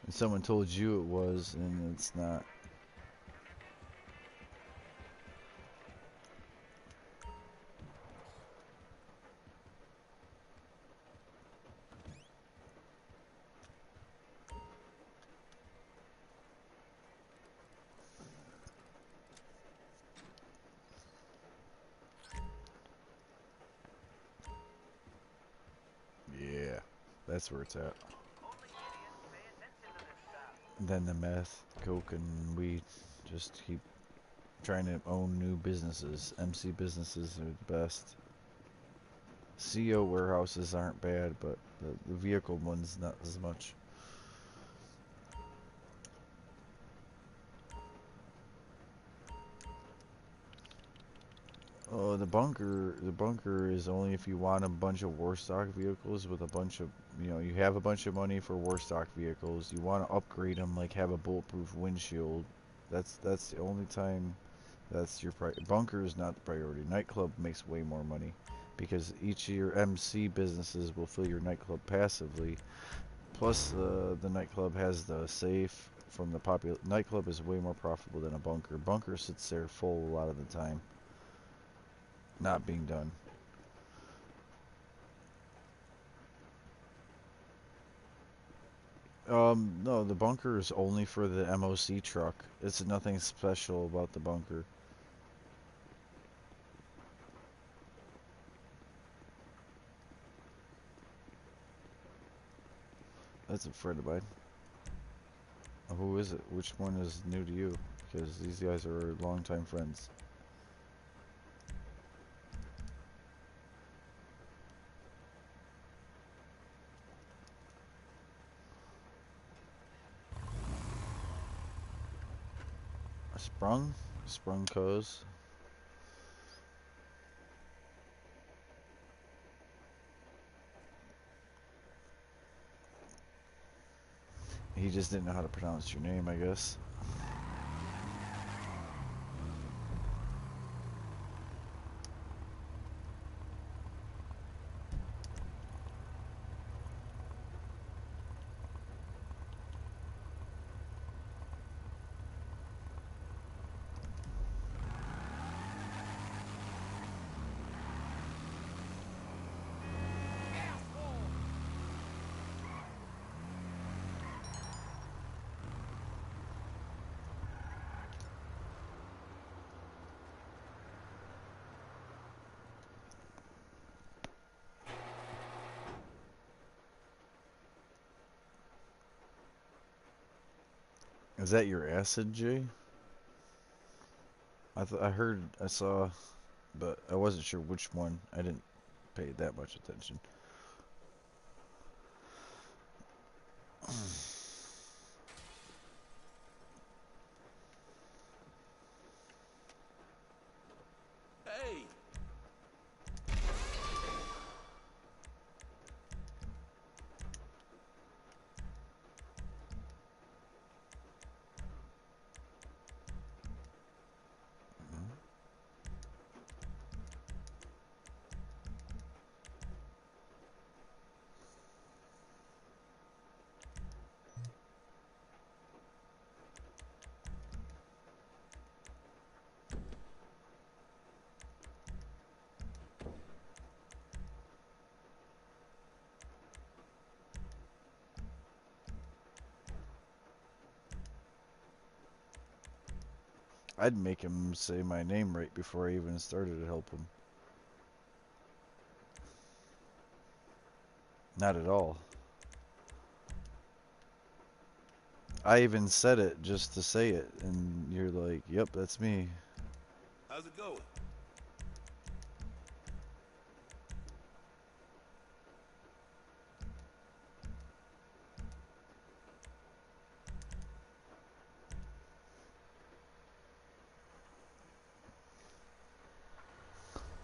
And someone told you it was, and it's not. Yeah. That's where it's at. And then the meth, coke, and weed. Just keep trying to own new businesses. MC businesses are the best. CO warehouses aren't bad, but the vehicle ones not as much. Oh, the bunker is only if you want a bunch of war stock vehicles with a bunch of, you have a bunch of money for war stock vehicles. You want to upgrade them, like have a bulletproof windshield. That's the only time that's your bunker is not the priority. Nightclub makes way more money because each of your MC businesses will fill your nightclub passively. Plus, the nightclub has the safe from the popular nightclub is way more profitable than a bunker. Bunker sits there full a lot of the time, not being done. No, the bunker is only for the MOC truck. It's nothing special about the bunker. That's a friend of mine. Who is it? Which one is new to you? Because these guys are longtime friends. Sprung? Sprung Co's. He just didn't know how to pronounce your name, I guess. Is that your acid, Jay? I saw, but I wasn't sure which one. I didn't pay that much attention. Hey! I'd make him say my name right before I even started to help him. Not at all. I even said it just to say it, and you're like, yep, that's me. How's it going?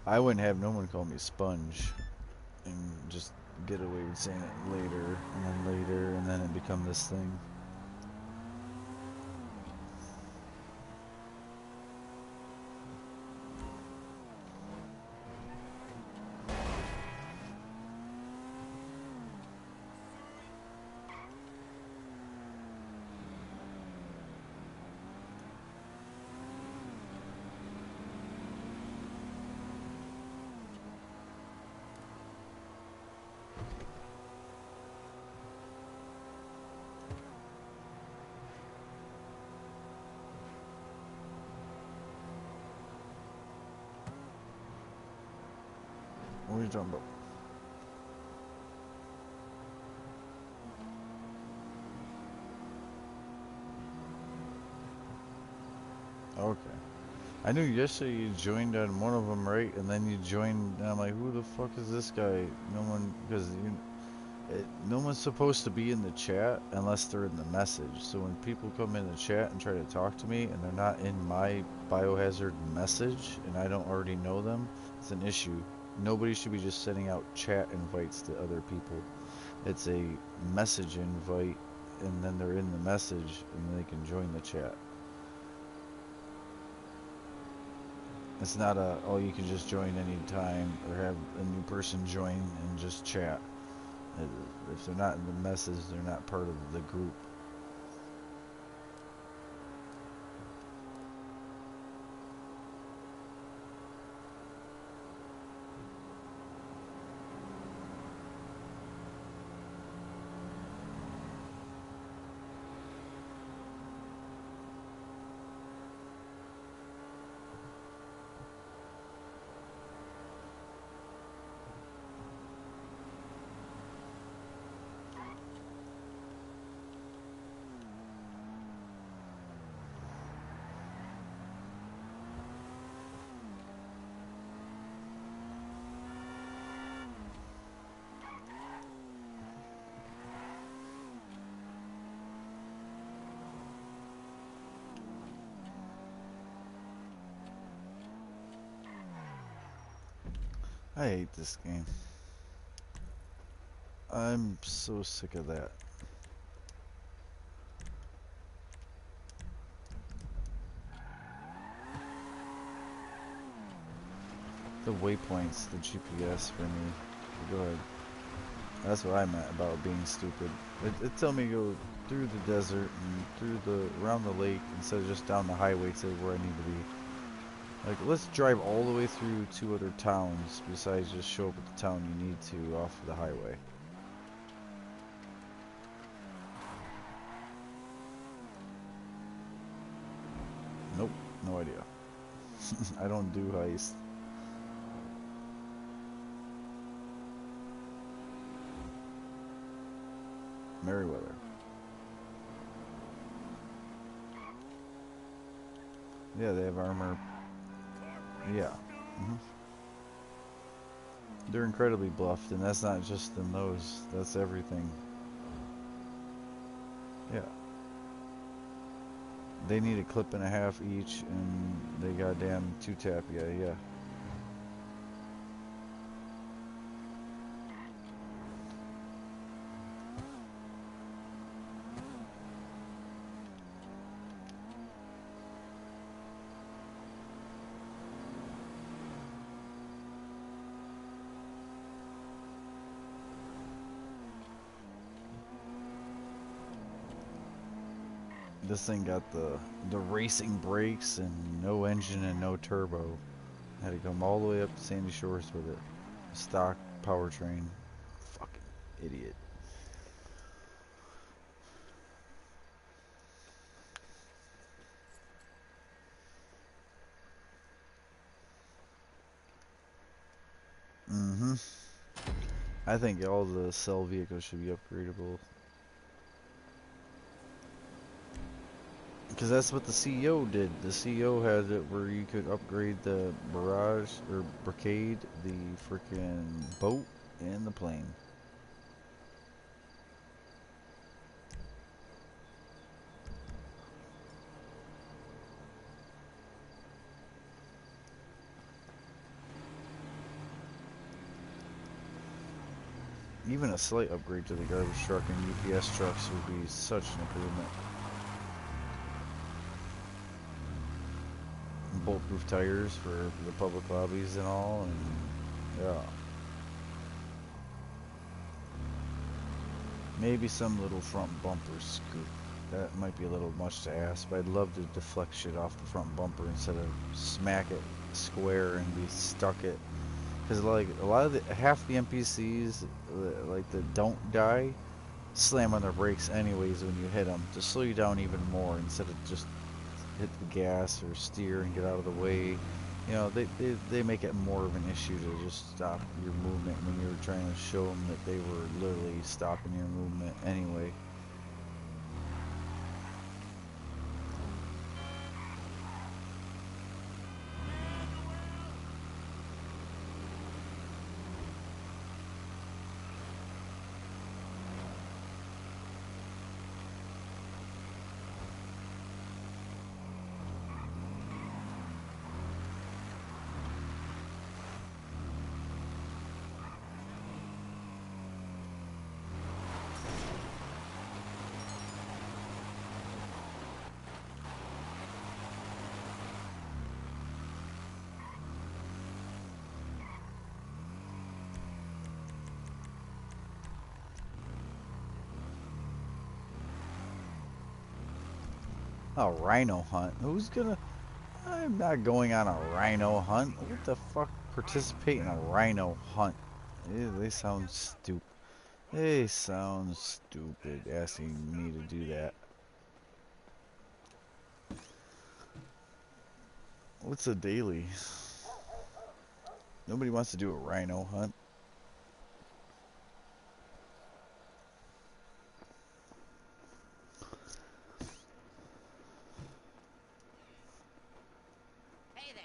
I wouldn't have no one call me Sponge and just get away with saying it later, and then it become this thing. What are you talking about? Okay. I knew yesterday you joined on one of them, right? And then you joined, and I'm like, who the fuck is this guy? No one, because no one's supposed to be in the chat unless they're in the message. So when people come in the chat and try to talk to me and they're not in my biohazard message and I don't already know them, it's an issue. Nobody should be just sending out chat invites to other people. It's a message invite, and then they're in the message and they can join the chat. It's not oh, you can just join anytime or have a new person join and just chat. If they're not in the message, they're not part of the group. I hate this game. I'm so sick of that. The waypoints, the GPS for me. Go ahead. That's what I meant about being stupid. It tell me to go through the desert and around the lake instead of just down the highway to where I need to be. Like, let's drive all the way through 2 other towns besides just show up at the town you need to off the highway. Nope, no idea. I don't do heist. Merriweather. Yeah, they have armor. Yeah. They're incredibly bluffed, and that's not just in those. That's everything. Yeah. They need a clip and a half each, and they goddamn two-tap. Yeah. This thing got the racing brakes and no engine and no turbo. Had to come all the way up to Sandy Shores with it. Stock powertrain. Fucking idiot. I think all the cell vehicles should be upgradable. Because that's what the CEO did. The CEO had it where you could upgrade the barrage or brigade, the freaking boat, and the plane. Even a slight upgrade to the garbage truck and UPS trucks would be such an improvement. And bulletproof tires for the public lobbies and all, and yeah. Maybe some little front bumper scoop. That might be a little much to ask, but I'd love to deflect shit off the front bumper instead of smack it square and be stuck it. Because like a lot of half the NPCs like that don't die slam on their brakes anyways when you hit them to slow you down even more instead of just hit the gas or steer and get out of the way. You know, they make it more of an issue to just stop your movement when you're trying to show them that they were literally stopping your movement anyway. A rhino hunt? Who's gonna... I'm not going on a rhino hunt. What the fuck? Participate in a rhino hunt? They sound stupid. They sound stupid asking me to do that. What's a daily? Nobody wants to do a rhino hunt. Hey there.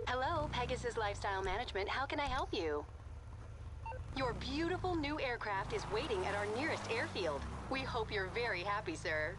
Hello, Pegasus Lifestyle Management. How can I help you? Your beautiful new aircraft is waiting at our nearest airfield. We hope you're very happy, sir.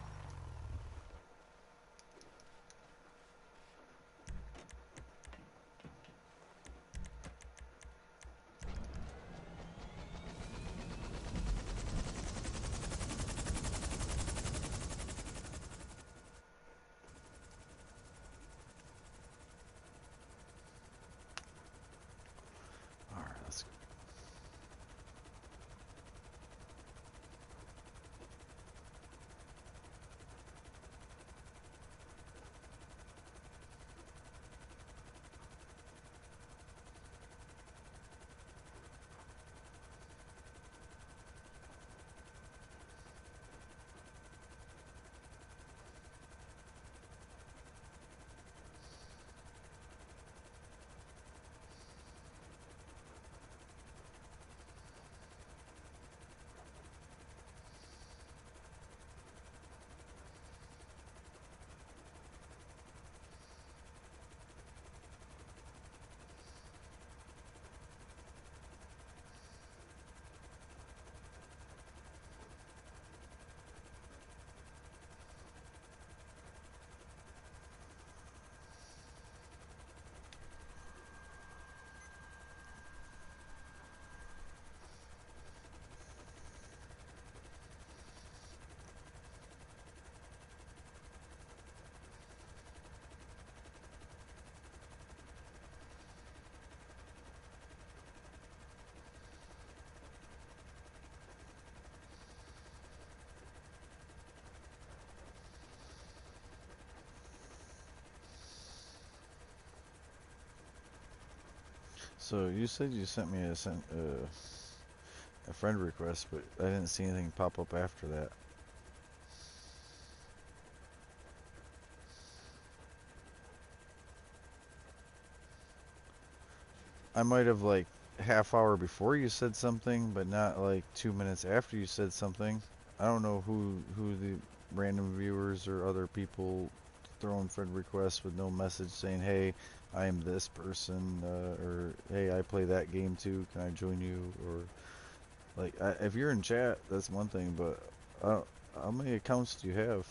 So you said you sent me a friend request, but I didn't see anything pop up after that. I might have like half hour before you said something, but not like 2 minutes after you said something. I don't know who the random viewers or other people throwing friend requests with no message saying, "Hey, I am this person," or "Hey, I play that game too. Can I join you?" Or like, if you're in chat, that's one thing, but how many accounts do you have?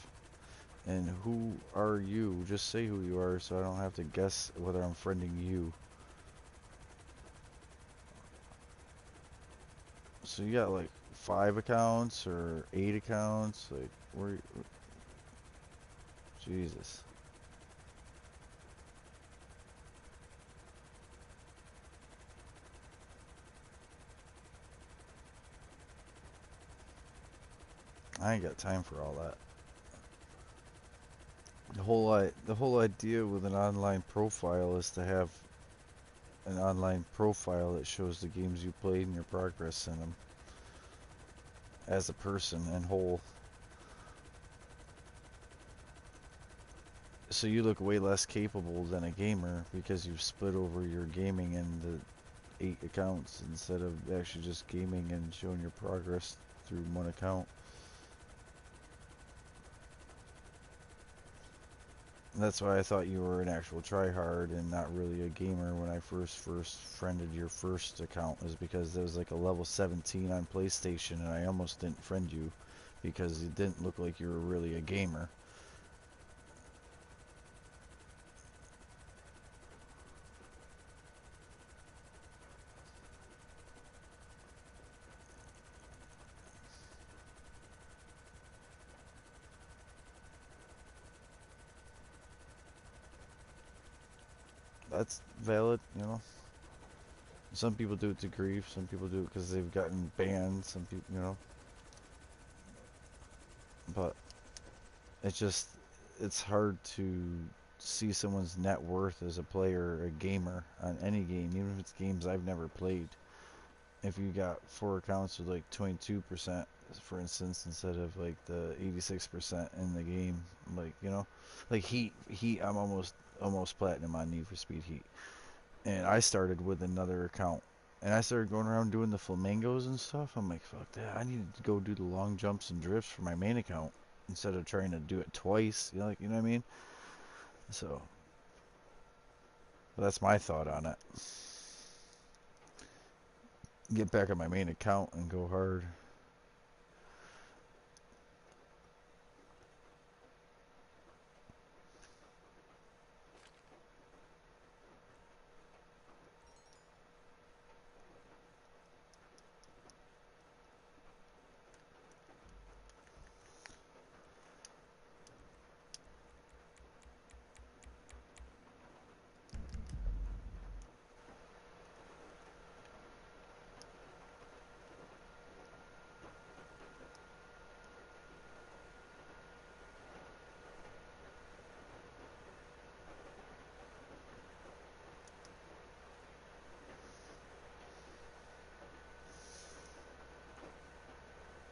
And who are you? Just say who you are so I don't have to guess whether I'm friending you. So you got like 5 accounts or 8 accounts? Like, where? Jesus. I ain't got time for all that. The whole idea with an online profile is to have an online profile that shows the games you played and your progress in them as a person and whole. So you look way less capable than a gamer because you've split over your gaming into 8 accounts instead of actually just gaming and showing your progress through one account. And that's why I thought you were an actual tryhard and not really a gamer when I first friended your first account, is because there was like a level 17 on PlayStation and I almost didn't friend you because it didn't look like you were really a gamer. That's valid, you know. Some people do it to grief, some people do it because they've gotten banned, some people, you know. But it's hard to see someone's net worth as a player, a gamer, on any game, even if it's games I've never played. If you got 4 accounts with like 22%, for instance, instead of like the 86% in the game, like, you know, like Heat, I'm almost platinum on Need for Speed Heat, and I started with another account, and I started going around doing the flamingos and stuff. I'm like, fuck that, I needed to go do the long jumps and drifts for my main account instead of trying to do it twice. You know, like, you know what I mean? So that's my thought on it. Get back on my main account and go hard.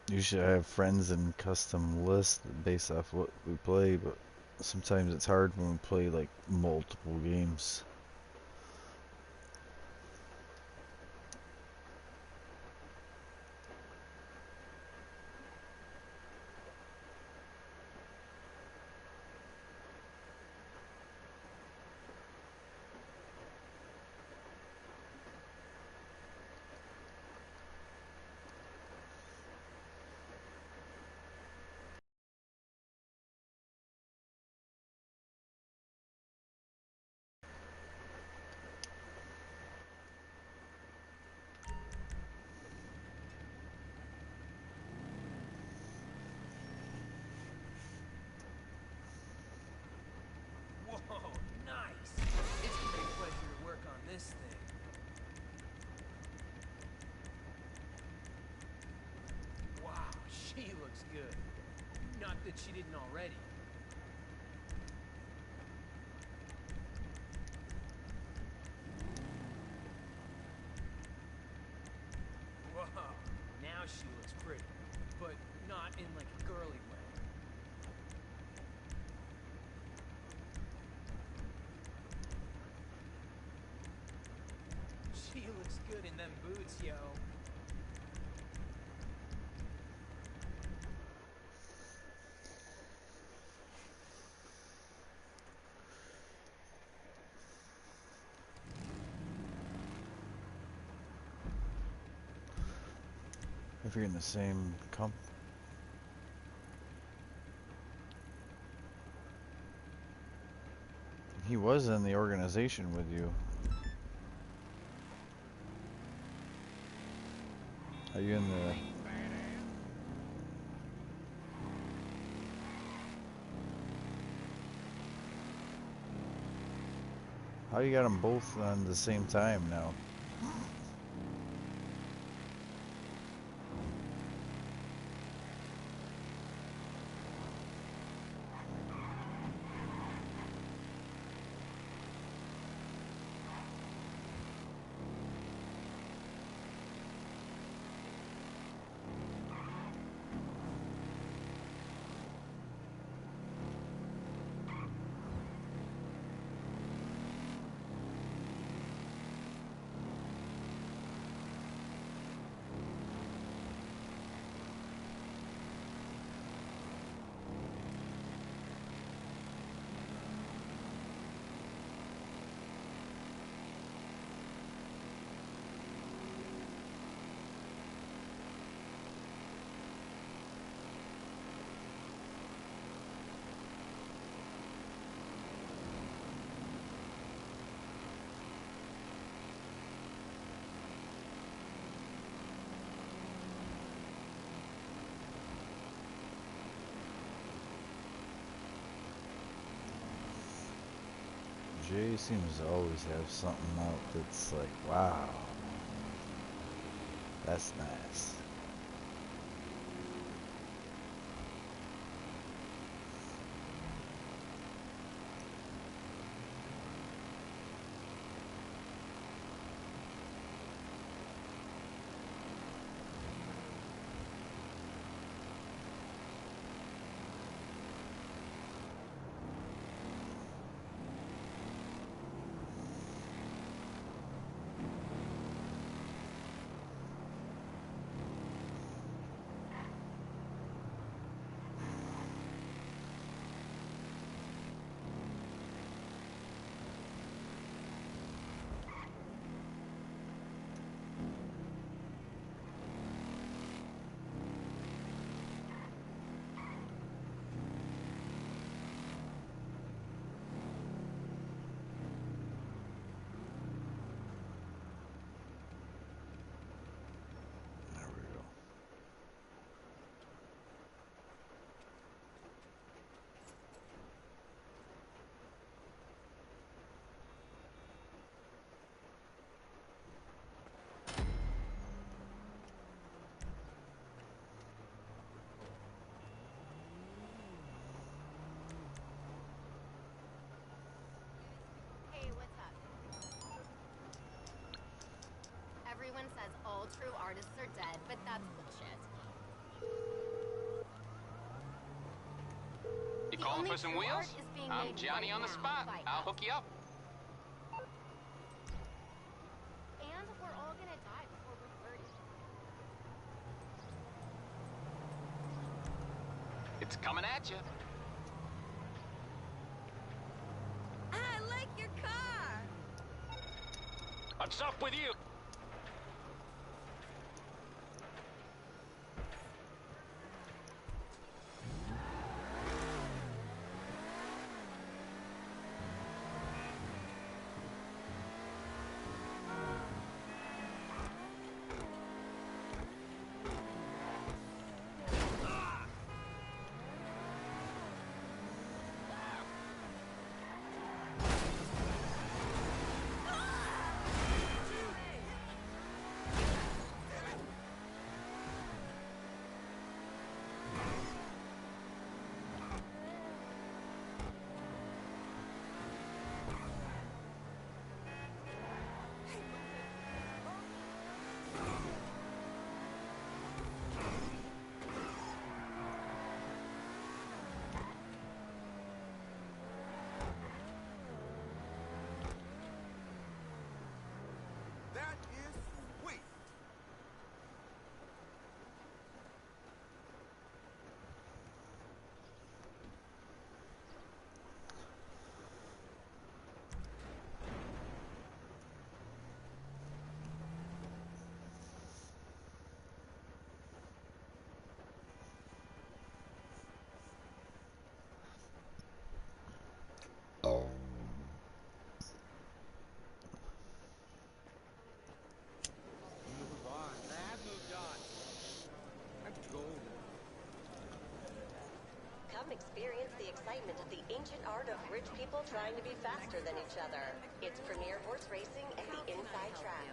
You should have friends and custom lists based off what we play, but sometimes it's hard when we play like multiple games. Whoa, nice! It's a great pleasure to work on this thing. Wow, she looks good. Not that she didn't already. not in like a girly way. She looks good in them boots, yo. If you're in the same he was in the organization with you. Are you in the... How you got them both on the same time now? Jay seems to always have something out that's like, wow, that's nice. Hey, what's up? Everyone says all true artists are dead, but that's bullshit. You The calling only for some true wheels? art is being I'm made Johnny right on the now spot. by I'll us. hook you up. And we're all gonna die before we're 30. It's coming at you. I like your car. What's up with you? ancient art of rich people trying to be faster than each other. It's premier horse racing and the inside track.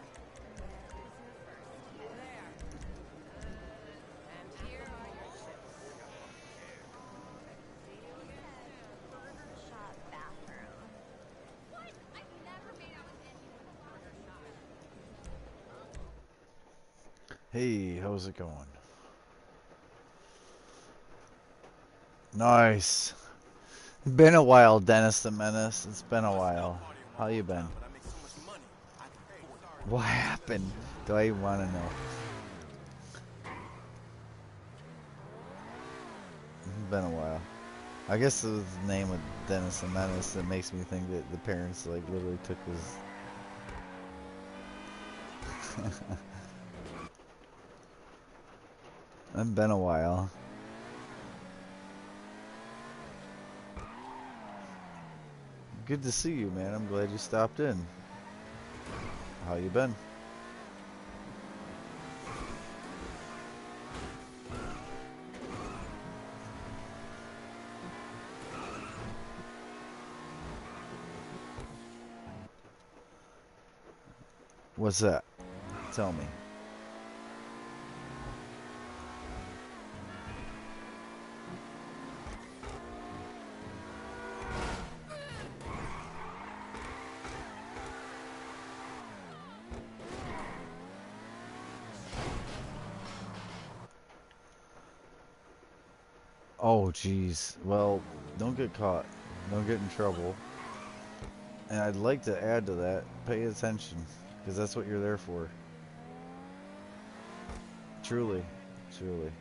Hey, how's it going? Nice. Been a while, Dennis the Menace. It's been a while. How you been? What happened? Do I even want to know? It's been a while. I guess it was the name of Dennis the Menace that makes me think that the parents like literally took his. It's been a while. Good to see you, man. I'm glad you stopped in. How you been? What's that? Tell me. Oh, geez. Well, don't get caught. Don't get in trouble. And I'd like to add to that, pay attention, because that's what you're there for. Truly. Truly.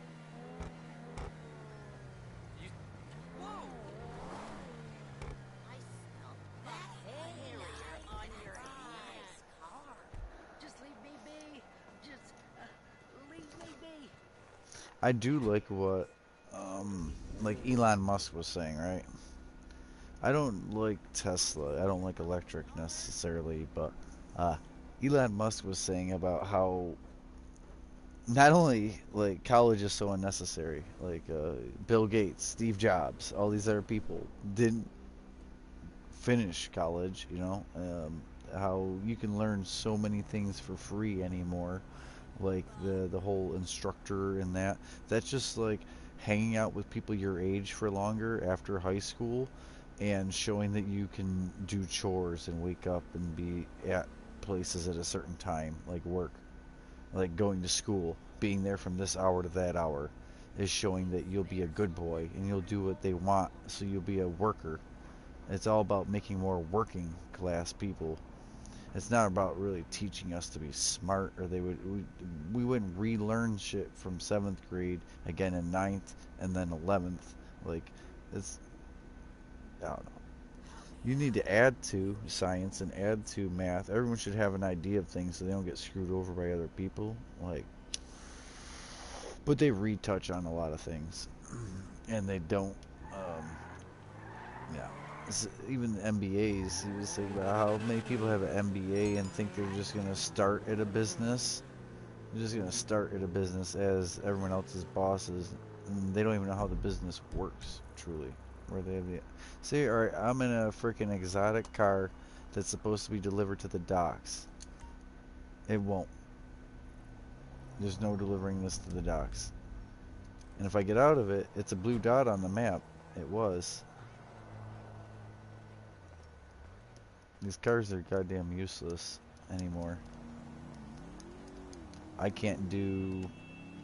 I do like what, like Elon Musk was saying, right? I don't like Tesla. I don't like electric necessarily, but Elon Musk was saying about how not only like college is so unnecessary, like Bill Gates, Steve Jobs, all these other people didn't finish college, you know, how you can learn so many things for free anymore, like the whole instructor and that's just like hanging out with people your age for longer after high school and showing that you can do chores and wake up and be at places at a certain time, like work, like going to school, being there from this hour to that hour is showing that you'll be a good boy and you'll do what they want, so you'll be a worker. It's all about making more working class people. It's not about really teaching us to be smart, or we wouldn't relearn shit from 7th grade again in 9th and then 11th. Like, it's, I don't know. You need to add to science and add to math. Everyone should have an idea of things so they don't get screwed over by other people. Like, but they retouch on a lot of things, and they don't. Yeah. Even the MBAs, he was thinking about how many people have an MBA and think they're just going to start at a business. They're just going to start at a business as everyone else's bosses. And they don't even know how the business works, truly. Where they have the... Say, alright, I'm in a freaking exotic car that's supposed to be delivered to the docks. It won't. There's no delivering this to the docks. And if I get out of it, it's a blue dot on the map. It was. These cars are goddamn useless anymore. I can't do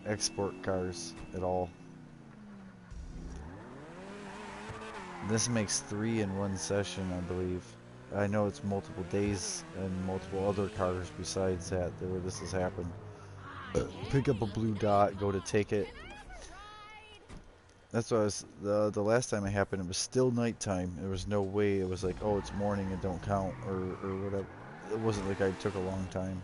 export cars at all. This makes 3 in one session, I believe. I know it's multiple days and multiple other cars besides that where this has happened. Pick up a blue dot, go to take it. That's why the last time it happened, it was still nighttime. There was no way it was like, oh, it's morning, it don't count, or whatever. It wasn't like I took a long time.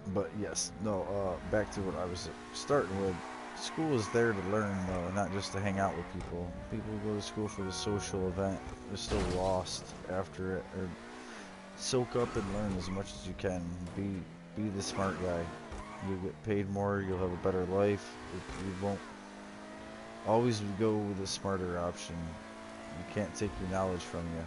But yes, no, back to what I was starting with. School is there to learn, though, not just to hang out with people. People who go to school for the social event, they're still lost after it. Or soak up and learn as much as you can. Be the smart guy. You'll get paid more. You'll have a better life. You won't always go with the smarter option. You can't take your knowledge from you.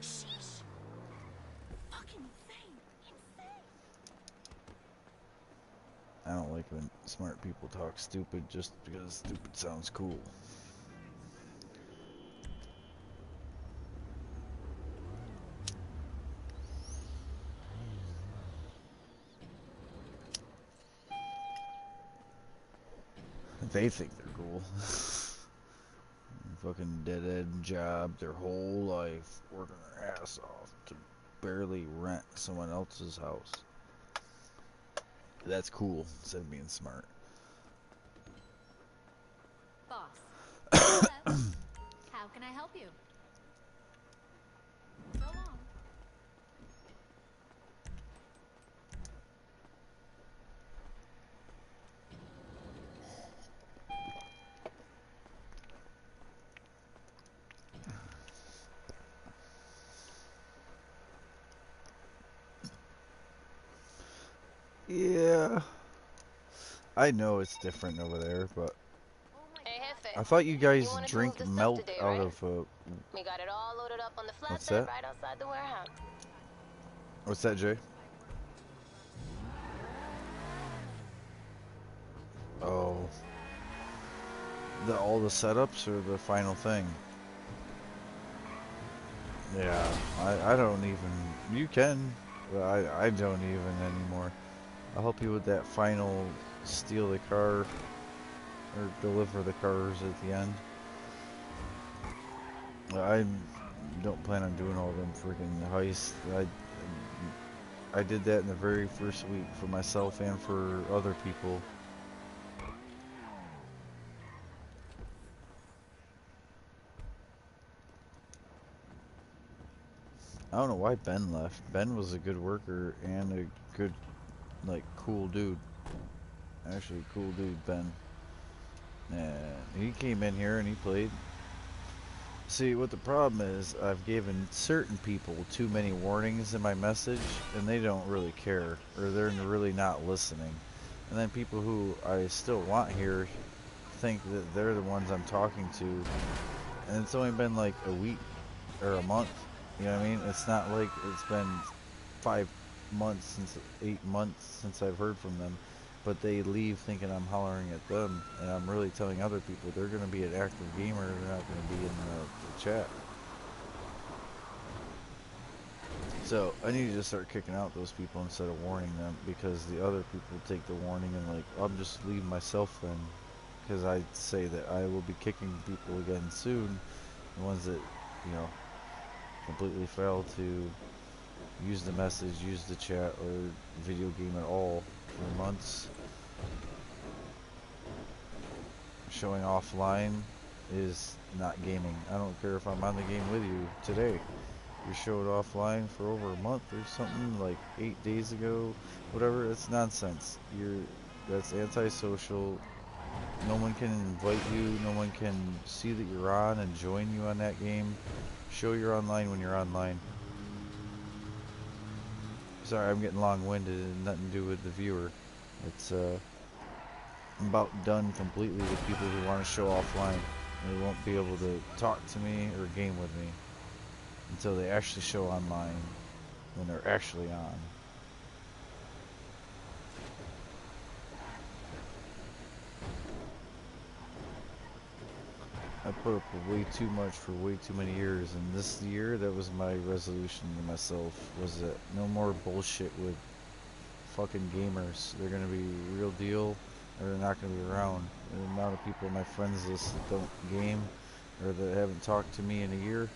Sheesh. Fucking insane. Insane. I don't like when smart people talk stupid just because stupid sounds cool. They think they're cool. Fucking dead-end job their whole life, working their ass off to barely rent someone else's house. That's cool instead of being smart. Boss. Hello. How can I help you? So long. Yeah. I know it's different over there, but Hey, Jefe. I thought you guys wanted to drink move the stuff milk today, out right? of We got it all loaded up on the what's flatbed that? right outside the warehouse. What's that, Jay? Oh. All the setups or the final thing? Yeah, I don't even, you can, but I don't even anymore. I'll help you with that final steal the car or deliver the cars at the end. I don't plan on doing all them freaking heists. I did that in the very first week for myself and for other people. I don't know why Ben left. Ben was a good worker and a good, like, cool dude. Actually, cool dude, Ben. And he came in here and he played. See, what the problem is, I've given certain people too many warnings in my message, and they don't really care, or they're really not listening. And then people who I still want here think that they're the ones I'm talking to, and it's only been like a week or a month. You know what I mean? It's not like it's been 5 months since 8 months since I've heard from them, but they leave thinking I'm hollering at them, and I'm really telling other people they're going to be an active gamer, they're not going to be in the chat. So I need to just start kicking out those people instead of warning them, because the other people take the warning and like, I'll just leave myself then, because I say that I will be kicking people again soon, the ones that, you know, completely fail to use the message, use the chat, or video game at all for months. Showing offline is not gaming. I don't care if I'm on the game with you today. You showed offline for over a month or something, like 8 days ago, whatever. It's nonsense. That's antisocial. No one can invite you. No one can see that you're on and join you on that game. Show you're online when you're online. Sorry, I'm getting long-winded and nothing to do with the viewer. It's I'm about done completely with people who want to show offline. They won't be able to talk to me or game with me until they actually show online when they're actually on. I put up with way too much for way too many years, and this year that was my resolution to myself, was that no more bullshit with fucking gamers. They're gonna be real deal, or they're not gonna be around. The amount of people on my friends list that don't game, or that haven't talked to me in a year,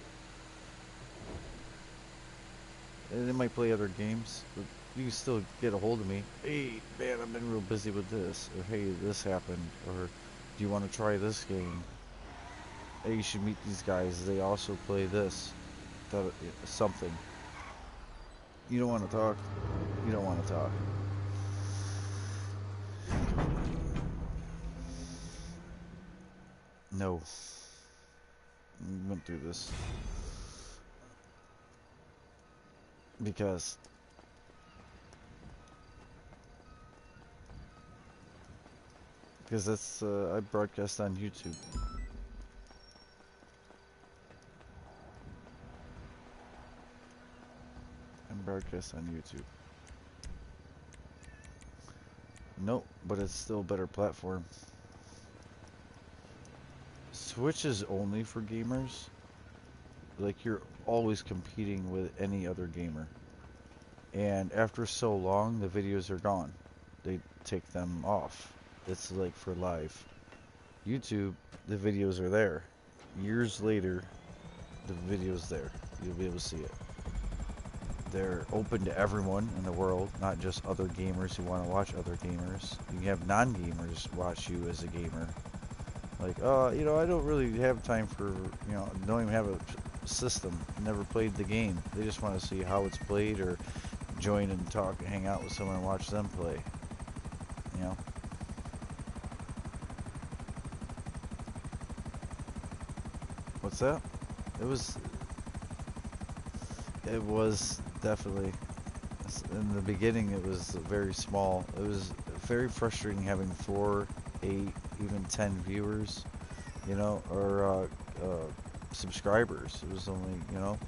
and they might play other games, but you can still get a hold of me. Hey, man, I've been real busy with this, or hey, this happened, or do you want to try this game? Hey, you should meet these guys. They also play this, something. You don't want to talk. You don't want to talk. No. We went through this. Because that's I broadcast on YouTube. I broadcast on YouTube. Nope, but it's still a better platform. Switch is only for gamers. Like, you're always competing with any other gamer. And after so long, the videos are gone. They take them off. It's like for live. YouTube, the videos are there. Years later, the video's there. You'll be able to see it. They're open to everyone in the world, not just other gamers who want to watch other gamers. You can have non-gamers watch you as a gamer. Like, you know, I don't really have time for, you know, don't even have a system. Never played the game. They just want to see how it's played or join and talk and hang out with someone and watch them play. You know? What's that? It was definitely, in the beginning it was very small. It was very frustrating having 4, 8, even 10 viewers, you know, or subscribers. It was only, you know,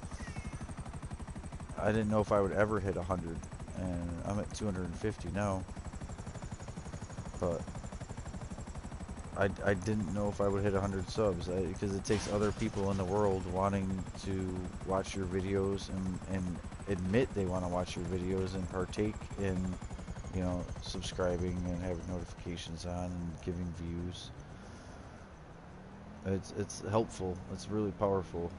I didn't know if I would ever hit 100, and I'm at 250 now, but I didn't know if I would hit 100 subs, because it takes other people in the world wanting to watch your videos and admit they want to watch your videos and partake in, you know, subscribing and having notifications on and giving views. It's helpful. It's really powerful.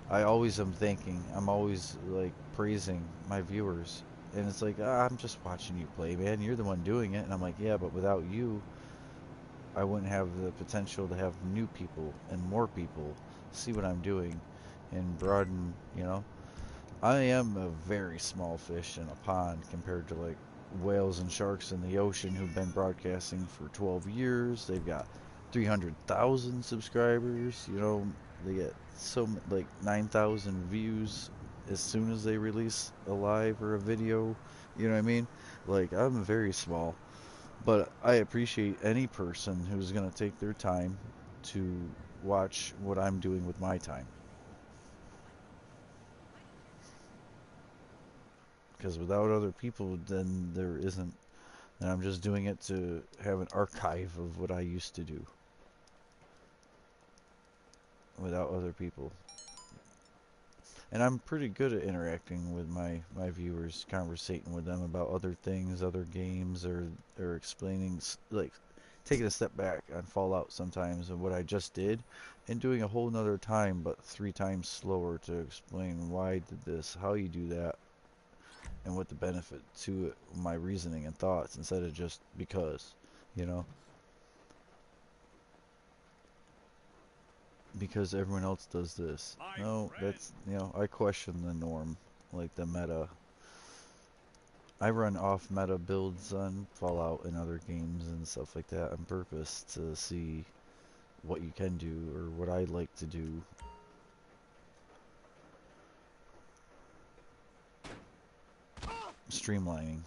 I always am thanking. I'm always like praising my viewers, and it's like, I'm just watching you play, man. You're the one doing it, and I'm like, yeah, but without you, I wouldn't have the potential to have new people and more people see what I'm doing and broaden, you know. I am a very small fish in a pond compared to like whales and sharks in the ocean who've been broadcasting for 12 years. They've got 300,000 subscribers, you know. They get like 9,000 views as soon as they release a live or a video. You know what I mean? Like, I'm very small. But I appreciate any person who's going to take their time to watch what I'm doing with my time. Because without other people, then there isn't. And I'm just doing it to have an archive of what I used to do. Without other people. And I'm pretty good at interacting with my viewers, conversating with them about other things, other games, or explaining, like, taking a step back on Fallout sometimes and what I just did, and doing a whole nother time, but 3 times slower to explain why I did this, how you do that, and what the benefit to it, my reasoning and thoughts, instead of just because, you know. Because everyone else does this. No, that's, you know, I question the norm, like the meta. I run off meta builds on Fallout and other games and stuff like that on purpose to see what you can do or what I like to do. Streamlining.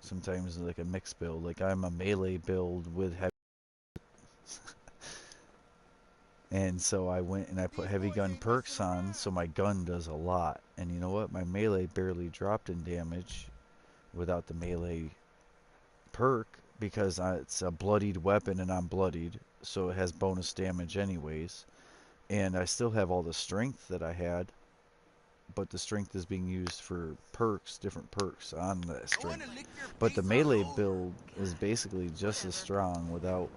Sometimes like a mixed build, like I'm a melee build with heavy. And so I went and I put heavy gun perks on, so my gun does a lot. And you know what? My melee barely dropped in damage without the melee perk, because it's a bloodied weapon and I'm bloodied, so it has bonus damage anyways. And I still have all the strength that I had, but the strength is being used for perks, different perks on that strength. But the melee build is basically just as strong without...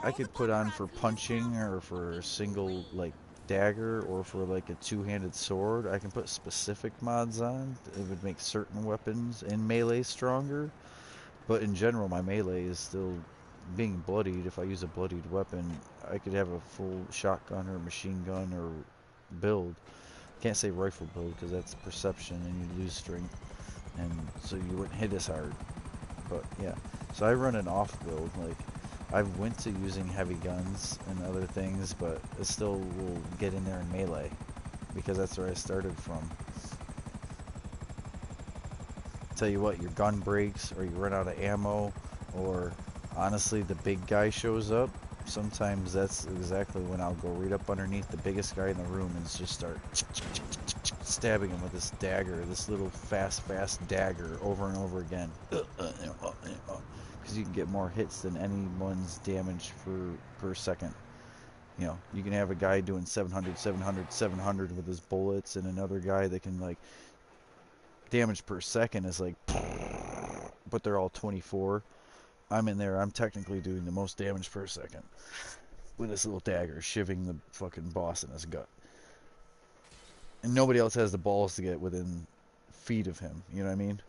I could put on for punching or for a single like dagger or for like a two-handed sword. I can put specific mods on. It would make certain weapons in melee stronger. But in general, my melee is still being bloodied. If I use a bloodied weapon, I could have a full shotgun or machine gun or build Can't say rifle build because that's perception and you lose strength, and so you wouldn't hit as hard. But yeah, so I run an off build. Like I went to using heavy guns and other things, but it still will get in there in melee because that's where I started from. Tell you what, your gun breaks or you run out of ammo, or honestly the big guy shows up. Sometimes that's exactly when I'll go right up underneath the biggest guy in the room and just start stabbing him with this dagger, this little fast dagger over and over again. Because you can get more hits than anyone's damage per second. You know, you can have a guy doing 700, 700, 700 with his bullets, and another guy that can, like, damage per second is like, but they're all 24. I'm in there, I'm technically doing the most damage per second with this little dagger, shivving the fucking boss in his gut. And nobody else has the balls to get within feet of him, you know what I mean?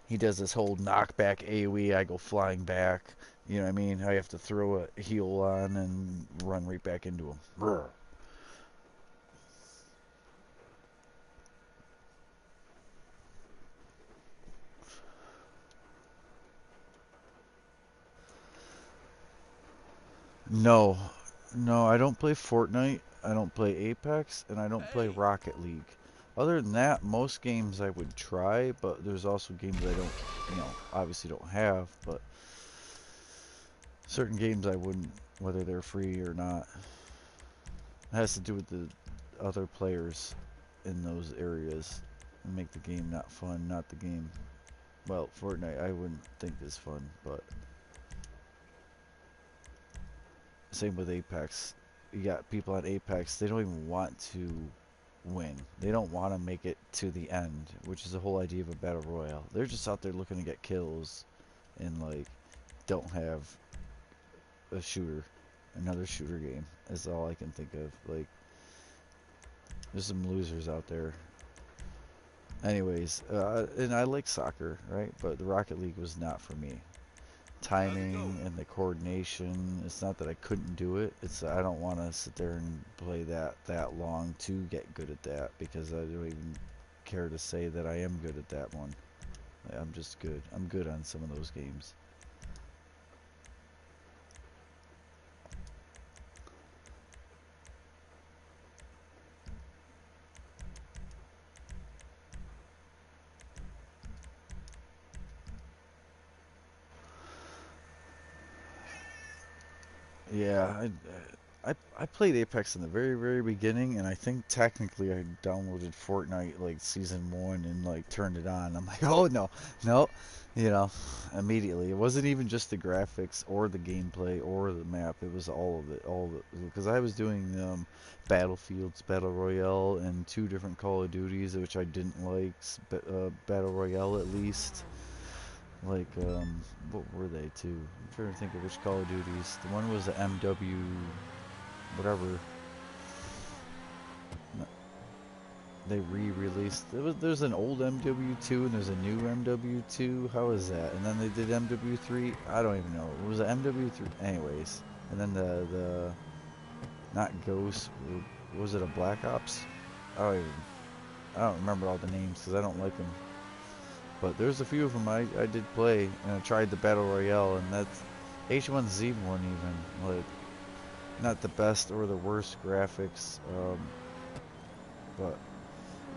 He does this whole knockback AoE, I go flying back, you know what I mean? I have to throw a heal on and run right back into him. Brr. No, no, I don't play Fortnite, I don't play Apex, and I don't play Rocket League. Other than that, most games I would try, but there's also games I don't, you know, obviously don't have, but certain games I wouldn't, whether they're free or not. It has to do with the other players in those areas and make the game not fun, not the game. Well, Fortnite I wouldn't think is fun, but same with Apex. You got people at Apex, they don't even want to win. They don't want to make it to the end, which is the whole idea of a battle royale. They're just out there looking to get kills and, like, don't have a shooter, another shooter game is all I can think of. Like, there's some losers out there. Anyways, and I like soccer, right? But the Rocket League was not for me. Timing and the coordination, it's not that I couldn't do it, it's I don't want to sit there and play that long to get good at that, because I don't even care to say that I am good at that one. I'm just good. I'm good on some of those games. Yeah, I played Apex in the very beginning, and I think technically I downloaded Fortnite like season 1 and like turned it on. I'm like, oh no, no, you know, immediately. It wasn't even just the graphics or the gameplay or the map. It was all of it, because I was doing Battlefields, Battle Royale, and 2 different Call of Duties, which I didn't like. Battle Royale at least. Like, what were they too? I'm trying to think of which Call of Duties. The one was the MW, whatever. They re-released. There's an old MW2 and there's a new MW2. How is that? And then they did MW3. I don't even know. It was an MW3. Anyways, and then the not Ghost. Was it a Black Ops? I don't remember all the names because I don't like them. But there's a few of them I did play, and I tried the Battle Royale, and that's H1Z1 even, like, not the best or the worst graphics, but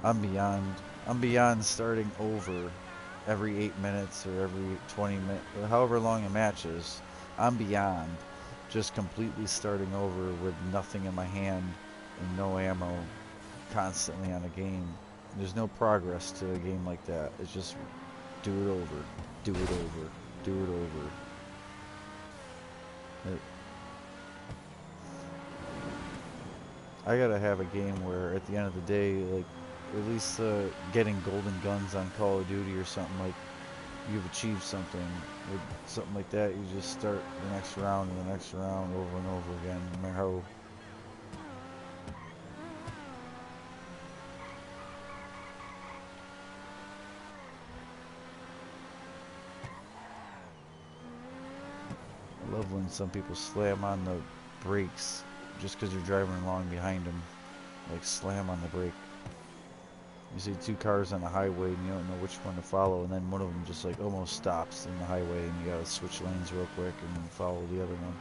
I'm beyond starting over every 8 minutes or every 20 minutes, however long a match is. I'm beyond just completely starting over with nothing in my hand and no ammo constantly on a game. There's no progress to a game like that. It's just do it over, do it over, do it over. I gotta have a game where at the end of the day, like, at least getting golden guns on Call of Duty or something, like, you've achieved something. With something like that, you just start the next round and the next round over and over again, no matter how. I love when some people slam on the brakes just because you're driving along behind them. Like, slam on the brake. You see two cars on the highway and you don't know which one to follow, and then one of them just like almost stops in the highway and you gotta switch lanes real quick and then follow the other one.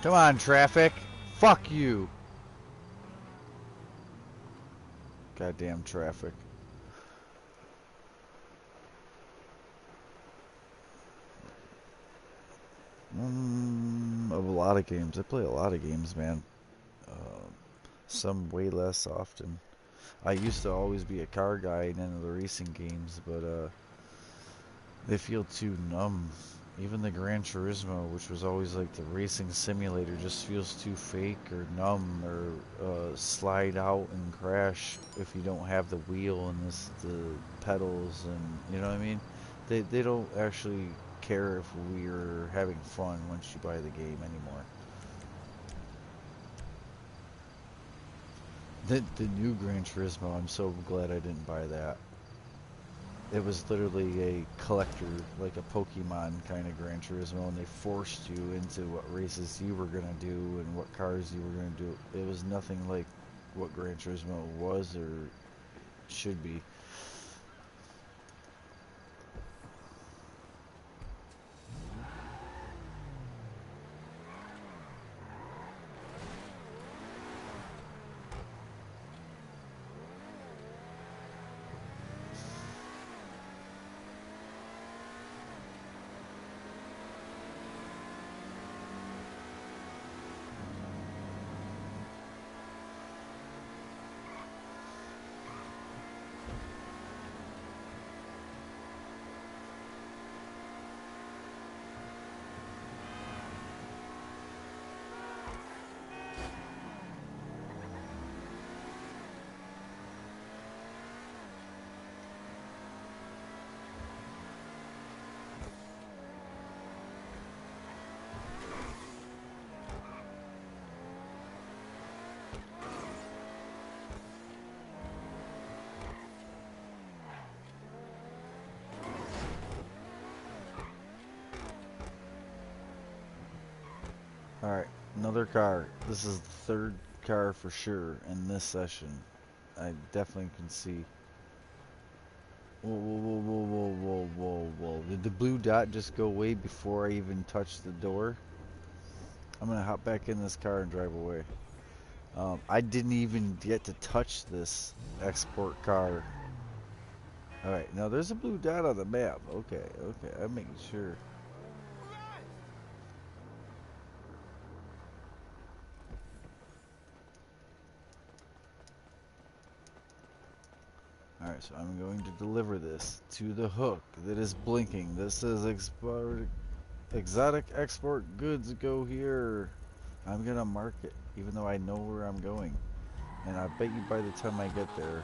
Come on, traffic. Fuck you. Goddamn traffic. Of a lot of games. I play a lot of games, man. Some way less often. I used to always be a car guy and into the racing games, but they feel too numb. Even the Gran Turismo, which was always like the racing simulator, just feels too fake or numb or slide out and crash if you don't have the wheel and the pedals and you know what I mean. They don't actually care if we're having fun once you buy the game anymore. The new Gran Turismo, I'm so glad I didn't buy that. It was literally a collector, like a Pokemon kind of Gran Turismo, and they forced you into what races you were going to do and what cars you were going to do. It was nothing like what Gran Turismo was or should be. Alright, another car. This is the third car for sure in this session. I definitely can see. Whoa, whoa, whoa, whoa, whoa, whoa, whoa. Did the blue dot just go away before I even touched the door? I'm gonna hop back in this car and drive away. I didn't even get to touch this export car. Alright, now there's a blue dot on the map. Okay, I'm making sure. Alright, so I'm going to deliver this to the hook that is blinking. This says exotic export goods go here. I'm gonna mark it, even though I know where I'm going. And I bet you by the time I get there,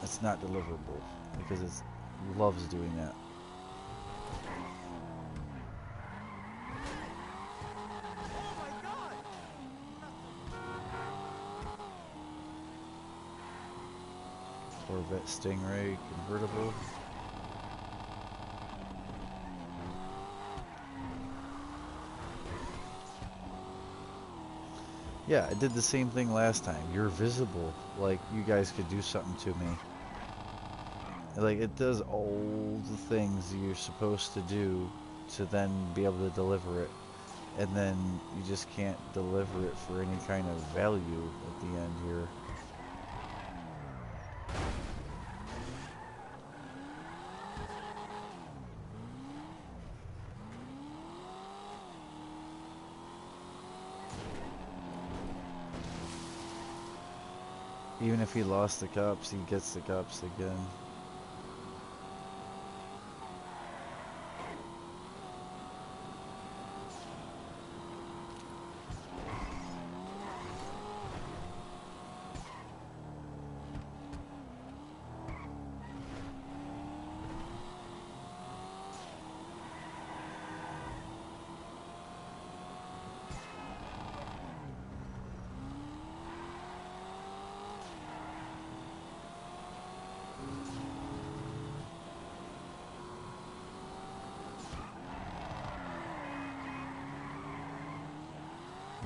it's not deliverable, because it loves doing that. Corvette Stingray convertible. Yeah, I did the same thing last time. You're visible. Like, you guys could do something to me. Like, it does all the things you're supposed to do to then be able to deliver it. And then you just can't deliver it for any kind of value at the end here. Even if he lost the cups, he gets the cups again.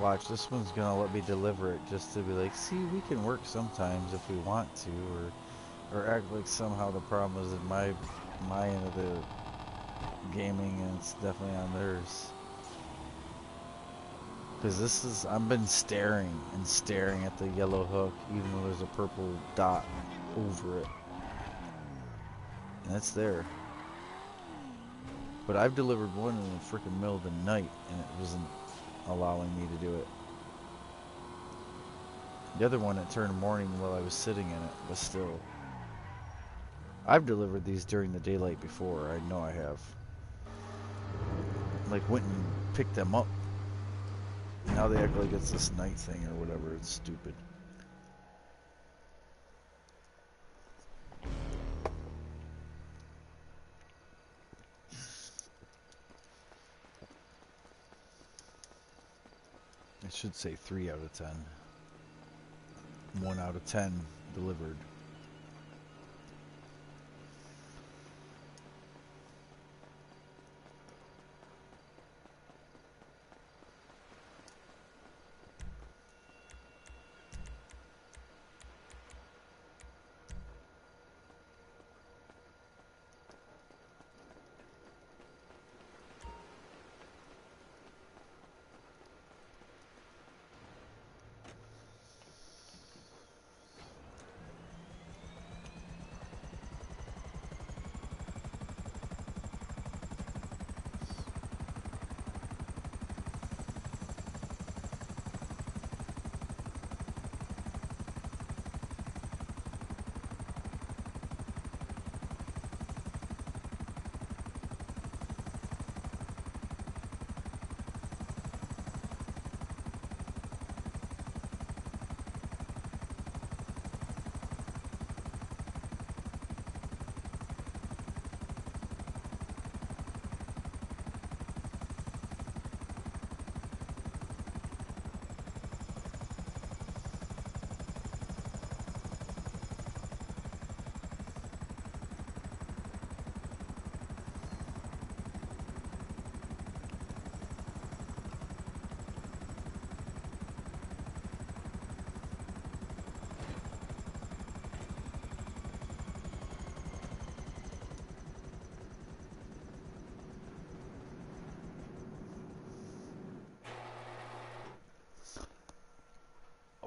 Watch, this one's gonna let me deliver it just to be like, see, we can work sometimes if we want to, or act like somehow the problem is in my end of the gaming and it's definitely on theirs. Because this is, I've been staring and staring at the yellow hook, even though there's a purple dot over it. And it's there. But I've delivered one in the freaking middle of the night, and it wasn't allowing me to do it. The other one, it turned morning while I was sitting in it, but still. I've delivered these during the daylight before, I know I have. Like, went and picked them up. Now they act like it's this night thing or whatever, it's stupid. It should say 3 out of 10. 1 out of 10 delivered.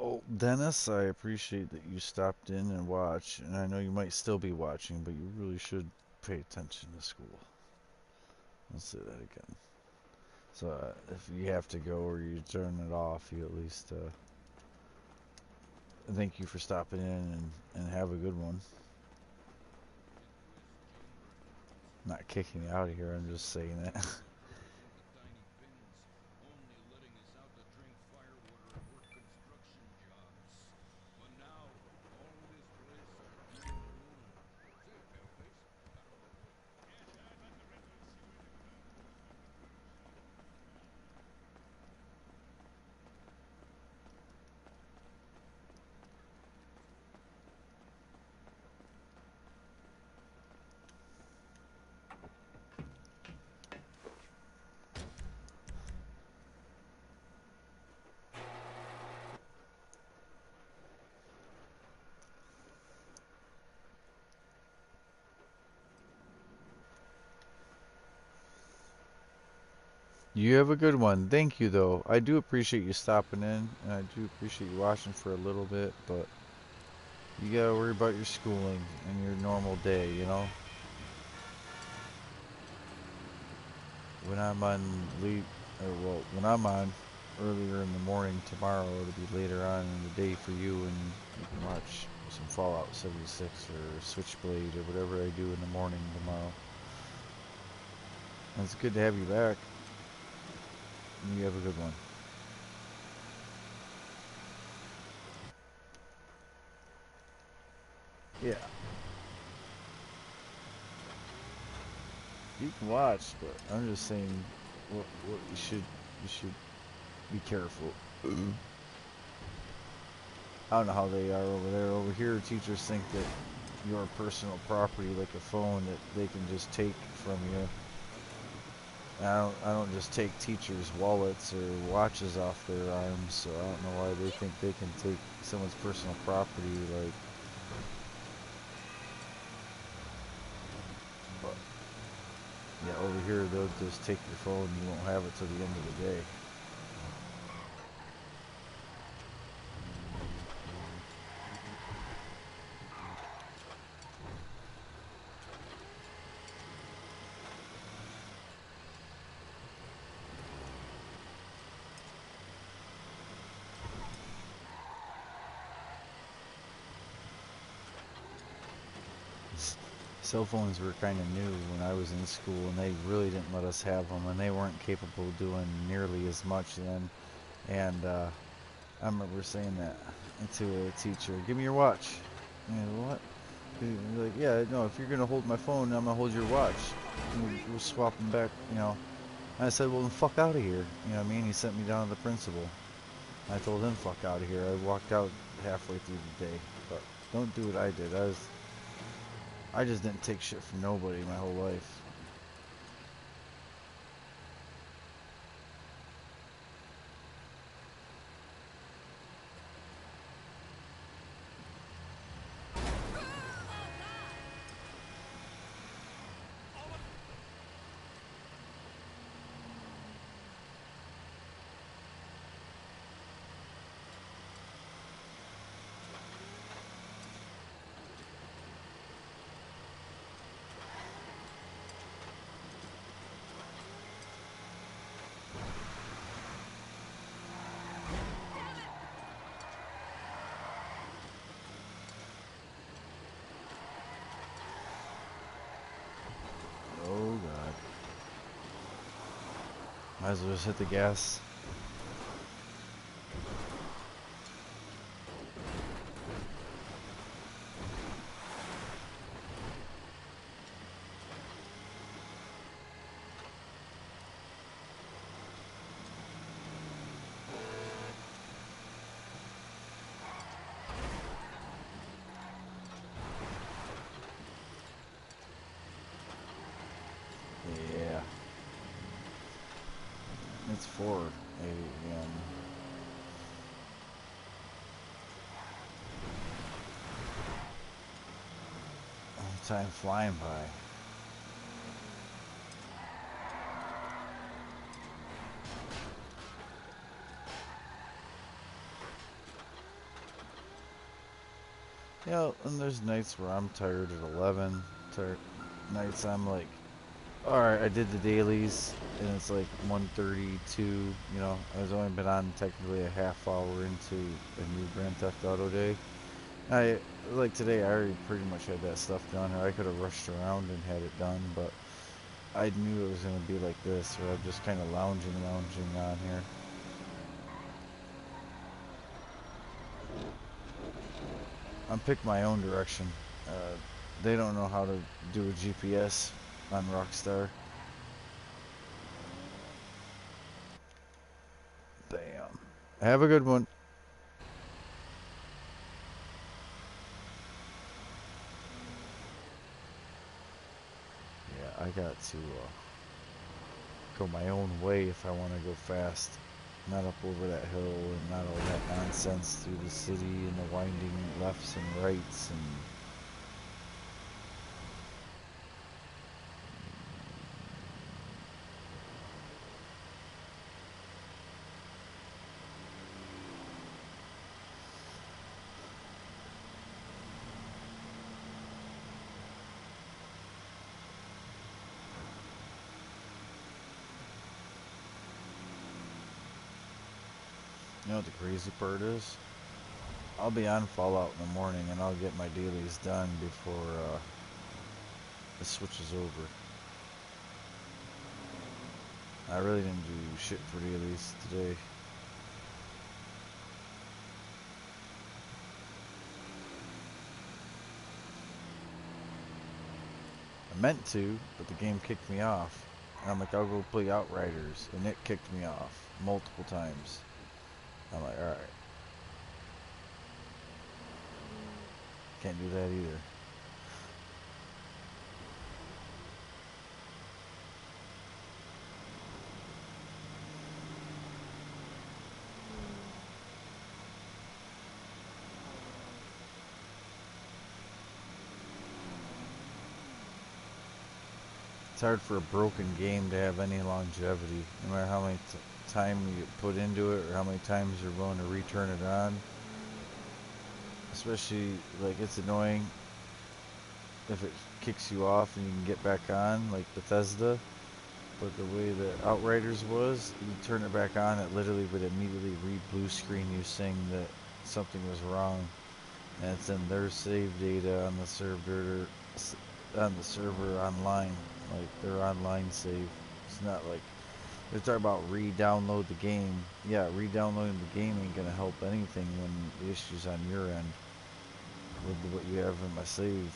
Oh, Dennis, I appreciate that you stopped in and watched, and I know you might still be watching, but you really should pay attention to school. I'll say that again. So if you have to go or you turn it off, you at least thank you for stopping in and have a good one. Not kicking you out of here, I'm just saying that. You have a good one. Thank you, though. I do appreciate you stopping in, and I do appreciate you watching for a little bit, but you gotta worry about your schooling and your normal day, you know? When I'm on late, or well, when I'm on earlier in the morning tomorrow, it'll be later on in the day for you, and you can watch some Fallout 76 or Switchblade or whatever I do in the morning tomorrow. And it's good to have you back. You have a good one. Yeah. You can watch, but I'm just saying what you should be careful. I don't know how they are over there. Over here, teachers think that your personal property, like a phone, that they can just take from you. I don't just take teachers' wallets or watches off their arms, so I don't know why they think they can take someone's personal property. Like, but yeah, over here they'll just take your phone. And you won't have it till the end of the day. Cell phones were kind of new when I was in school, and they really didn't let us have them, and they weren't capable of doing nearly as much then. And I remember saying that to a teacher, "Give me your watch." And what? And you're like, yeah, no. If you're gonna hold my phone, I'm gonna hold your watch. And we'll swap them back, you know. And I said, well, then fuck out of here. You know what I mean? He sent me down to the principal. I told him, fuck out of here. I walked out halfway through the day. But don't do what I did. I just didn't take shit from nobody my whole life. Oh god. Might as well just hit the gas. Yeah. It's 4 a.m. Time flying by. Yeah, and there's nights where I'm tired at 11. Nights I'm like, alright, I did the dailies, and it's like 1:32, you know. I've only been on technically a half hour into a new Grand Theft Auto day. Like today, I already pretty much had that stuff done, or I could have rushed around and had it done, but I knew it was going to be like this, where I'm just kind of lounging on here. I'm pick my own direction. They don't know how to do a GPS on Rockstar. Bam. Have a good one. Yeah, I got to go my own way if I want to go fast. Not up over that hill and not all that nonsense through the city and the winding lefts and rights and... You know what the crazy part is? I'll be on Fallout in the morning and I'll get my dailies done before it switches over. I really didn't do shit for dailies today. I meant to, but the game kicked me off. And I'm like, I'll go play Outriders, and it kicked me off multiple times. I'm like, alright. Can't do that either. It's hard for a broken game to have any longevity, no matter how many time you put into it or how many times you're willing to return it on. Especially, like, it's annoying if it kicks you off and you can get back on, like Bethesda. But the way that Outriders was, you turn it back on, it literally would immediately re-blue screen you saying that something was wrong. And it's in their save data on the server online, like their online save. It's not like they're talking about re-download the game. Yeah, re-downloading the game ain't gonna help anything when the issue's on your end with what you have in my save.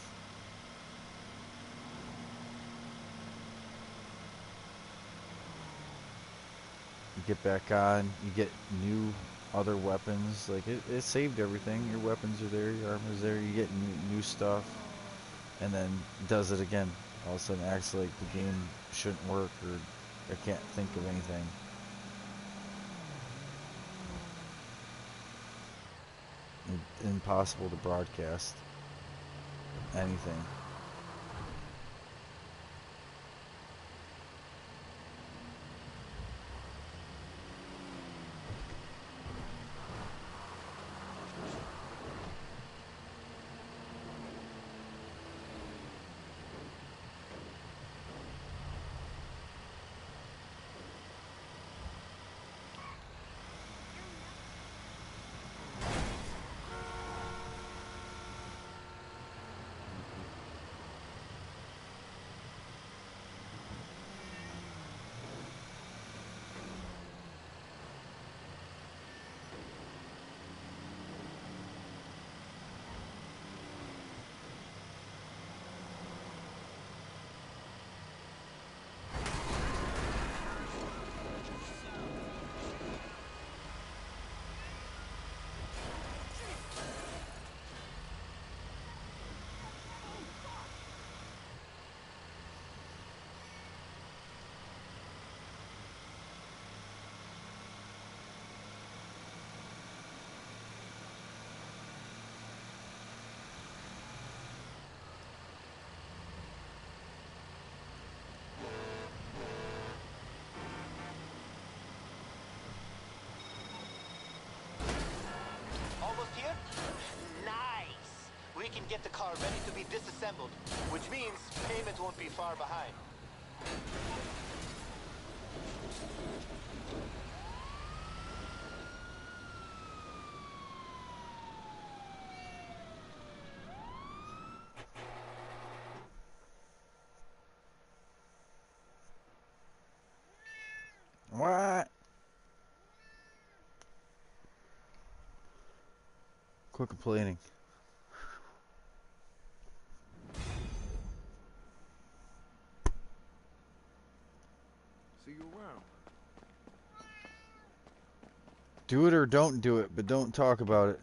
You get back on, you get new other weapons. Like it saved everything. Your weapons are there, your armor's there. You get new stuff, and then does it again. All of a sudden, acts like the game shouldn't work or I can't think of anything. Impossible to broadcast anything. Almost here? Nice! We can get the car ready to be disassembled, which means payment won't be far behind. What? Quit complaining. See you around. Do it or don't do it, but don't talk about it.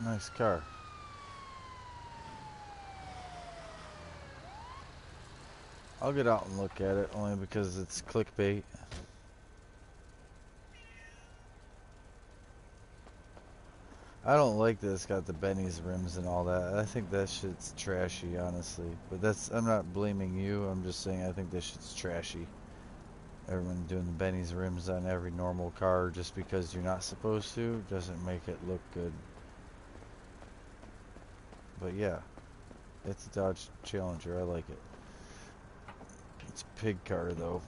Nice car. I'll get out and look at it only because it's clickbait. I don't like that it's got the Benny's rims and all that. I think that shit's trashy, honestly. But I'm not blaming you. I'm just saying I think that shit's trashy. Everyone doing the Benny's rims on every normal car just because you're not supposed to doesn't make it look good. But yeah, it's a Dodge Challenger. I like it. It's a pig car though.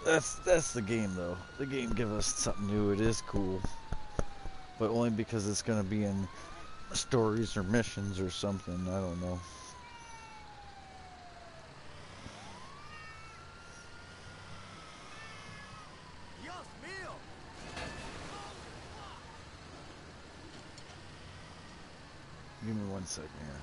That's the game though. The game give us something new. It is cool, but only because it's gonna be in stories or missions or something. I don't know. Dios mío! Give me 1 second here.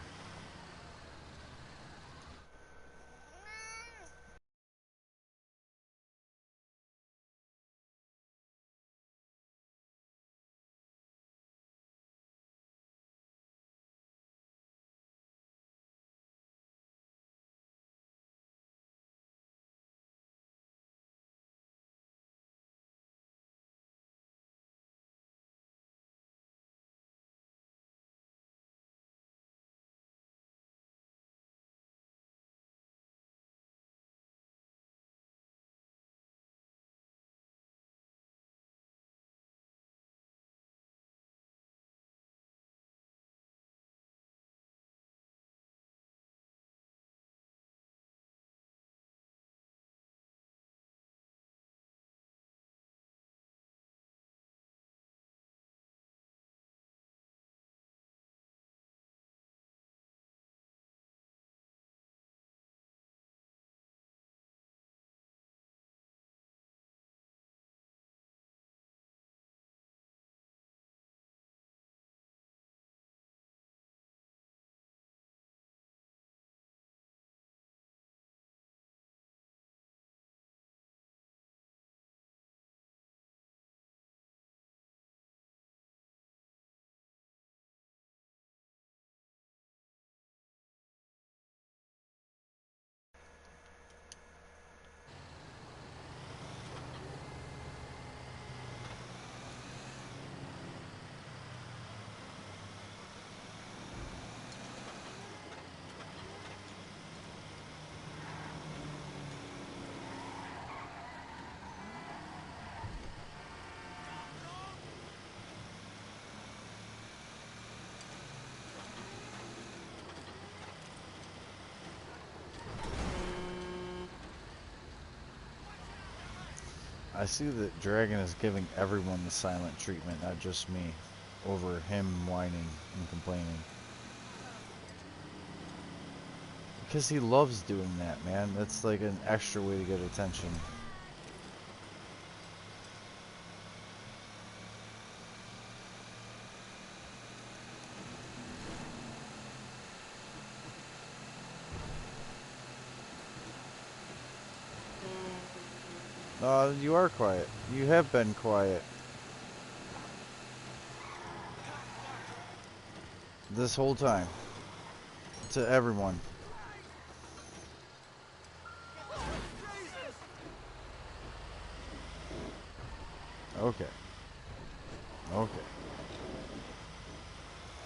I see that Dragon is giving everyone the silent treatment, not just me, over him whining and complaining. Because he loves doing that, man. That's like an extra way to get attention. You are quiet. You have been quiet. This whole time. To everyone. Okay. Okay.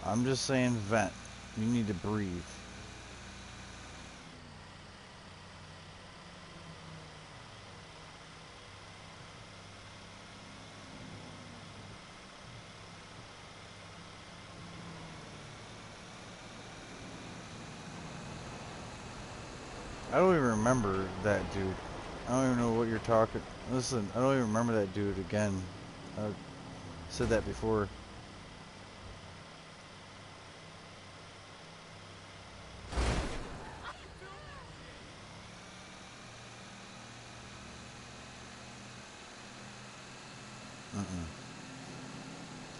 I'm just saying vent. You need to breathe. I don't even remember that dude. I don't even know what you're talking. Listen, I don't even remember that dude again. I said that before.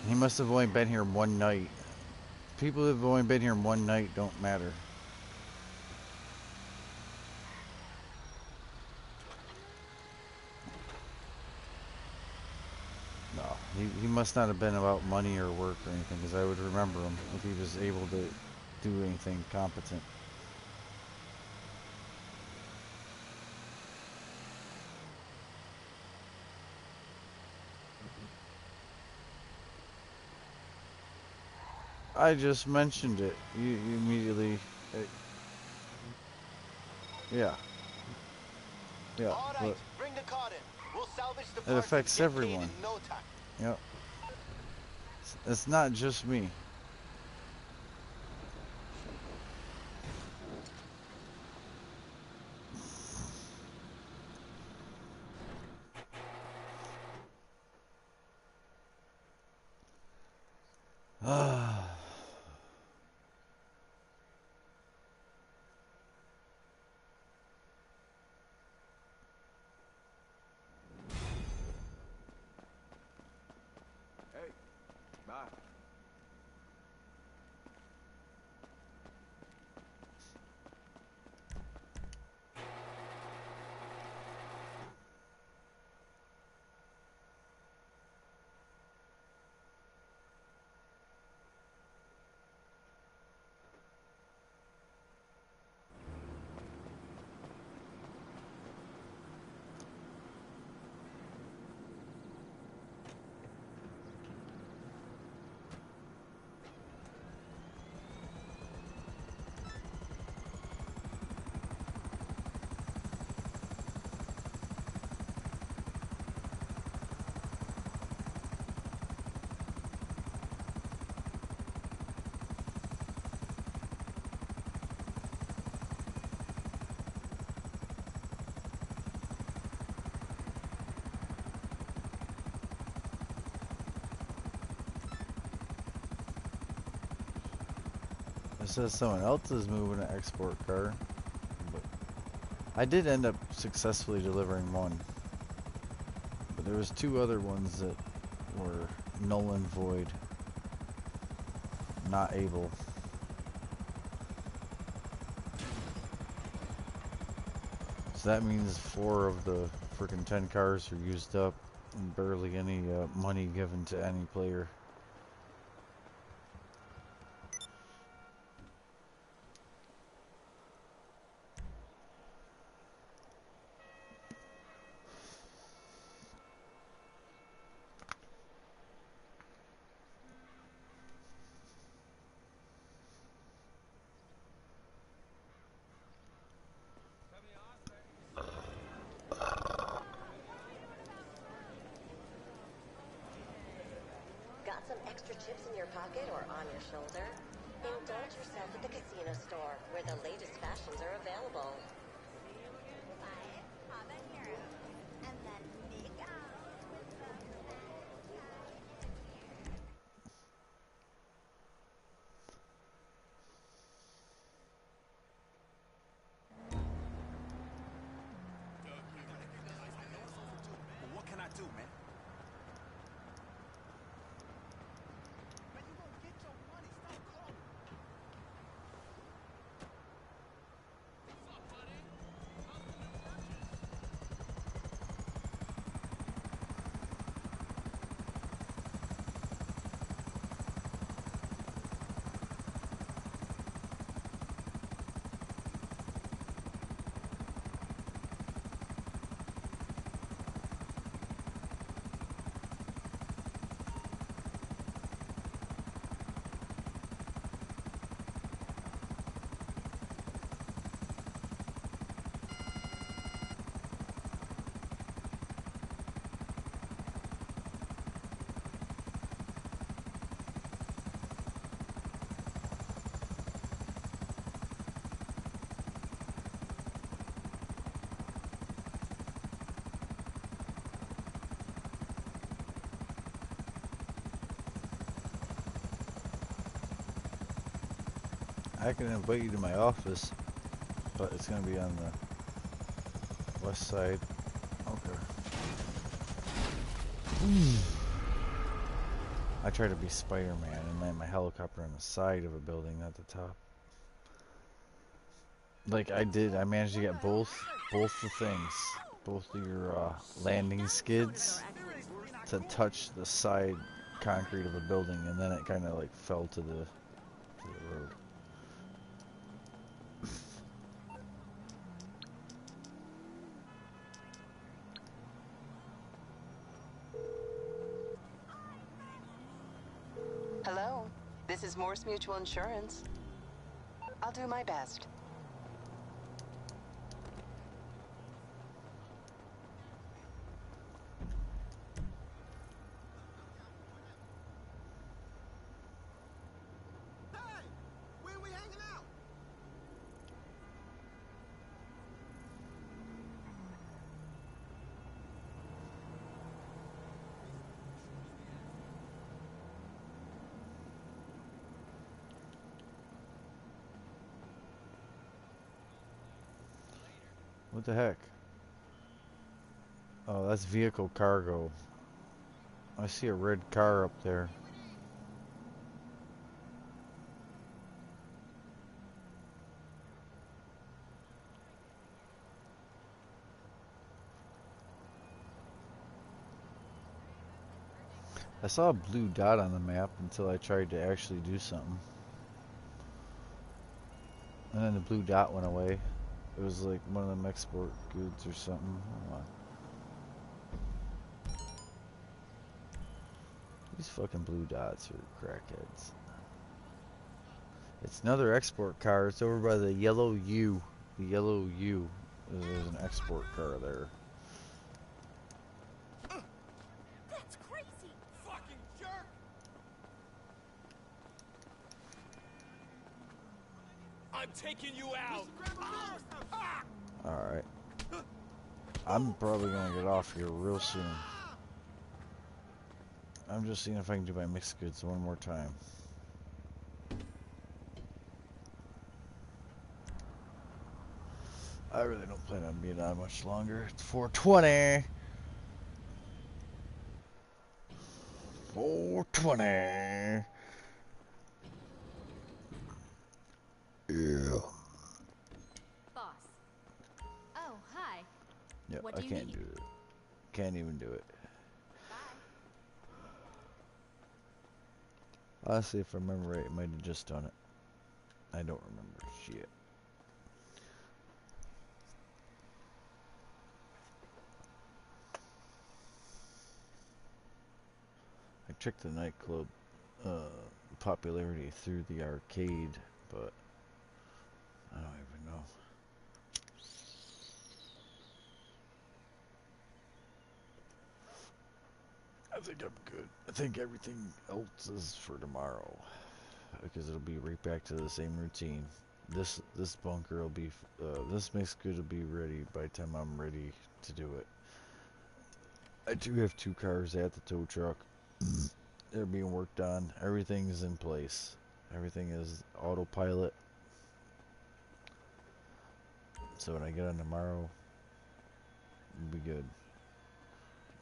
He must have only been here one night. People who have only been here one night don't matter. No, he must not have been about money or work or anything, because I would remember him if he was able to do anything competent. I just mentioned it. You immediately... yeah. Yeah. All right, bring the car in. We'll salvage the It parts affects and get paid everyone. in no time. Yep. It's not just me. Bye. It says someone else is moving an export car. But I did end up successfully delivering one. But there was two other ones that were null and void. Not able. So that means 4 of the freaking 10 cars are used up and barely any money given to any player. Got some extra chips in your pocket or on your shoulder? Indulge yourself at the casino store, where the latest fashions are available. What can I do, man? I can invite you to my office, but it's going to be on the west side. Okay. I try to be Spider-Man and land my helicopter on the side of a building, not the top. Like I did, I managed to get both the things, both of your landing skids to touch the side concrete of a building, and then it kind of like fell to the road. Hello, this is Morse Mutual Insurance. I'll do my best. What the heck? Oh, that's vehicle cargo. I see a red car up there. I saw a blue dot on the map until I tried to actually do something. And then the blue dot went away. It was like one of them export goods or something. Hold on. These fucking blue dots are crackheads. It's another export car. It's over by the yellow U. The yellow U. There's an export car there. That's crazy! Fucking jerk! I'm taking you out! Alright. I'm probably gonna get off here real soon. I'm just seeing if I can do my mixed goods one more time. I really don't plan on being on much longer. It's 4:20. 4:20. Yeah. Boss. Oh, hi. Yep, What I do you can't need? do it. Can't even do it. Honestly, if I remember right, I might have just done it. I don't remember shit. I checked the nightclub popularity through the arcade, but I don't even know. I think I'm good. I think everything else is for tomorrow, because it'll be right back to the same routine. This bunker will be, this mixed good will be ready by the time I'm ready to do it. I do have 2 cars at the tow truck. They're being worked on. Everything's in place. Everything is autopilot. So when I get on tomorrow, it'll be good.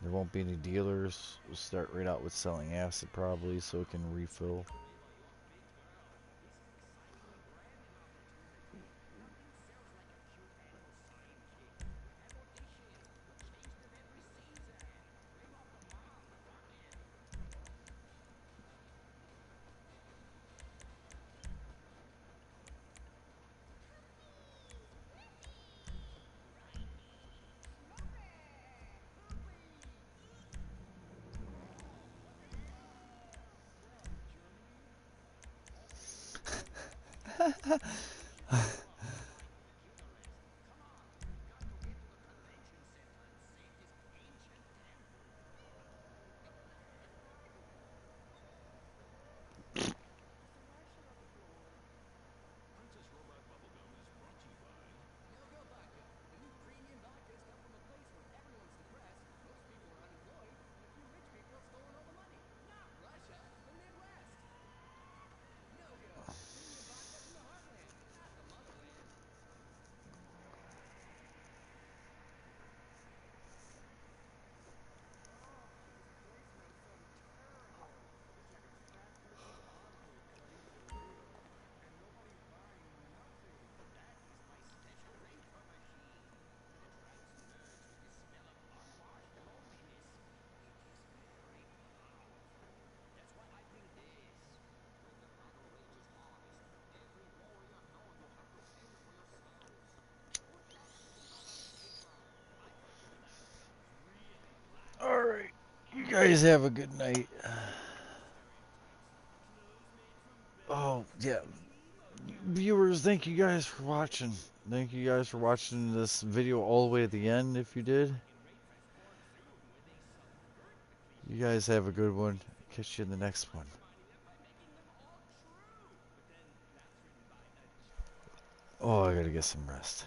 There won't be any dealers. We'll start right out with selling acid probably so it can refill. Alright, you guys have a good night. Oh, yeah. Viewers, thank you guys for watching. Thank you guys for watching this video all the way at the end if you did. You guys have a good one. Catch you in the next one. Oh, I gotta get some rest.